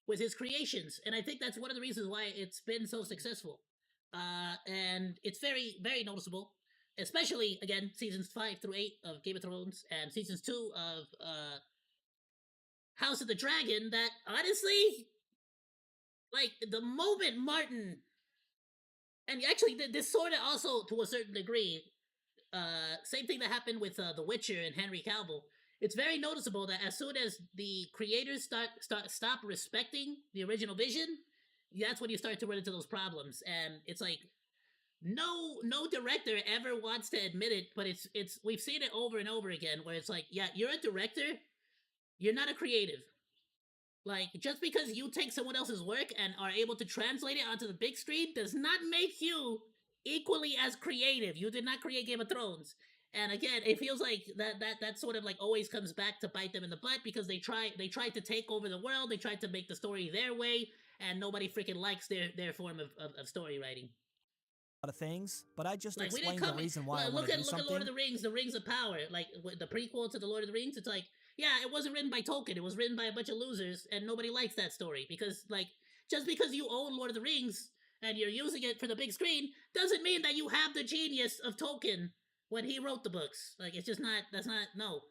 with his creations, and I think that's one of the reasons why it's been so successful. And it's very, very noticeable, especially, again, seasons 5 through 8 of Game of Thrones, and seasons 2 of House of the Dragon that honestly, like the moment Martin, and actually this sort of also to a certain degree, same thing that happened with The Witcher and Henry Cavill. It's very noticeable that as soon as the creators stop respecting the original vision, that's when you start to run into those problems. And it's like no director ever wants to admit it, but it's we've seen it over and over again where it's like, yeah, you're a director, you're not a creative. Like, just because you take someone else's work and are able to translate it onto the big screen does not make you equally as creative. You did not create Game of Thrones. And again, it feels like that sort of like always comes back to bite them in the butt because they tried to take over the world, they tried to make the story their way, and nobody freaking likes their form of story writing. Of things, but I just Like, we didn't explained the come reason why I look want to do at something. Lord of the Rings of Power, like the prequel to the Lord of the Rings. It's like, yeah, it wasn't written by Tolkien. It was written by a bunch of losers, and nobody likes that story because, like, just because you own Lord of the Rings and you're using it for the big screen doesn't mean that you have the genius of Tolkien when he wrote the books. Like, it's just not. That's not. No.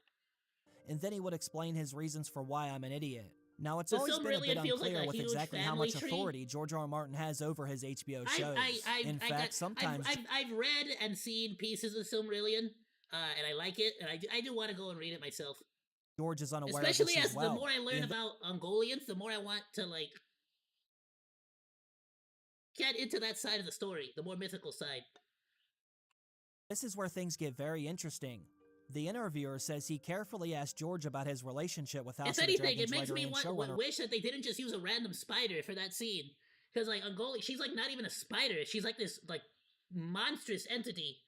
And then he would explain his reasons for why I'm an idiot. Now, it's The always been a bit feels like unclear a with huge exactly how family much tree. authority George R. R. Martin has over his HBO shows. In fact, sometimes I've read and seen pieces of Silmarillion, and I like it, and I do want to go and read it myself. George is unaware Especially of this as as well. the more I learn about Ungoliants, the more I want to like get into that side of the story, the more mythical side. This is where things get very interesting. The interviewer says he carefully asked George about his relationship with House of the Dragon's It makes writer me and showrunner. wish that they didn't just use a random spider for that scene. Because, like, Ungoli, she's, like, not even a spider. She's, like, this, like, monstrous entity.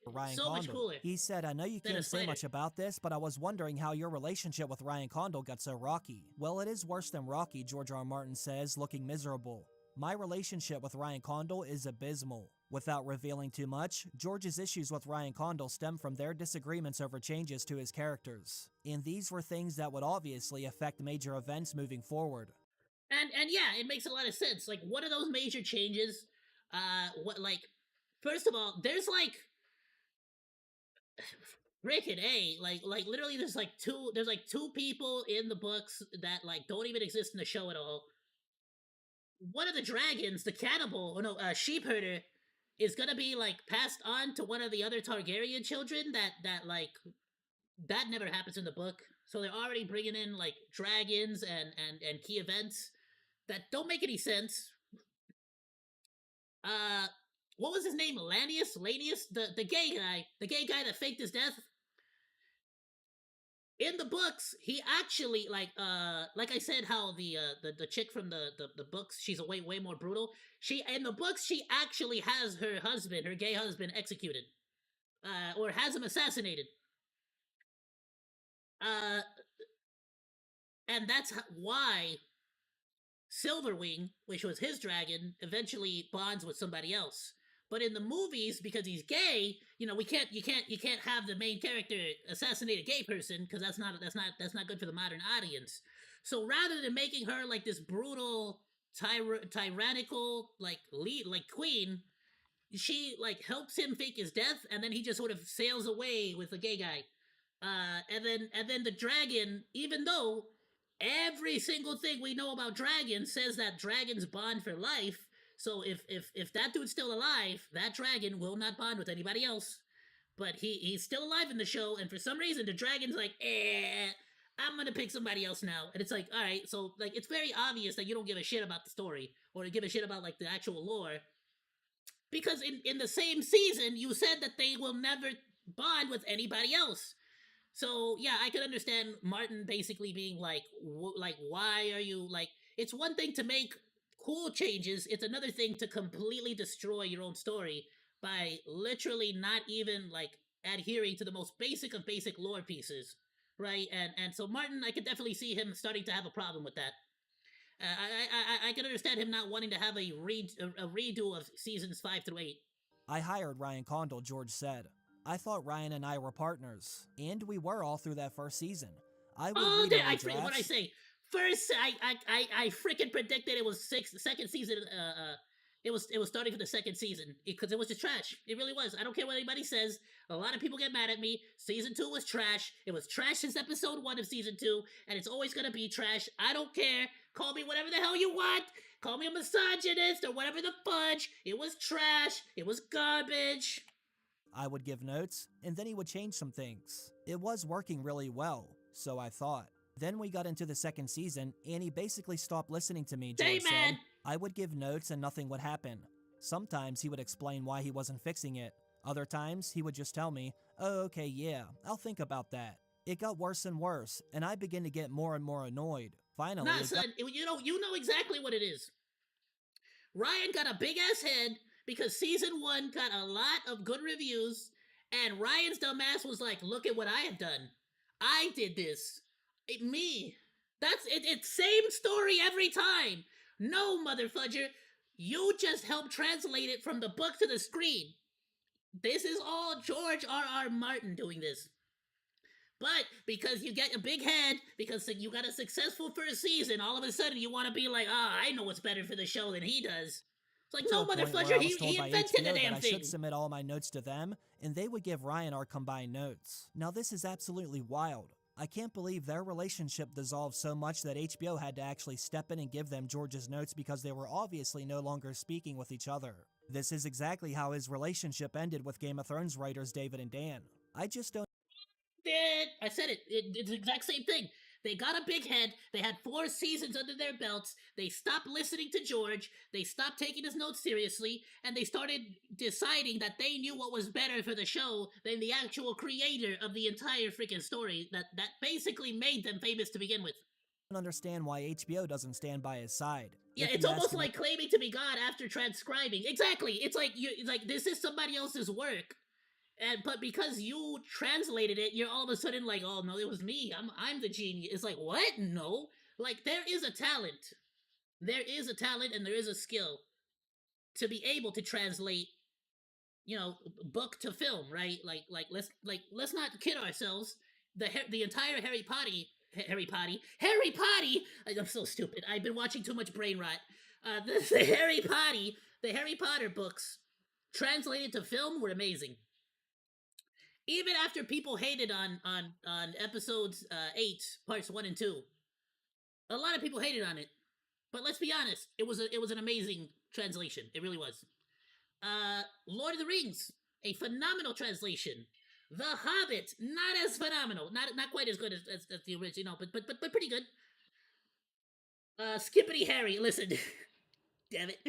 Ryan so Condal. much cooler. He said, I know you can't say much about this, but I was wondering how your relationship with Ryan Condal got so rocky. Well, it is worse than rocky, George R. R. Martin says, looking miserable. My relationship with Ryan Condal is abysmal. Without revealing too much, George's issues with Ryan Condal stem from their disagreements over changes to his characters. And these were things that would obviously affect major events moving forward. And yeah, it makes a lot of sense. Like, what are those major changes? What, like, first of all, there's like Rick and A, like literally there's like two people in the books that like don't even exist in the show at all. One of the dragons, the cannibal, or no, sheep herder, is gonna be like passed on to one of the other Targaryen children that never happens in the book. So they're already bringing in like dragons and key events that don't make any sense. What was his name? Lanius, the gay guy that faked his death. In the books, he actually like I said, how the chick from the books, she's a way more brutal. She in the books, she actually has her gay husband, executed, or has him assassinated. And that's why Silverwing, which was his dragon, eventually bonds with somebody else. But in the movies, because he's gay, you can't have the main character assassinate a gay person because that's not good for the modern audience. So rather than making her like this brutal, tyrannical like queen, she like helps him fake his death, and then he just sort of sails away with the gay guy. And then the dragon, even though every single thing we know about dragons says that dragons bond for life. So if that dude's still alive, that dragon will not bond with anybody else. But he's still alive in the show, and for some reason the dragon's like, I'm gonna pick somebody else now. And it's like, alright, so like it's very obvious that you don't give a shit about the story, or to give a shit about like the actual lore. Because in the same season, you said that they will never bond with anybody else. So yeah, I can understand Martin basically being like, why are you like? It's one thing to make cool changes; it's another thing to completely destroy your own story by literally not even like adhering to the most basic of basic lore pieces, right? And so Martin, I could definitely see him starting to have a problem with that. I can understand him not wanting to have a redo of seasons 5 through 8. I hired Ryan Condal, George said. I thought Ryan and I were partners, and we were all through that first season. I would read what did I say? First, I freaking predicted it was second season. it was starting for the second season because it was just trash. It really was. I don't care what anybody says. A lot of people get mad at me. Season 2 was trash. It was trash since episode 1 of season 2, and it's always gonna be trash. I don't care. Call me whatever the hell you want. Call me a misogynist or whatever the fudge. It was trash. It was garbage. I would give notes, and then he would change some things. It was working really well, so I thought. Then we got into the second season, and he basically stopped listening to me, George said. I would give notes and nothing would happen. Sometimes he would explain why he wasn't fixing it. Other times, he would just tell me, oh, okay, yeah, I'll think about that. It got worse and worse, and I began to get more and more annoyed. Finally, nah, son, you know exactly what it is. Ryan got a big-ass head because season 1 got a lot of good reviews, and Ryan's dumbass was like, look at what I have done. I did this. Me. That's it. It's same story every time. No, motherfudger. You just helped translate it from the book to the screen. This is all George R.R. Martin doing this. But because you get a big head, because you got a successful first season, all of a sudden you want to be like, I know what's better for the show than he does. It's like, no, motherfudger, he invented the damn thing. I should submit all my notes to them, and they would give Ryan our combined notes. Now this is absolutely wild. I can't believe their relationship dissolved so much that HBO had to actually step in and give them George's notes because they were obviously no longer speaking with each other. This is exactly how his relationship ended with Game of Thrones writers David and Dan. I just don't... I said it. It's the exact same thing. They got a big head. They had 4 seasons under their belts. They stopped listening to George. They stopped taking his notes seriously. And they started deciding that they knew what was better for the show than the actual creator of the entire freaking story that basically made them famous to begin with. I don't understand why HBO doesn't stand by his side. Yeah, it's almost like claiming to be God after transcribing. Exactly. It's like this is somebody else's work. But because you translated it, you're all of a sudden like, oh no, it was me. I'm the genius. It's like, what? No. Like, there is a talent. There is a talent and there is a skill to be able to translate, book to film, right? Let's not kid ourselves. The entire Harry Potter. I'm so stupid. I've been watching too much brain rot. The Harry Potter books translated to film were amazing. Even after people hated on episodes 8, parts 1 and 2, a lot of people hated on it. But let's be honest, it was an amazing translation. It really was. Lord of the Rings, a phenomenal translation. The Hobbit, not as phenomenal, not quite as good as the original, but pretty good. Skippity Harry, listen, damn it.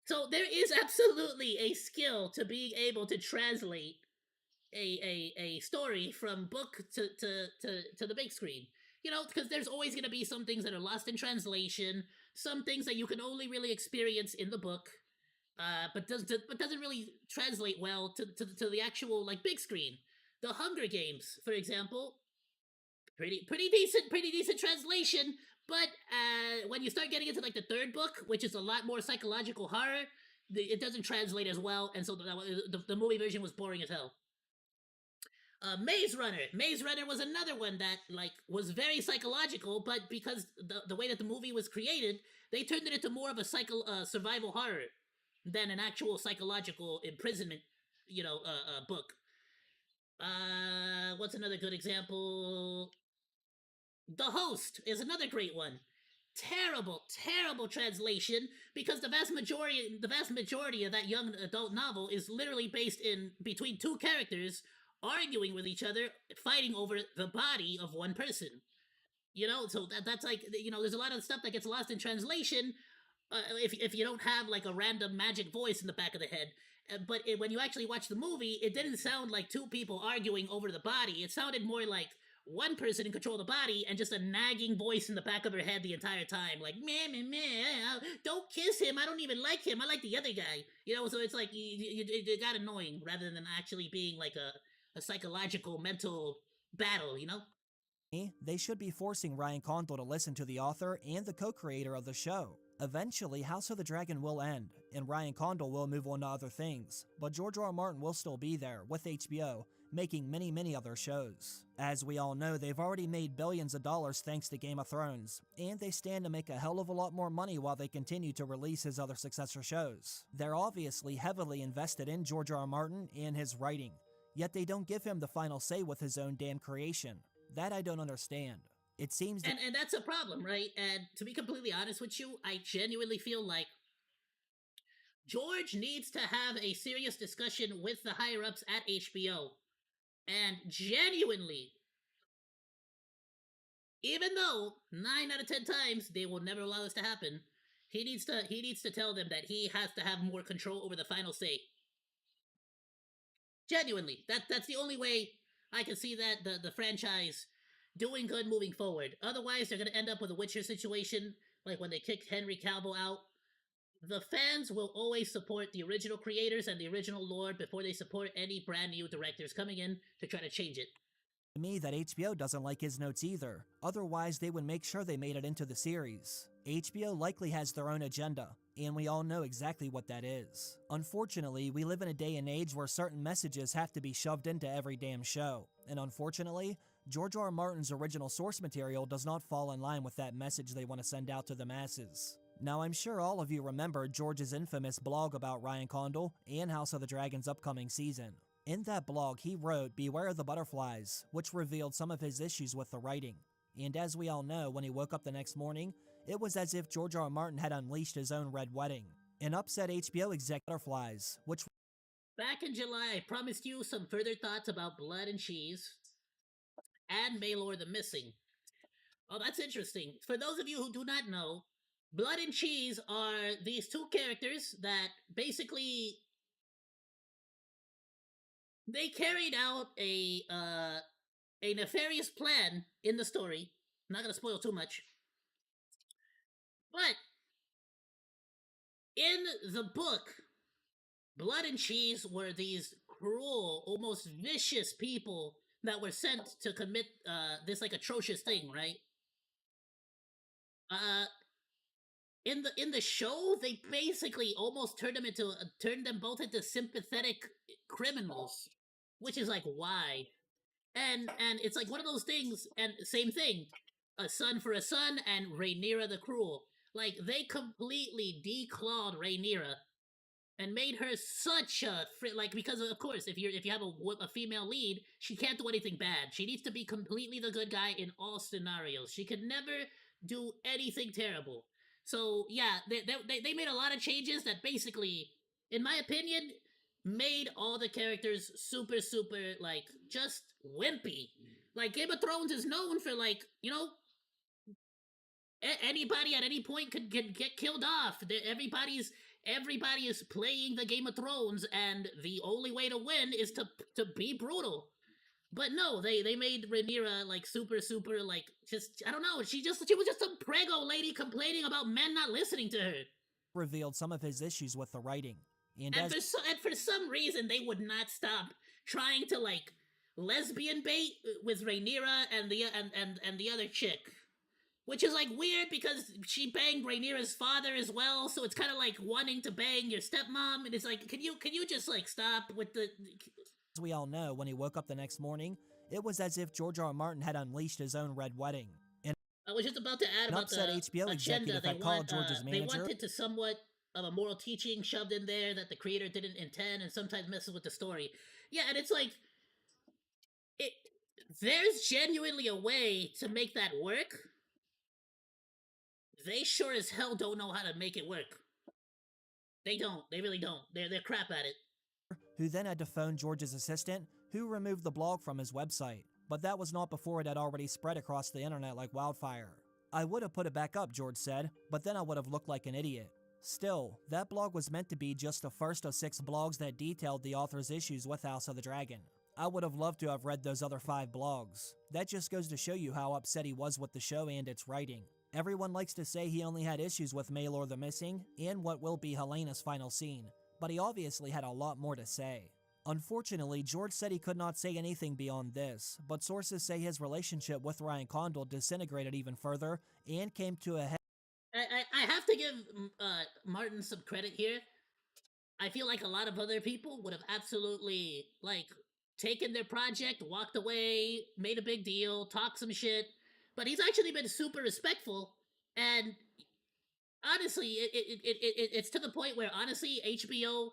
So there is absolutely a skill to being able to translate a story from book to the big screen. Because there's always going to be some things that are lost in translation, some things that you can only really experience in the book, but doesn't really translate well to the actual big screen. The Hunger Games, for example, pretty decent translation. But when you start getting into the third book, which is a lot more psychological horror, it doesn't translate as well, and so the movie version was boring as hell. Maze Runner was another one that was very psychological, but because the way that the movie was created, they turned it into more of a survival horror than an actual psychological imprisonment, book. What's another good example? The Host is another great one. Terrible translation because the vast majority of that young adult novel is literally based in between 2 characters arguing with each other, fighting over the body of one person. So that's there's a lot of stuff that gets lost in translation if you don't have a random magic voice in the back of the head. But when you actually watch the movie, it didn't sound like 2 people arguing over the body. It sounded more like one person in control of the body and just a nagging voice in the back of her head the entire time, like, meh, don't kiss him, I don't even like him, I like the other guy. So it's like, it got annoying rather than actually being a psychological, mental battle, They should be forcing Ryan Condal to listen to the author and the co-creator of the show. Eventually, House of the Dragon will end, and Ryan Condal will move on to other things, but George R. R. Martin will still be there, with HBO, making many other shows. As we all know, they've already made billions of dollars thanks to Game of Thrones, and they stand to make a hell of a lot more money while they continue to release his other successor shows. They're obviously heavily invested in George R. R. Martin and his writing, yet they don't give him the final say with his own damn creation. That I don't understand. It seems that and that's a problem, right? And to be completely honest with you, I genuinely feel like George needs to have a serious discussion with the higher-ups at HBO. And genuinely, even though 9 out of 10 times they will never allow this to happen, he needs to tell them that he has to have more control over the final say. Genuinely, that's the only way I can see that the franchise doing good moving forward. Otherwise, they're gonna end up with a Witcher situation, like when they kicked Henry Cavill out. The fans will always support the original creators and the original lore before they support any brand new directors coming in to try to change it. To me that HBO doesn't like his notes either, otherwise they would make sure they made it into the series. HBO likely has their own agenda, and we all know exactly what that is. Unfortunately, we live in a day and age where certain messages have to be shoved into every damn show, and unfortunately, George R. R. Martin's original source material does not fall in line with that message they want to send out to the masses. Now, I'm sure all of you remember George's infamous blog about Ryan Condal and House of the Dragon's upcoming season. In that blog, he wrote, "Beware of the butterflies," which revealed some of his issues with the writing. And as we all know, when he woke up the next morning, it was as if George R. R. Martin had unleashed his own Red Wedding. An upset HBO exec butterflies, which back in July, I promised you some further thoughts about Blood and Cheese and Maylor the Missing. Oh, that's interesting. For those of you who do not know, Blood and Cheese are these two characters that basically they carried out a nefarious plan in the story. I'm not gonna spoil too much, but in the book, Blood and Cheese were these cruel, almost vicious people that were sent to commit this like atrocious thing, right? In the show, they basically almost turned them both into sympathetic criminals, which is like why, and it's like one of those things. And same thing, a son for a son, and Rhaenyra the Cruel. Like they completely declawed Rhaenyra and made her such a like, because of course if you have a female lead, she can't do anything bad. She needs to be completely the good guy in all scenarios. She could never do anything terrible. So yeah, they made a lot of changes that basically, in my opinion, made all the characters super like just wimpy. Like Game of Thrones is known for, like, you know, anybody at any point could get killed off. Everybody is playing the Game of Thrones, and the only way to win is to be brutal. But no, they made Rhaenyra like super like, just, I don't know, she was just some prego lady complaining about men not listening to her. Revealed some of his issues with the writing. And for some reason they would not stop trying to like lesbian bait with Rhaenyra and the other chick. Which is like weird because she banged Rhaenyra's father as well, so it's kind of like wanting to bang your stepmom, and it's like, can you just like stop with the... As we all know, when he woke up the next morning, it was as if George R. R. Martin had unleashed his own Red Wedding. And I was just about to add about the HBO executive had called George's manager. They wanted to somewhat of a moral teaching shoved in there that the creator didn't intend, and sometimes messes with the story. Yeah, and it's like, there's genuinely a way to make that work. They sure as hell don't know how to make it work. They don't. They really don't. They're crap at it. Who then had to phone George's assistant, who removed the blog from his website. But that was not before it had already spread across the internet like wildfire. "I would have put it back up," George said, "but then I would have looked like an idiot." Still, that blog was meant to be just the first of 6 blogs that detailed the author's issues with House of the Dragon. I would have loved to have read those other 5 blogs. That just goes to show you how upset he was with the show and its writing. Everyone likes to say he only had issues with Maylor the Missing and what will be Helena's final scene, but he obviously had a lot more to say. Unfortunately, George said he could not say anything beyond this, but sources say his relationship with Ryan Condal disintegrated even further and came to a head. I have to give Martin some credit here. I feel like a lot of other people would have absolutely, like, taken their project, walked away, made a big deal, talked some shit, but he's actually been super respectful. And honestly, it's to the point where honestly HBO,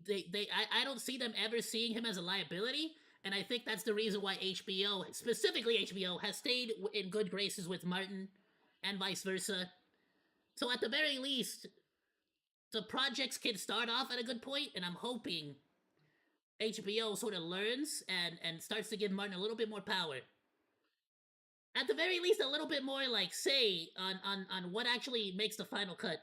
I don't see them ever seeing him as a liability, and I think that's the reason why HBO, specifically HBO, has stayed in good graces with Martin, and vice versa. So at the very least, the projects can start off at a good point, and I'm hoping HBO sort of learns and starts to give Martin a little bit more power. At the very least, a little bit more like say on what actually makes the final cut.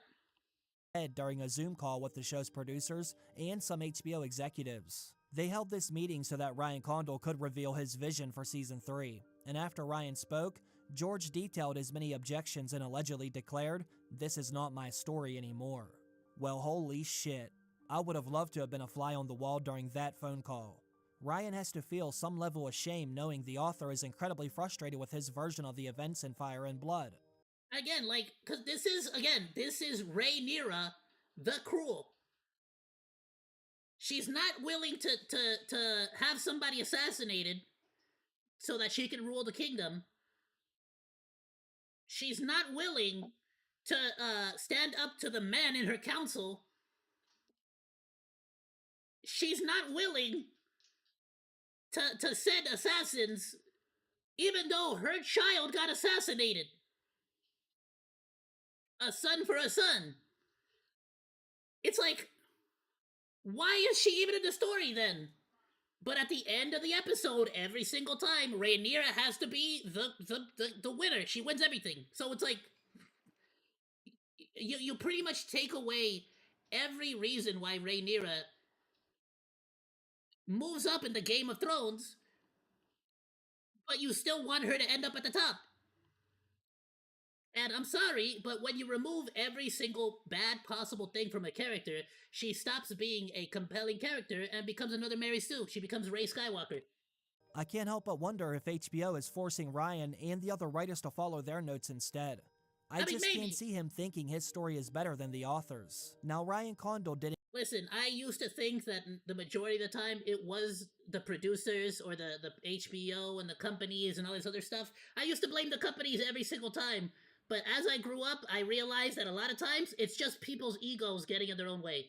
During a Zoom call with the show's producers and some HBO executives. They held this meeting so that Ryan Condal could reveal his vision for Season 3, and after Ryan spoke, George detailed his many objections and allegedly declared, "This is not my story anymore." Well, holy shit. I would have loved to have been a fly on the wall during that phone call. Ryan has to feel some level of shame knowing the author is incredibly frustrated with his version of the events in Fire and Blood. Again, like, because this is Rhaenyra the Cruel. She's not willing to have somebody assassinated so that she can rule the kingdom. She's not willing to stand up to the men in her council. She's not willing to send assassins even though her child got assassinated. A son for a son. It's like, why is she even in the story then? But at the end of the episode, every single time, Rhaenyra has to be the winner. She wins everything. So it's like, you pretty much take away every reason why Rhaenyra moves up in the Game of Thrones, but you still want her to end up at the top. And I'm sorry, but when you remove every single bad possible thing from a character, she stops being a compelling character and becomes another Mary Sue. She becomes Rey Skywalker. I can't help but wonder if HBO is forcing Ryan and the other writers to follow their notes instead. I just can't see him thinking his story is better than the author's. Now, Ryan Condal didn't. Listen, I used to think that the majority of the time it was the producers or the HBO and the companies and all this other stuff. I used to blame the companies every single time. But as I grew up, I realized that a lot of times it's just people's egos getting in their own way.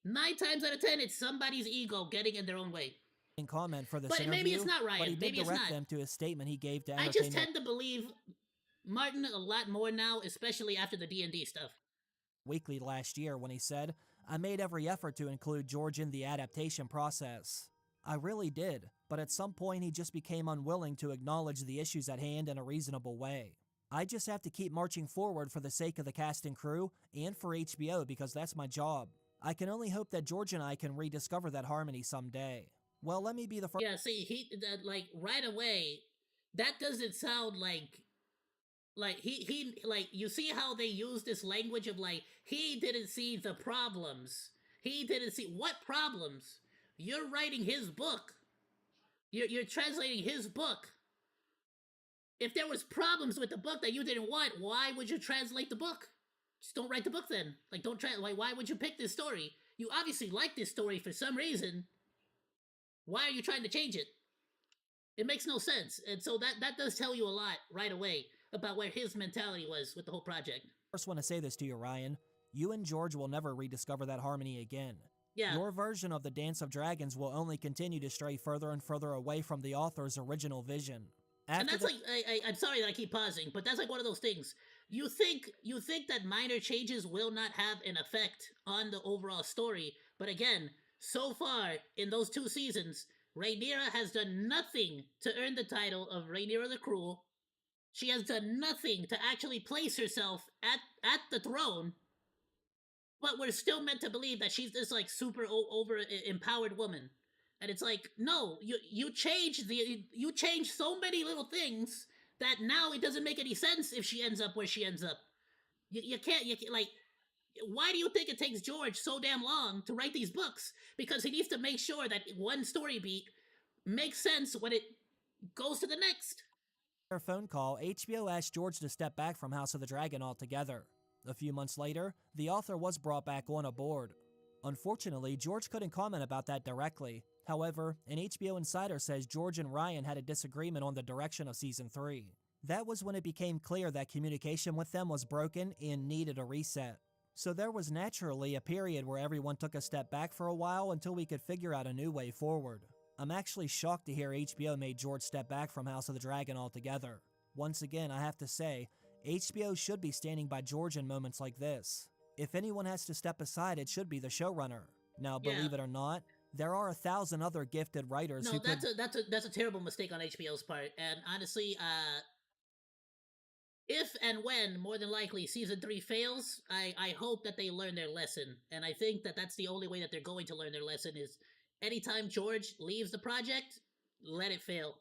9 times out of 10, it's somebody's ego getting in their own way. In comment for this but interview, maybe it's not Ryan. But he did maybe direct it's not. them to a statement he gave to I just tend to believe Martin a lot more now, especially after the D&D stuff. Weekly last year when he said, "I made every effort to include George in the adaptation process. I really did, but at some point he just became unwilling to acknowledge the issues at hand in a reasonable way. I just have to keep marching forward for the sake of the cast and crew, and for HBO because that's my job. I can only hope that George and I can rediscover that harmony someday." Well, let me be the first. Yeah, see, he like right away, that doesn't sound like he like, you see how they use this language of like, he didn't see the problems. He didn't see what problems? You're writing his book. You're translating his book. If there was problems with the book that you didn't want, why would you translate the book? Just don't write the book then. Like, don't like, why would you pick this story? You obviously like this story for some reason. Why are you trying to change it? It makes no sense. And so that does tell you a lot right away about where his mentality was with the whole project. First want to say this to you, Ryan. You and George will never rediscover that harmony again. Yeah. Your version of the Dance of Dragons will only continue to stray further and further away from the author's original vision. And that's like, I'm sorry that I keep pausing, but that's like one of those things. You think that minor changes will not have an effect on the overall story, but again, so far in those 2 seasons, Rhaenyra has done nothing to earn the title of Rhaenyra the Cruel. She has done nothing to actually place herself at the throne, but we're still meant to believe that she's this like super over empowered woman. And it's like, no, you change so many little things that now it doesn't make any sense if she ends up where she ends up. You can't like, why do you think it takes George so damn long to write these books? Because he needs to make sure that one story beat makes sense when it goes to the next. In their phone call, HBO asked George to step back from House of the Dragon altogether. A few months later, the author was brought back on aboard. Unfortunately, George couldn't comment about that directly, However, an HBO insider says George and Ryan had a disagreement on the direction of Season 3. That was when it became clear that communication with them was broken and needed a reset. So there was naturally a period where everyone took a step back for a while until we could figure out a new way forward. I'm actually shocked to hear HBO made George step back from House of the Dragon altogether. Once again, I have to say, HBO should be standing by George in moments like this. If anyone has to step aside, it should be the showrunner. Now, believe it or not, there are 1,000 other gifted writers who could... that's a terrible mistake on HBO's part, and honestly, if and when, more than likely, Season 3 fails, I hope that they learn their lesson, and I think that that's the only way that they're going to learn their lesson is anytime George leaves the project, let it fail.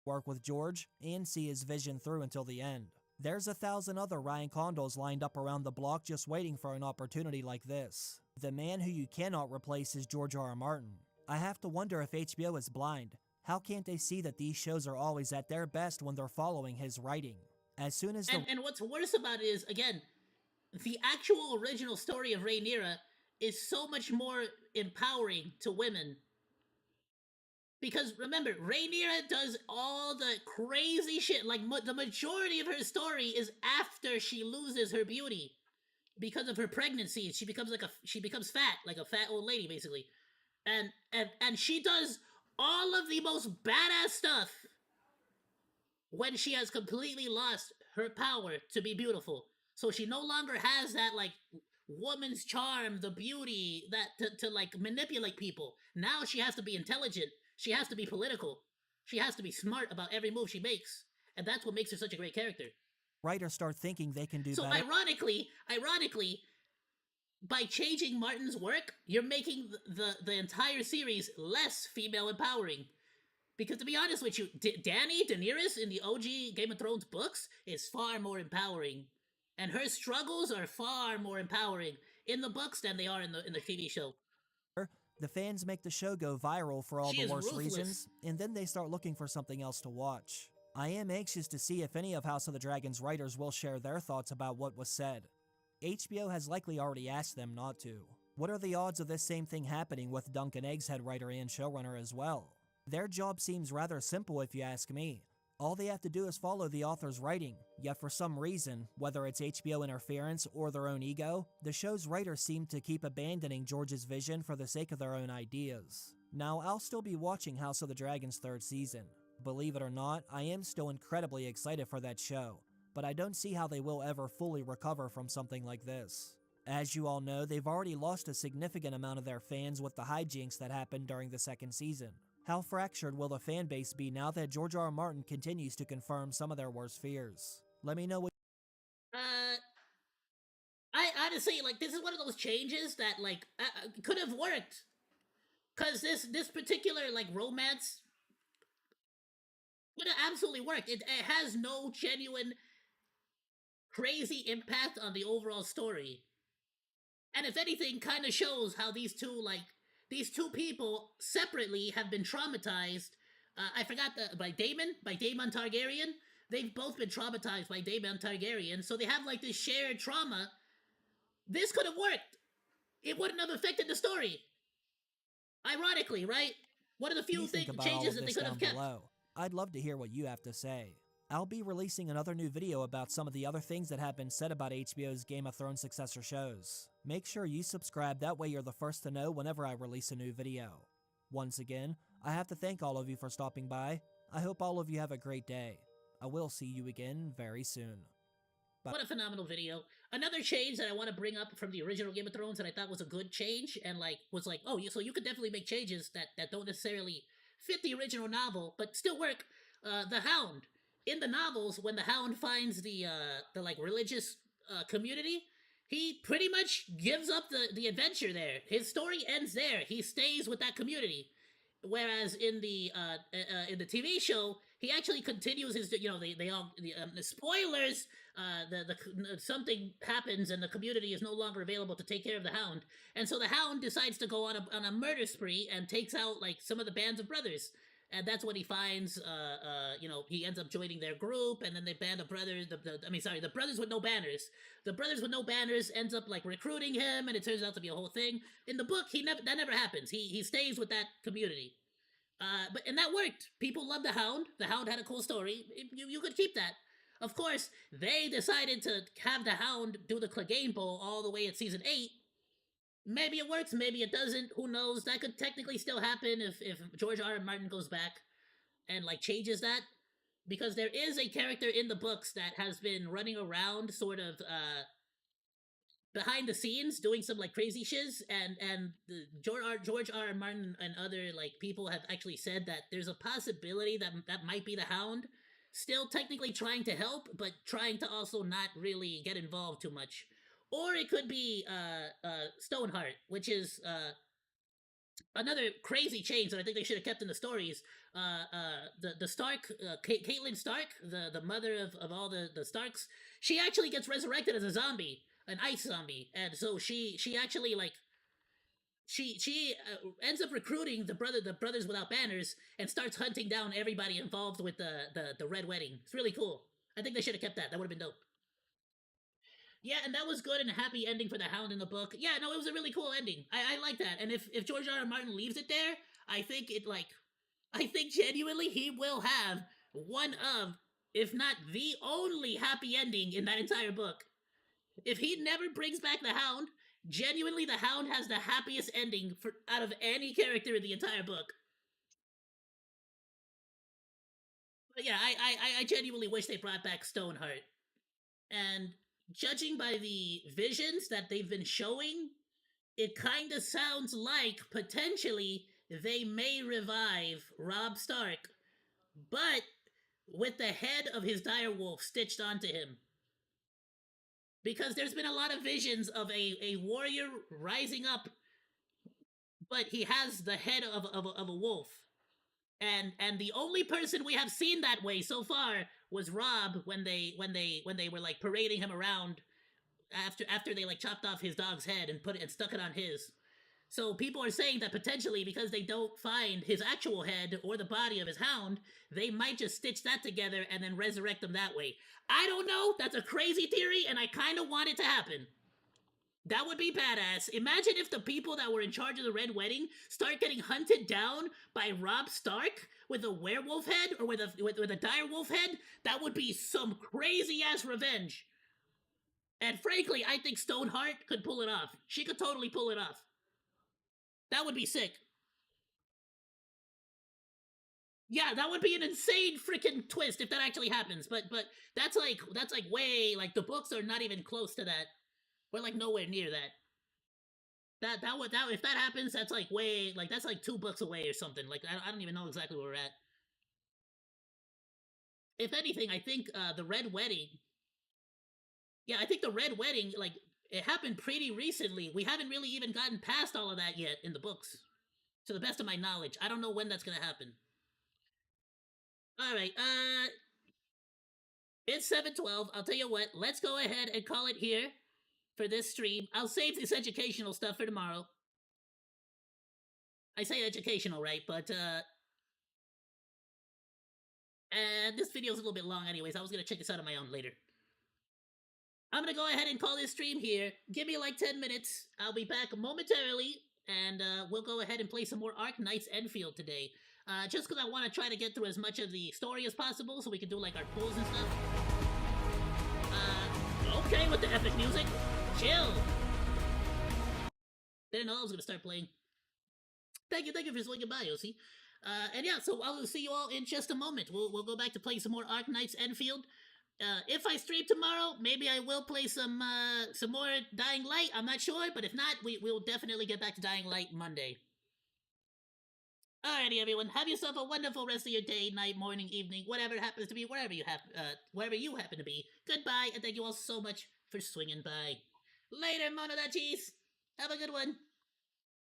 Work with George and see his vision through until the end. There's 1,000 other Ryan Condos lined up around the block just waiting for an opportunity like this. The man who you cannot replace is George R.R. Martin. I have to wonder if HBO is blind. How can't they see that these shows are always at their best when they're following his writing? As soon as and what's worse about it is, again, the actual original story of Rhaenyra is so much more empowering to women. Because remember, Rhaenyra does all the crazy shit. Like, the majority of her story is after she loses her beauty. Because of her pregnancy, she becomes fat, like a fat old lady, basically. And she does all of the most badass stuff when she has completely lost her power to be beautiful. So she no longer has that, like, woman's charm, the beauty, that to like, manipulate people. Now she has to be intelligent. She has to be political. She has to be smart about every move she makes. And that's what makes her such a great character. Writers start thinking they can do better. So ironically, by changing Martin's work, you're making the entire series less female empowering. Because to be honest with you, Daenerys in the OG Game of Thrones books is far more empowering. And her struggles are far more empowering in the books than they are in the TV show. The fans make the show go viral for all the worst reasons, and then they start looking for something else to watch. I am anxious to see if any of House of the Dragon's writers will share their thoughts about what was said. HBO has likely already asked them not to. What are the odds of this same thing happening with Duncan Egg's head writer and showrunner as well? Their job seems rather simple if you ask me. All they have to do is follow the author's writing, yet for some reason, whether it's HBO interference or their own ego, the show's writers seem to keep abandoning George's vision for the sake of their own ideas. Now, I'll still be watching House of the Dragon's third season. Believe it or not, I am still incredibly excited for that show, but I don't see how they will ever fully recover from something like this. As you all know, they've already lost a significant amount of their fans with the hijinks that happened during the second season. How fractured will the fan base be now that George R.R. Martin continues to confirm some of their worst fears? Let me know what... I honestly, like, this is one of those changes that, like, could have worked. Because this particular, like, romance would have absolutely worked. It has no genuine crazy impact on the overall story. And if anything, kind of shows how these two people separately have been traumatized. I forgot by Daemon Targaryen. They've both been traumatized by Daemon Targaryen, so they have like this shared trauma. This could have worked. It wouldn't have affected the story. Ironically, right? One of the few changes that they could have kept. Below. I'd love to hear what you have to say. I'll be releasing another new video about some of the other things that have been said about HBO's Game of Thrones successor shows. Make sure you subscribe, that way you're the first to know whenever I release a new video. Once again, I have to thank all of you for stopping by. I hope all of you have a great day. I will see you again very soon. Bye. What a phenomenal video. Another change that I want to bring up from the original Game of Thrones that I thought was a good change, and was like, oh, so you could definitely make changes that don't necessarily fit the original novel, but still work. The Hound. In the novels, when the Hound finds the like religious community, he pretty much gives up the adventure there. His story ends there. He stays with that community. Whereas in the TV show, he actually continues his. The spoilers. Something happens and the community is no longer available to take care of the Hound, and so the Hound decides to go on a murder spree and takes out like some of the bands of brothers. and that's when he finds, he ends up joining their group, and then they ban the brothers. The brothers with no banners. The brothers with no banners ends up like recruiting him, and it turns out to be a whole thing. In the book, that never happens. He stays with that community. And that worked. People loved the Hound. The Hound had a cool story. You could keep that. Of course, they decided to have the Hound do the Clegane Bowl all the way at season 8. Maybe it works, maybe it doesn't. Who knows? That could technically still happen if George R. R. Martin goes back and like changes that, because there is a character in the books that has been running around sort of behind the scenes doing some like crazy shiz, and George R. R. Martin and other like people have actually said that there's a possibility that might be the Hound, still technically trying to help, but trying to also not really get involved too much. Or it could be Stoneheart, which is another crazy change that I think they should have kept in the stories. The Stark, Caitlyn Stark, the mother of all the Starks, she actually gets resurrected as a zombie, an ice zombie, and so she actually like she ends up recruiting the brothers without banners and starts hunting down everybody involved with the Red Wedding. It's really cool. I think they should have kept that. That would have been dope. Yeah, and that was good and a happy ending for the Hound in the book. Yeah, no, it was a really cool ending. I like that. And if George R. R. Martin leaves it there, I think genuinely he will have one of, if not the only happy ending in that entire book. If he never brings back the Hound, genuinely the Hound has the happiest ending out of any character in the entire book. But yeah, I genuinely wish they brought back Stoneheart. And judging by the visions that they've been showing, it kind of sounds like potentially they may revive Robb Stark, but with the head of his direwolf stitched onto him. Because there's been a lot of visions of a warrior rising up, but he has the head of a wolf. And the only person we have seen that way so far was Robb when they were like parading him around after they like chopped off his dog's head and stuck it on his. So people are saying that potentially because they don't find his actual head or the body of his Hound, they might just stitch that together and then resurrect him that way. I don't know. That's a crazy theory, and I kind of want it to happen. That would be badass. Imagine if the people that were in charge of the Red Wedding start getting hunted down by Robb Stark with a werewolf head or with a direwolf head. That would be some crazy ass revenge. And frankly, I think Stoneheart could pull it off. She could totally pull it off. That would be sick. Yeah, that would be an insane freaking twist if that actually happens. But that's like way like the books are not even close to that. We're like nowhere near that. That if that happens, that's like way like that's like 2 books away or something. Like I don't even know exactly where we're at. If anything, I think the Red Wedding. Yeah, I think the Red Wedding, like, it happened pretty recently. We haven't really even gotten past all of that yet in the books. To the best of my knowledge. I don't know when that's gonna happen. Alright, it's 7:12. I'll tell you what, let's go ahead and call it here for this stream. I'll save this educational stuff for tomorrow. I say educational, right? But, and this video's a little bit long anyways. I was gonna check this out on my own later. I'm gonna go ahead and call this stream here. Give me like 10 minutes. I'll be back momentarily, and we'll go ahead and play some more Ark Knights Enfield today. Just because I want to try to get through as much of the story as possible so we can do like our pulls and stuff. Okay with the epic music. Chill. Didn't know I was gonna start playing. Thank you for swinging by, Yossi. And yeah, so I'll see you all in just a moment. We'll go back to playing some more Ark Knights Enfield. If I stream tomorrow, maybe I will play some more Dying Light. I'm not sure, but if not, we'll definitely get back to Dying Light Monday. Alrighty, everyone. Have yourself a wonderful rest of your day, night, morning, evening, whatever it happens to be, wherever you happen to be. Goodbye, and thank you all so much for swinging by. Later, Monodachis. Have a good one.